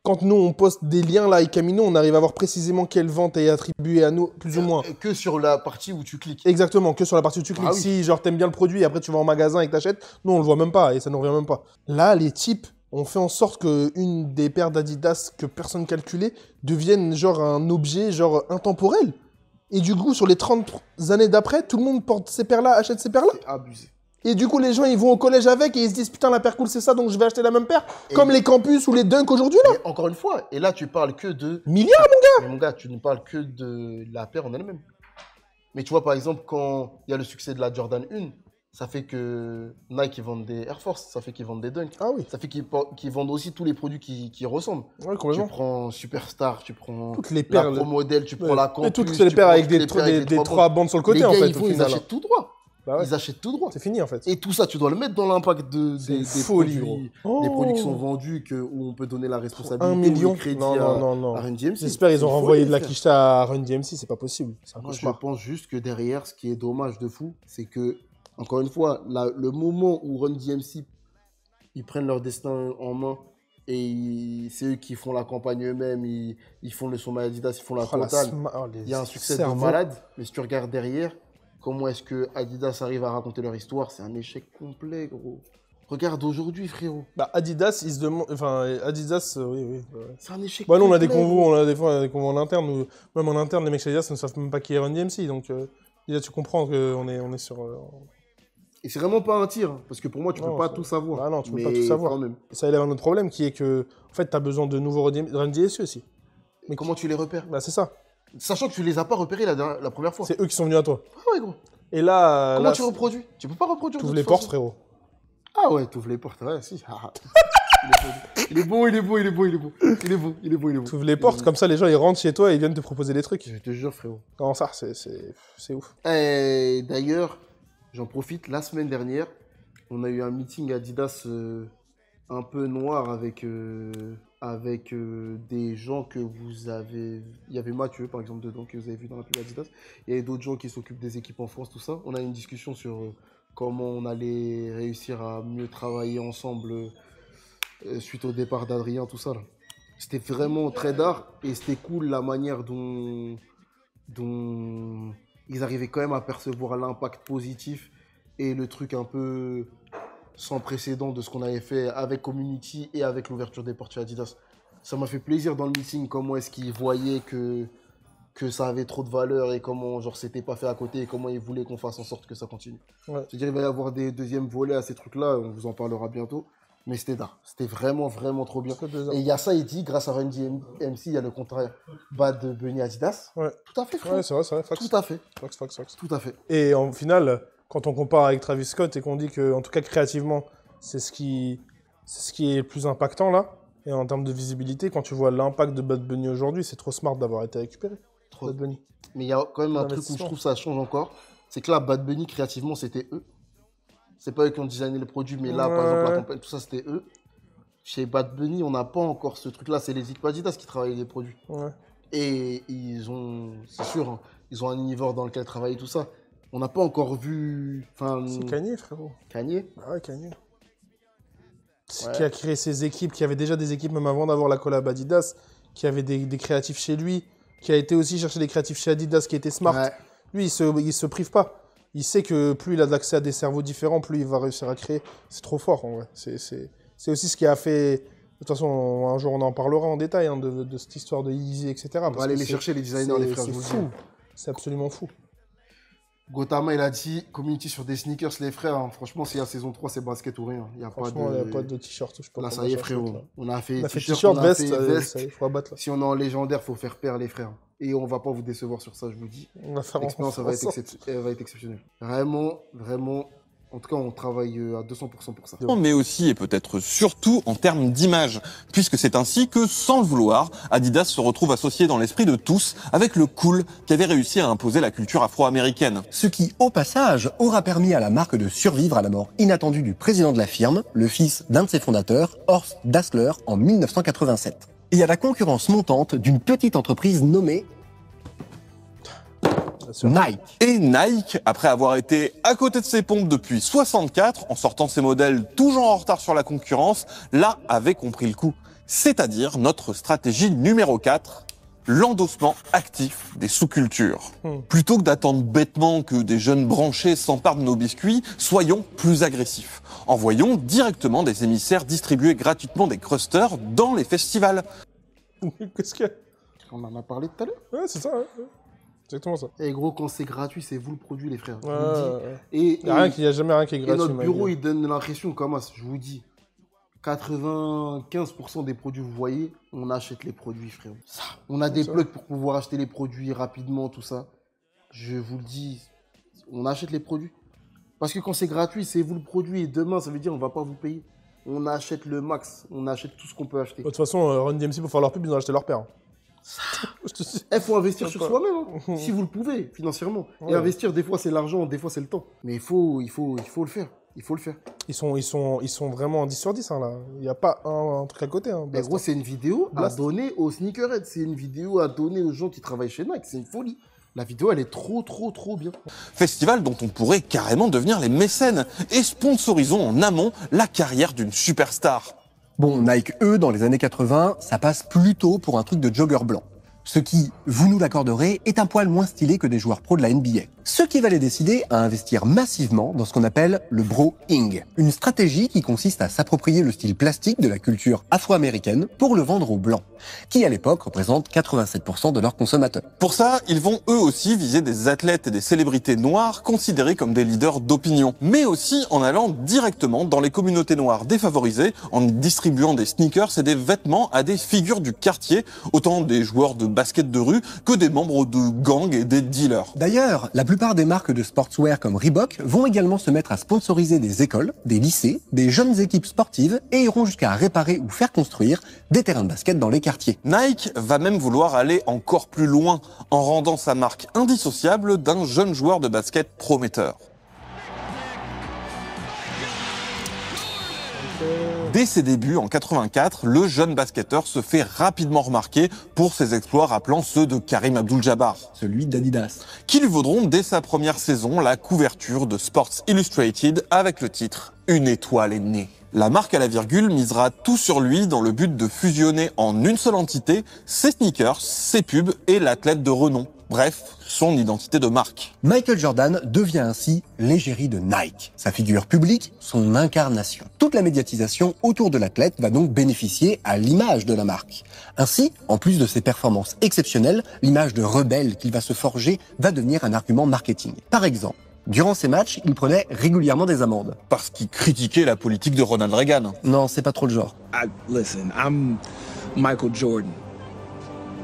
Quand nous, on poste des liens là avec Camino, on arrive à voir précisément quelle vente est attribuée à nous, plus ou moins. Que sur la partie où tu cliques. Exactement, que sur la partie où tu cliques. Si genre t'aimes bien le produit et après tu vas en magasin et que t'achètes, nous on le voit même pas et ça nous revient même pas. Là, les types ont fait en sorte qu'une des paires d'Adidas que personne calculait devienne genre un objet genre intemporel. Et du coup, sur les 30 années d'après, tout le monde porte ces paires-là, achète ces paires-là. C'est abusé. Et du coup, les gens, ils vont au collège avec et ils se disent, putain, la paire cool, c'est ça, donc je vais acheter la même paire. Comme les campus ou les Dunk aujourd'hui, là. Mais encore une fois, et là, tu parles que de... milliards, mon gars. Mais mon gars, tu ne parles que de la paire en elle-même. Mais tu vois, par exemple, quand il y a le succès de la Jordan 1, ça fait que Nike, ils vendent des Air Force, ça fait qu'ils vendent des Dunk. Ah oui. Ça fait qu'ils vendent aussi tous les produits qui ressemblent. Ouais, complètement. Tu prends Superstar, tu prends toutes les paires, la Pro Model, tu prends la Campus. Et toutes les paires avec des 3 bandes sur le côté, en fait. Ils achètent tout droit. Bah ouais. Ils achètent tout droit. C'est fini en fait. Et tout ça, tu dois le mettre dans l'impact des produits, des produits qui sont vendus, où on peut donner la responsabilité 1 million. ou le crédit non. à Run DMC. J'espère qu'ils ont renvoyé de la quicheta à Run DMC, c'est pas possible. Moi, je pense juste que derrière, ce qui est dommage de fou, c'est que, encore une fois, le moment où Run DMC, ils prennent leur destin en main et c'est eux qui font la campagne eux-mêmes, ils font le sommet Adidas, ils font la totale. Il y a un succès de malade, mais si tu regardes derrière, comment est-ce que Adidas arrive à raconter leur histoire? C'est un échec complet, gros. Regarde aujourd'hui, frérot. Bah, Adidas, ils se demandent... Enfin, Adidas, oui. C'est un échec complet. Nous, on a des convos, des fois, des convos en interne. Où, même en interne, les mecs chez Adidas ne savent même pas qui est Run DMC. Donc, déjà, tu comprends qu'on est sur... Et c'est vraiment pas un tir, parce que pour moi, tu peux pas tout savoir. Ah non, tu peux pas tout savoir. Même. Et ça élève un autre problème, qui est que, en fait, tu as besoin de nouveaux Run DMC aussi. Mais comment tu les repères? Bah, c'est ça. Sachant que tu les as pas repérés la première fois. C'est eux qui sont venus à toi. Ah ouais, gros. Et là... Comment tu reproduis? Tu peux pas reproduire. Tu ouvres les portes, frérot. Ah ouais, t'ouvres les portes, ouais, si. Il est beau. T'ouvres les portes, comme ça les gens ils rentrent chez toi et ils viennent te proposer des trucs. Je te jure, frérot. Comment ça, c'est ouf. Et d'ailleurs, j'en profite, la semaine dernière, on a eu un meeting Adidas un peu noir avec des gens que vous avez... Il y avait Mathieu, par exemple, dedans, que vous avez vu dans la pub Adidas. Il y avait d'autres gens qui s'occupent des équipes en France, tout ça. On a eu une discussion sur comment on allait réussir à mieux travailler ensemble suite au départ d'Adrien, tout ça. Là. C'était vraiment très d'art et c'était cool la manière dont ils arrivaient quand même à percevoir l'impact positif et le truc un peu sans précédent de ce qu'on avait fait avec Community et avec l'ouverture des portes chez Adidas. Ça m'a fait plaisir dans le meeting comment est-ce qu'ils voyaient que ça avait trop de valeur et comment genre c'était pas fait à côté et comment ils voulaient qu'on fasse en sorte que ça continue. Ouais. C'est-à-dire il va y avoir des deuxièmes volets à ces trucs-là, on vous en parlera bientôt. Mais c'était d'art. C'était vraiment, vraiment trop bien. Et il y a ça, il dit, grâce à Run DMC, il y a le contraire. Bad Bunny Adidas. Ouais. Tout à fait, frère. Ouais, c'est vrai. Fax. Tout à fait. Fax. Tout à fait. Et en final, quand on compare avec Travis Scott et qu'on dit que, en tout cas créativement, c'est ce qui est le plus impactant là, et en termes de visibilité, quand tu vois l'impact de Bad Bunny aujourd'hui, c'est trop smart d'avoir été récupéré. Trop. Bad Bunny. Mais il y a quand même un truc où je trouve ça change encore, c'est que là, Bad Bunny, créativement, c'était eux. C'est pas eux qui ont designé le produit, mais là, par exemple, la campagne, tout ça, c'était eux. Chez Bad Bunny, on n'a pas encore ce truc-là. C'est les équipes Adidas qui travaillent les produits. Ouais. Et ils ont, c'est sûr, hein, ils ont un univers dans lequel travailler tout ça. On n'a pas encore vu... C'est Kanye, frérot. Kanye ? Ah ouais, Kanye. Ouais. Qui a créé ses équipes, qui avait déjà des équipes même avant d'avoir la collab Adidas, qui avait des créatifs chez lui, qui a été aussi chercher des créatifs chez Adidas, qui était smart. Ouais. Lui, il se prive pas. Il sait que plus il a accès à des cerveaux différents, plus il va réussir à créer. C'est trop fort, en vrai. C'est aussi ce qui a fait... De toute façon, un jour, on en parlera en détail hein, de cette histoire de Yeezy, etc. On va aller les chercher, les designers, les frères. C'est fou. C'est absolument fou. Gotama, il a dit Community sur des sneakers, les frères. Hein. Franchement, s'il y a saison 3, c'est basket ou rien. Il n'y a pas de t-shirt. Là, ça y est, frérot. On a fait t-shirt, veste. Il faut abattre, là. Si on est en légendaire, il faut faire paire, les frères. Et on ne va pas vous décevoir sur ça, je vous dis. On va faire l'expérience, elle va être exceptionnelle. Vraiment, vraiment. En tout cas, on travaille à 200% pour ça. Mais aussi et peut-être surtout en termes d'image, puisque c'est ainsi que, sans le vouloir, Adidas se retrouve associé dans l'esprit de tous avec le cool qui avait réussi à imposer la culture afro-américaine. Ce qui, au passage, aura permis à la marque de survivre à la mort inattendue du président de la firme, le fils d'un de ses fondateurs, Horst Dassler, en 1987. Et à la concurrence montante d'une petite entreprise nommée Nike. Et Nike, après avoir été à côté de ses pompes depuis 64, en sortant ses modèles toujours en retard sur la concurrence, là avait compris le coup. C'est-à-dire notre stratégie numéro 4, l'endossement actif des sous-cultures. Plutôt que d'attendre bêtement que des jeunes branchés s'emparent de nos biscuits, soyons plus agressifs. Envoyons directement des émissaires distribuer gratuitement des crusters dans les festivals. Qu'est-ce qu'il y a ? On en a parlé tout à l'heure. Ouais, c'est ça. Ouais. Exactement ça. Et gros, quand c'est gratuit, c'est vous le produit, les frères. Il n'y a jamais rien qui est gratuit. Et notre bureau, il donne l'impression, comme je vous dis, 95% des produits que vous voyez, on achète les produits, frère. On a des plugs pour pouvoir acheter les produits rapidement, tout ça. Je vous le dis, on achète les produits. Parce que quand c'est gratuit, c'est vous le produit. Et demain, ça veut dire on ne va pas vous payer. On achète le max. On achète tout ce qu'on peut acheter. De toute façon, Run DMC, pour faire leur pub, ils ont acheté leur père. Il faut investir sur soi-même, hein, si vous le pouvez, financièrement. Ouais. Et investir, des fois, c'est l'argent, des fois, c'est le temps. Mais il faut le faire. Il faut le faire. Ils sont vraiment en 10 sur 10, hein, là. Il n'y a pas un truc à côté. Hein, mais gros, c'est une vidéo à donner aux sneakerheads. C'est une vidéo à donner aux gens qui travaillent chez Nike. C'est une folie. La vidéo, elle est trop bien. Festival dont on pourrait carrément devenir les mécènes. Et sponsorisons en amont la carrière d'une superstar. Bon, Nike, eux, dans les années 80, ça passe plutôt pour un truc de jogger blanc. Ce qui, vous nous l'accorderez, est un poil moins stylé que des joueurs pros de la NBA. Ce qui va les décider à investir massivement dans ce qu'on appelle le bro-ing. Une stratégie qui consiste à s'approprier le style plastique de la culture afro-américaine pour le vendre aux blancs, qui à l'époque représentent 87% de leurs consommateurs. Pour ça, ils vont eux aussi viser des athlètes et des célébrités noires considérés comme des leaders d'opinion, mais aussi en allant directement dans les communautés noires défavorisées, en distribuant des sneakers et des vêtements à des figures du quartier, autant des joueurs de basket de rue que des membres de gangs et des dealers. D'ailleurs, la plupart des marques de sportswear comme Reebok vont également se mettre à sponsoriser des écoles, des lycées, des jeunes équipes sportives et iront jusqu'à réparer ou faire construire des terrains de basket dans les quartiers. Nike va même vouloir aller encore plus loin en rendant sa marque indissociable d'un jeune joueur de basket prometteur. Dès ses débuts en 84, le jeune basketteur se fait rapidement remarquer pour ses exploits rappelant ceux de Karim Abdul-Jabbar, celui d'Adidas, qui lui vaudront dès sa première saison la couverture de Sports Illustrated avec le titre « Une étoile est née ». La marque à la virgule misera tout sur lui dans le but de fusionner en une seule entité ses sneakers, ses pubs et l'athlète de renom. Bref, son identité de marque. Michael Jordan devient ainsi l'égérie de Nike. Sa figure publique, son incarnation. Toute la médiatisation autour de l'athlète va donc bénéficier à l'image de la marque. Ainsi, en plus de ses performances exceptionnelles, l'image de rebelle qu'il va se forger va devenir un argument marketing. Par exemple, durant ces matchs, il prenait régulièrement des amendes. Parce qu'il critiquait la politique de Ronald Reagan. Non, c'est pas trop le genre. Listen, I'm Michael Jordan.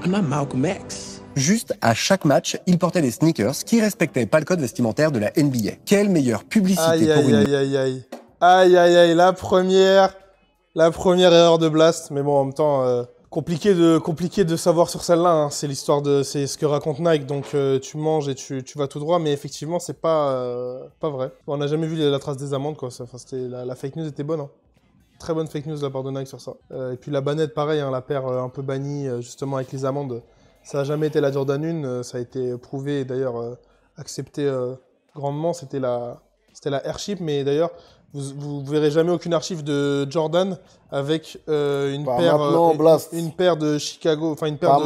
I'm not Malcolm X. Juste, à chaque match, il portait des sneakers qui respectaient pas le code vestimentaire de la NBA. Quelle meilleure publicité pour une... Aïe, la première erreur de Blast. Mais bon, en même temps, compliqué de savoir sur celle-là. Hein. C'est l'histoire de... C'est ce que raconte Nike. Donc, tu manges et tu vas tout droit. Mais effectivement, c'est pas vrai. On n'a jamais vu la trace des amendes, quoi. Enfin, la fake news était bonne, hein. Très bonne fake news de la part de Nike sur ça. Et puis la bannette, pareil, hein, la paire un peu bannie, justement, avec les amendes. Ça n'a jamais été la Jordan 1, ça a été prouvé et d'ailleurs accepté grandement. C'était la Airship, mais d'ailleurs, vous verrez jamais aucune archive de Jordan avec une paire de Chicago, enfin une paire de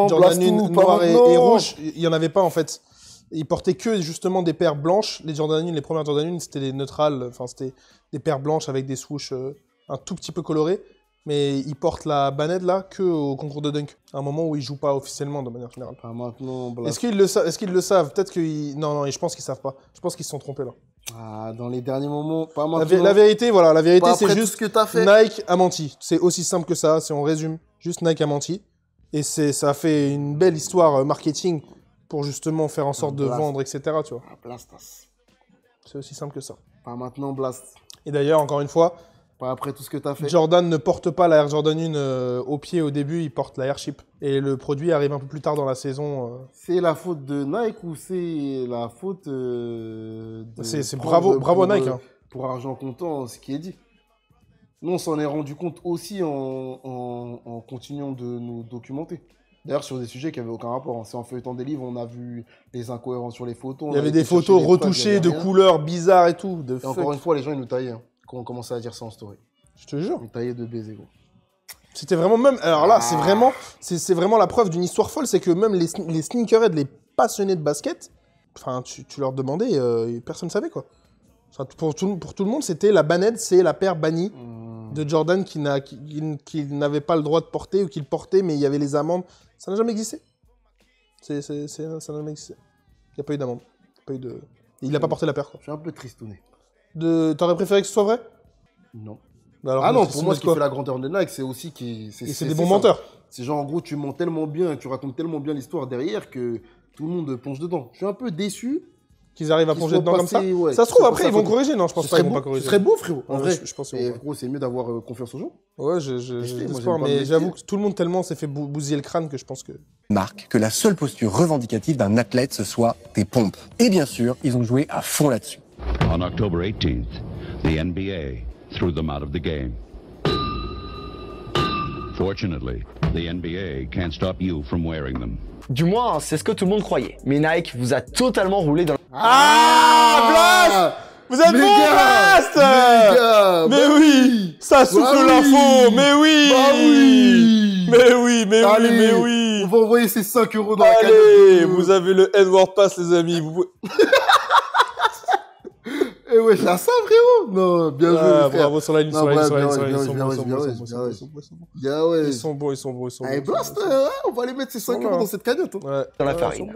Jordan 1 noire et rouge. Il n'y en avait pas en fait. Ils portaient que justement des paires blanches. Les Jordan 1, les premières Jordan 1, c'était les neutrales, enfin c'était des paires blanches avec des swoosh un tout petit peu colorées. Mais ils portent la bannette là que au concours de dunk. À un moment où ils jouent pas officiellement de manière générale. Pas maintenant. Est-ce qu'ils le savent? Est-ce qu'ils le savent? Peut-être qu'ils... Non, je pense qu'ils savent pas. Je pense qu'ils se sont trompés là. Ah, dans les derniers moments, pas maintenant. La vérité, voilà, la vérité c'est juste que t'as fait. Nike a menti. C'est aussi simple que ça. Si on résume, juste Nike a menti. Et ça a fait une belle histoire marketing pour justement faire en sorte de vendre, etc. Tu vois. Blastas. C'est aussi simple que ça. Pas maintenant, Blast. Et d'ailleurs, encore une fois. Pas après tout ce que t'as fait. Jordan ne porte pas la Air Jordan 1 au pied au début, il porte la Airship. Et le produit arrive un peu plus tard dans la saison. C'est la faute de Nike ou c'est la faute c'est bravo Nike. Hein. Pour argent comptant, ce qui est dit. Nous, on s'en est rendu compte aussi en continuant de nous documenter. D'ailleurs, sur des sujets qui n'avaient aucun rapport. C'est en feuilletant des livres, on a vu les incohérences sur les photos. Il y avait des photos retouchées de couleurs bizarres et tout. Et encore une fois, les gens, ils nous taillaient. Hein. Quand on commençait à dire ça en story. Je te jure. Une taillée de baiser, gros. C'était vraiment même... Alors là, c'est vraiment la preuve d'une histoire folle, c'est que même les sneakerheads, les passionnés de basket, enfin, tu leur demandais, personne ne savait, quoi. Enfin, pour tout le monde, c'était la bannette, c'est la paire bannie de Jordan qui n'avait pas le droit de porter ou qu'il portait, mais il y avait les amendes. Ça n'a jamais existé. Ça n'a jamais existé. Il n'y a pas eu d'amende. Il n'a pas porté la paire, quoi. Je suis un peu tristouné. T'aurais préféré que ce soit vrai? Non. Alors, non, pour moi, ce qui fait la grandeur de Nike, c'est aussi c'est des bons menteurs. C'est genre, en gros, tu mens tellement bien, tu racontes tellement bien l'histoire derrière que tout le monde plonge dedans. Je suis un peu déçu. Qu'ils arrivent à plonger dedans comme ça. Ouais, ça se trouve, après, ils vont corriger. Non, je pense pas qu'ils vont pas corriger. Ce serait beau, frérot. En vrai, je pense que gros, c'est mieux d'avoir confiance aux gens. Ouais, j'espère, mais j'avoue que tout le monde tellement s'est fait bousiller le crâne que je pense que... Marque que la seule posture revendicative d'un athlète, ce soit tes pompes. Et bien sûr, ils ont joué à fond là-dessus. On October 18th, the NBA threw them out of the game. Fortunately, the NBA can't stop you from wearing them. Du moins, c'est ce que tout le monde croyait. Mais Nike vous a totalement roulé dans... Blast! Vous êtes bon, Blast! Mais oui! Ça souffle l'info! Mais oui! Mais oui! On va envoyer ces 5 € dans la cagnotte. Allez! Vous avez le N-word pass, les amis. Eh ouais, c'est à ça, frérot. Non, bien joué, frère. Bravo sur la ligne, Ils sont bons. Allez, Blast, on va aller mettre ces 5 € dans cette cagnotte. Dans la farine.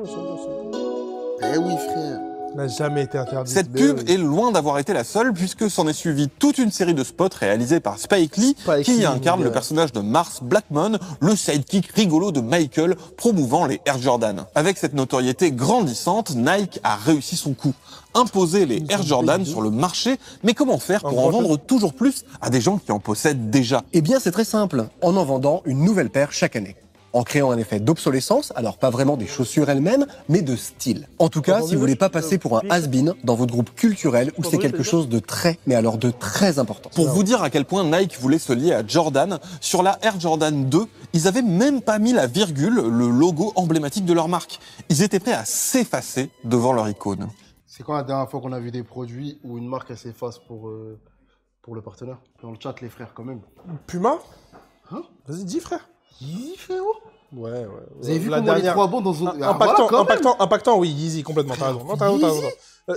Eh oui, frère. n'a jamais été interdite. Cette pub est loin d'avoir été la seule, puisque s'en est suivi toute une série de spots réalisés par Spike Lee, qui incarne le personnage de Mars Blackmon, le sidekick rigolo de Michael, promouvant les Air Jordan. Avec cette notoriété grandissante, Nike a réussi son coup. Imposer les Air Jordan sur le marché, mais comment faire pour en vendre toujours plus à des gens qui en possèdent déjà? Eh bien, c'est très simple, en vendant une nouvelle paire chaque année. En créant un effet d'obsolescence, alors pas vraiment des chaussures elles-mêmes, mais de style. En tout cas, si vous voulez pas passer pour un has-been dans votre groupe culturel où c'est quelque chose de très, mais alors de très important. Pour vous dire à quel point Nike voulait se lier à Jordan, sur la Air Jordan 2, ils avaient même pas mis la virgule, le logo emblématique de leur marque. Ils étaient prêts à s'effacer devant leur icône. C'est quand la dernière fois qu'on a vu des produits où une marque elle s'efface pour le partenaire? Dans le chat, les frères, quand même. Puma? Hein? Vas-y, dis frère. Yeezy, frérot? Ouais. Vous avez vu comment les trois bons dans un... Impactant, oui, Yeezy, complètement, t'as raison. Non, t'as raison.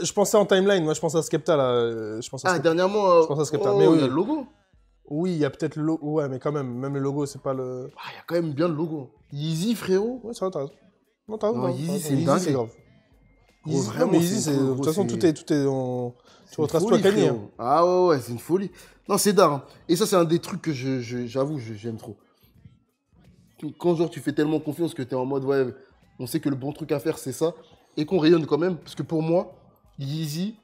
Je pensais en timeline, moi je pensais à Skepta, là. Dernièrement, je pensais à Skepta, mais oui. Il y a le logo. Oui, il y a peut-être le logo, ouais, mais quand même le logo, c'est pas le... Il y a quand même bien le logo. Yeezy, frérot. Ouais, ça va, t'as raison. Non, t'as raison. Yeezy, c'est dingue. C'est grave. Yeezy, vraiment, mais Yeezy, de toute façon, tout est en... Tu retraces toi Kanye. Ah ouais, c'est une folie. Non, c'est d'art. Et ça, c'est un des trucs que j'avoue, j'aime trop. Quand genre tu fais tellement confiance que t'es en mode ouais, on sait que le bon truc à faire c'est ça, et qu'on rayonne quand même, parce que pour moi, Yeezy,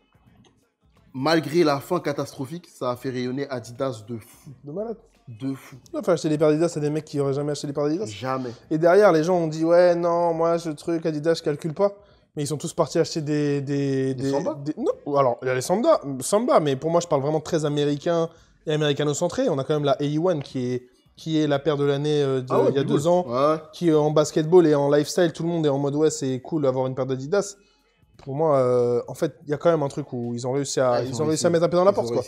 malgré la fin catastrophique, ça a fait rayonner Adidas de fou. De malade. De fou. Non, enfin, acheter des paires Adidas à des mecs qui auraient jamais acheté des paires Adidas. Jamais. Et derrière, les gens ont dit ouais, non, moi, ce truc Adidas, je calcule pas. Mais ils sont tous partis acheter des Samba. Non, alors, il y a les Samba, mais pour moi, je parle vraiment très américain et américano-centré. On a quand même la AE1 qui est la paire de l'année il y a 2 ans, qui est en basketball et en lifestyle, tout le monde est en mode ouais, c'est cool d'avoir une paire d'Adidas. Pour moi, en fait, il y a quand même un truc où ils ont réussi à mettre un pied dans la porte, quoi.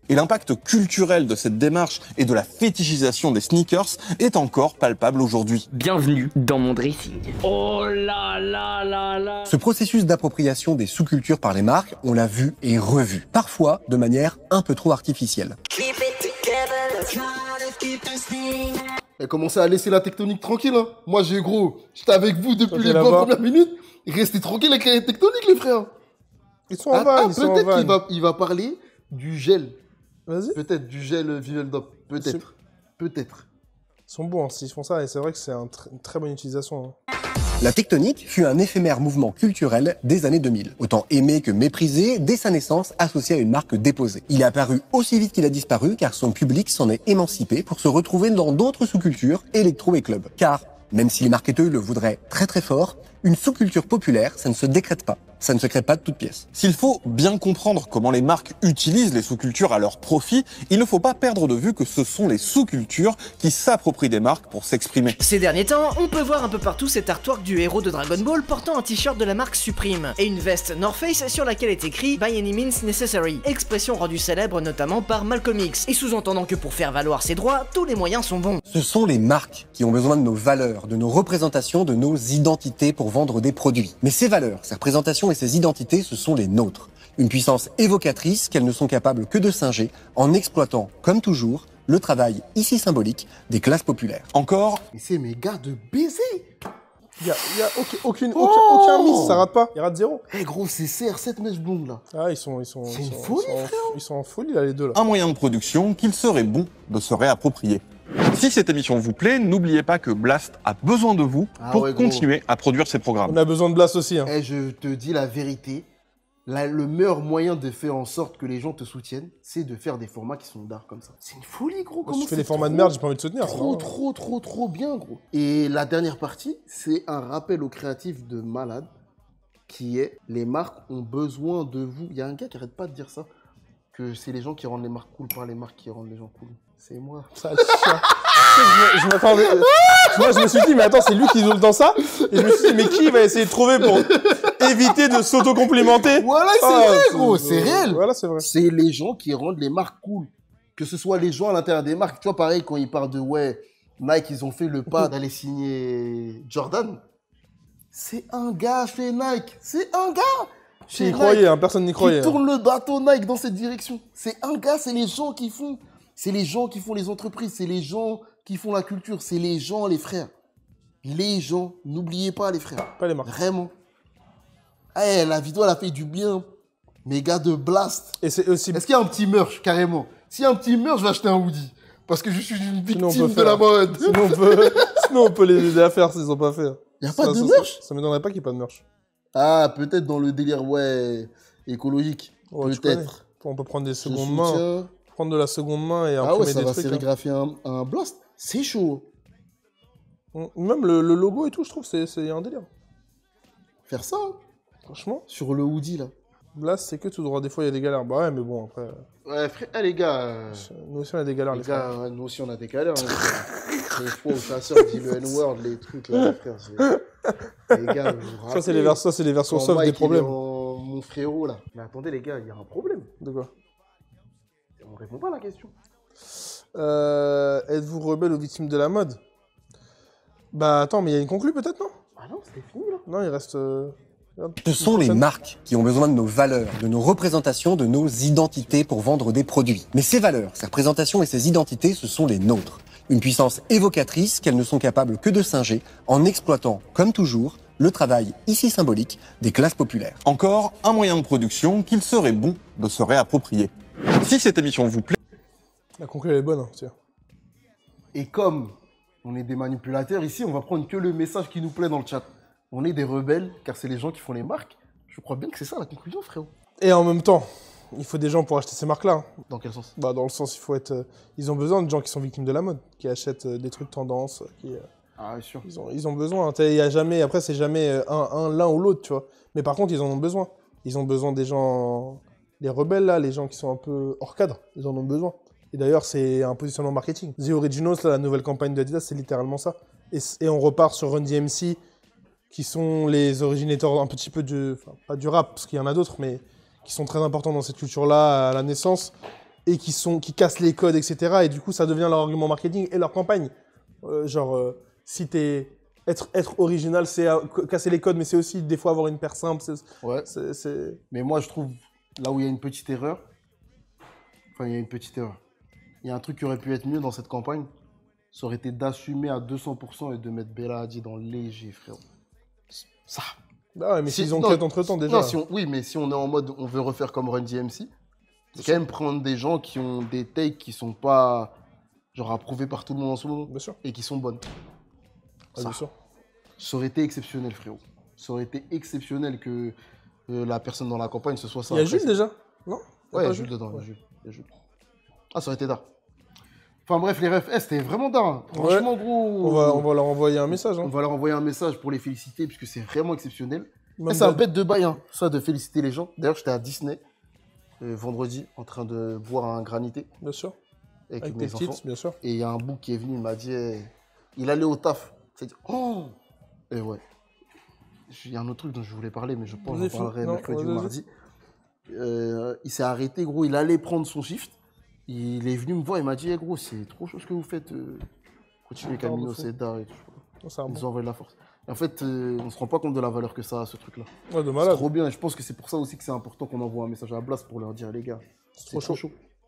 Et l'impact culturel de cette démarche et de la fétichisation des sneakers est encore palpable aujourd'hui. Bienvenue dans mon dressing. Oh là là là là. Ce processus d'appropriation des sous-cultures par les marques, on l'a vu et revu, parfois de manière un peu trop artificielle. Et commencez à laisser la tectonique tranquille, hein. Moi, j'étais avec vous depuis les 20 premières minutes. Restez tranquille avec la tectonique, les frères. Ils sont en vanne, peut-être qu'il va parler du gel. Vas-y. Peut-être du gel Viveldop. Peut-être. Peut-être. Ils sont bons, hein, s'ils font ça, et c'est vrai que c'est une très bonne utilisation. Hein. La tectonique fut un éphémère mouvement culturel des années 2000, autant aimé que méprisé dès sa naissance, associé à une marque déposée. Il est apparu aussi vite qu'il a disparu car son public s'en est émancipé pour se retrouver dans d'autres sous-cultures, électro et club. Car, même si les marketeurs le voudraient très très fort, une sous-culture populaire, ça ne se décrète pas. Ça ne se crée pas de toutes pièces. S'il faut bien comprendre comment les marques utilisent les sous-cultures à leur profit, il ne faut pas perdre de vue que ce sont les sous-cultures qui s'approprient des marques pour s'exprimer. Ces derniers temps, on peut voir un peu partout cet artwork du héros de Dragon Ball portant un t-shirt de la marque Supreme et une veste North Face sur laquelle est écrit By any means necessary, expression rendue célèbre notamment par Malcolm X, et sous-entendant que pour faire valoir ses droits, tous les moyens sont bons. Ce sont les marques qui ont besoin de nos valeurs, de nos représentations, de nos identités pour vendre des produits. Mais ces valeurs, ces représentations et ces identités, ce sont les nôtres. Une puissance évocatrice qu'elles ne sont capables que de singer en exploitant, comme toujours, le travail, ici symbolique, des classes populaires. Encore. Mais c'est mes gars de baiser. Il y a aucun miss, ça rate pas. Il rate 0. Eh gros, c'est CR7 mèche blonde là. Ah, ils sont en folie là, les deux là. Un moyen de production qu'il serait bon de se réapproprier. Si cette émission vous plaît, n'oubliez pas que Blast a besoin de vous pour continuer à produire ses programmes. On a besoin de Blast aussi. Hein. Eh, je te dis la vérité, le meilleur moyen de faire en sorte que les gens te soutiennent, c'est de faire des formats qui sont d'art comme ça. C'est une folie, gros. Moi, si tu fais des formats de merde, j'ai pas envie de soutenir. Trop bien, gros. Et la dernière partie, c'est un rappel aux créatifs de malade, qui est les marques ont besoin de vous. Il y a un gars qui arrête pas de dire ça, que c'est les gens qui rendent les marques cool, pas les marques qui rendent les gens cool. C'est moi. Ça, je m'attendais. Moi, je me suis dit, mais attends, c'est lui qui joue dans ça. Et je me suis dit, mais qui va essayer de trouver pour éviter de s'auto-complimenter? Voilà, c'est vrai, gros. C'est réel. Voilà, c'est vrai. C'est les gens qui rendent les marques cool. Que ce soit les gens à l'intérieur des marques. Tu vois, pareil, quand ils parlent de, ouais, Nike, ils ont fait le pas d'aller signer Jordan. C'est un gars chez Nike. C'est un gars. J'y croyais, hein, personne n'y croyait. Qui tourne le bateau Nike dans cette direction. C'est un gars, c'est les gens qui font. C'est les gens qui font les entreprises, c'est les gens qui font la culture, c'est les gens, les frères. Les gens, n'oubliez pas les frères. Pas les marques. Vraiment. hey, la vidéo, elle a fait du bien. Méga de blast. Et c'est aussi... Est-ce qu'il y a un petit merch, carrément? S'il y a un petit merch, je vais acheter un hoodie. Parce que je suis une victime de la mode. Sinon, on peut les aider à faire s'ils n'ont pas fait. Il n'y a pas de merch? Ça m'étonnerait pas qu'il n'y ait pas de merch. Ah, peut-être dans le délire, écologique. Ouais, peut-être. On peut prendre des secondes mains. Prendre de la seconde main et imprimer des trucs. Ah ouais, ça va sérigraphier un blast. C'est chaud. Même le logo et tout, je trouve, c'est un délire. Faire ça, franchement. Sur le hoodie, là. Blast, c'est que tout droit. Des fois, il y a des galères. Bah ouais, mais bon, après... Ouais, frère, les gars... Nous aussi, on a des galères, les gars. frères. Nous aussi, on a des galères. Les fois où chasseur dit le N-word, les trucs, là, frère. Les gars, je vous rappelle... Ça, c'est les versions soft des problèmes. Mon frérot, là. Mais attendez, les gars, il y a un problème. De quoi? On répond pas à la question. Êtes-vous rebelle aux victimes de la mode? Bah attends, mais il y a une conclue peut-être, non? Ah non, c'était fini là. Non, il reste... Ce sont les marques qui ont besoin de nos valeurs, de nos représentations, de nos identités pour vendre des produits. Mais ces valeurs, ces représentations et ces identités, ce sont les nôtres. Une puissance évocatrice qu'elles ne sont capables que de singer en exploitant, comme toujours, le travail, ici symbolique, des classes populaires. Encore un moyen de production qu'il serait bon de se réapproprier. Si cette émission vous plaît... La conclusion est bonne, hein, tiens. Et comme on est des manipulateurs ici, on va prendre que le message qui nous plaît dans le chat. On est des rebelles, car c'est les gens qui font les marques. Je crois bien que c'est ça la conclusion, frérot. Et en même temps, il faut des gens pour acheter ces marques-là. Dans quel sens? Bah dans le sens, il faut être... Ils ont besoin de gens qui sont victimes de la mode, qui achètent des trucs tendance, qui... Ah, ouais, sûr. Ils ont besoin. Il y a jamais... Après, c'est jamais l'un ou l'autre, tu vois. Mais par contre, ils en ont besoin. Ils ont besoin des gens... Les rebelles, là, les gens qui sont un peu hors cadre, ils en ont besoin. Et d'ailleurs, c'est un positionnement marketing. The Originals, là, la nouvelle campagne d'Adidas, c'est littéralement ça. Et on repart sur Run DMC, qui sont les originateurs un petit peu de... Enfin, pas du rap, parce qu'il y en a d'autres, mais qui sont très importants dans cette culture-là à la naissance, et qui cassent les codes, etc. Et du coup, ça devient leur argument marketing et leur campagne. Si t'es... Être original, c'est casser les codes, mais c'est aussi des fois avoir une paire simple. Ouais. Mais moi, je trouve, là où il y a une petite erreur, il y a un truc qui aurait pu être mieux dans cette campagne, ça aurait été d'assumer à 200% et de mettre Bella Hadid dans léger, frérot. Ça. Ah ouais, mais s'ils ont cut entre temps déjà. Non, oui, mais si on est en mode on veut refaire comme Run DMC, c'est quand même prendre des gens qui ont des takes qui sont pas genre approuvés par tout le monde en ce moment. Bien sûr. Et qui sont bonnes. Ah, bien sûr. Ça aurait été exceptionnel, frérot. Ça aurait été exceptionnel que la personne dans la campagne ce soit ça. Il y a Jules déjà? Non? Ouais, il y a Jules dedans. Il y a Jules. Ah, ça aurait été d'art. Enfin bref, les refs, c'était vraiment d'art. Franchement, gros. On va leur envoyer un message. Hein. On va leur envoyer un message pour les féliciter, puisque c'est vraiment exceptionnel. C'est un bête de bail, hein, ça, de féliciter les gens. D'ailleurs, j'étais à Disney vendredi, en train de boire un granité. Bien sûr. Avec mes enfants. Bien sûr. Et il y a un bouc qui est venu, il m'a dit, il allait au taf. C'est oh. Et ouais. Il y a un autre truc dont je voulais parler, mais je pense que j'en parlerai mercredi ou mardi. Il s'est arrêté, gros, il allait prendre son shift. Il est venu me voir, il m'a dit, hey, gros, c'est trop chaud ce que vous faites. Continuez, Camino, c'est d'art et tout. Ils nous envoient de la force. Et en fait, on se rend pas compte de la valeur que ça a, ce truc-là. Ouais, de malade. C'est trop bien. Et je pense que c'est pour ça aussi que c'est important qu'on envoie un message à Blast pour leur dire, les gars, c'est trop chaud.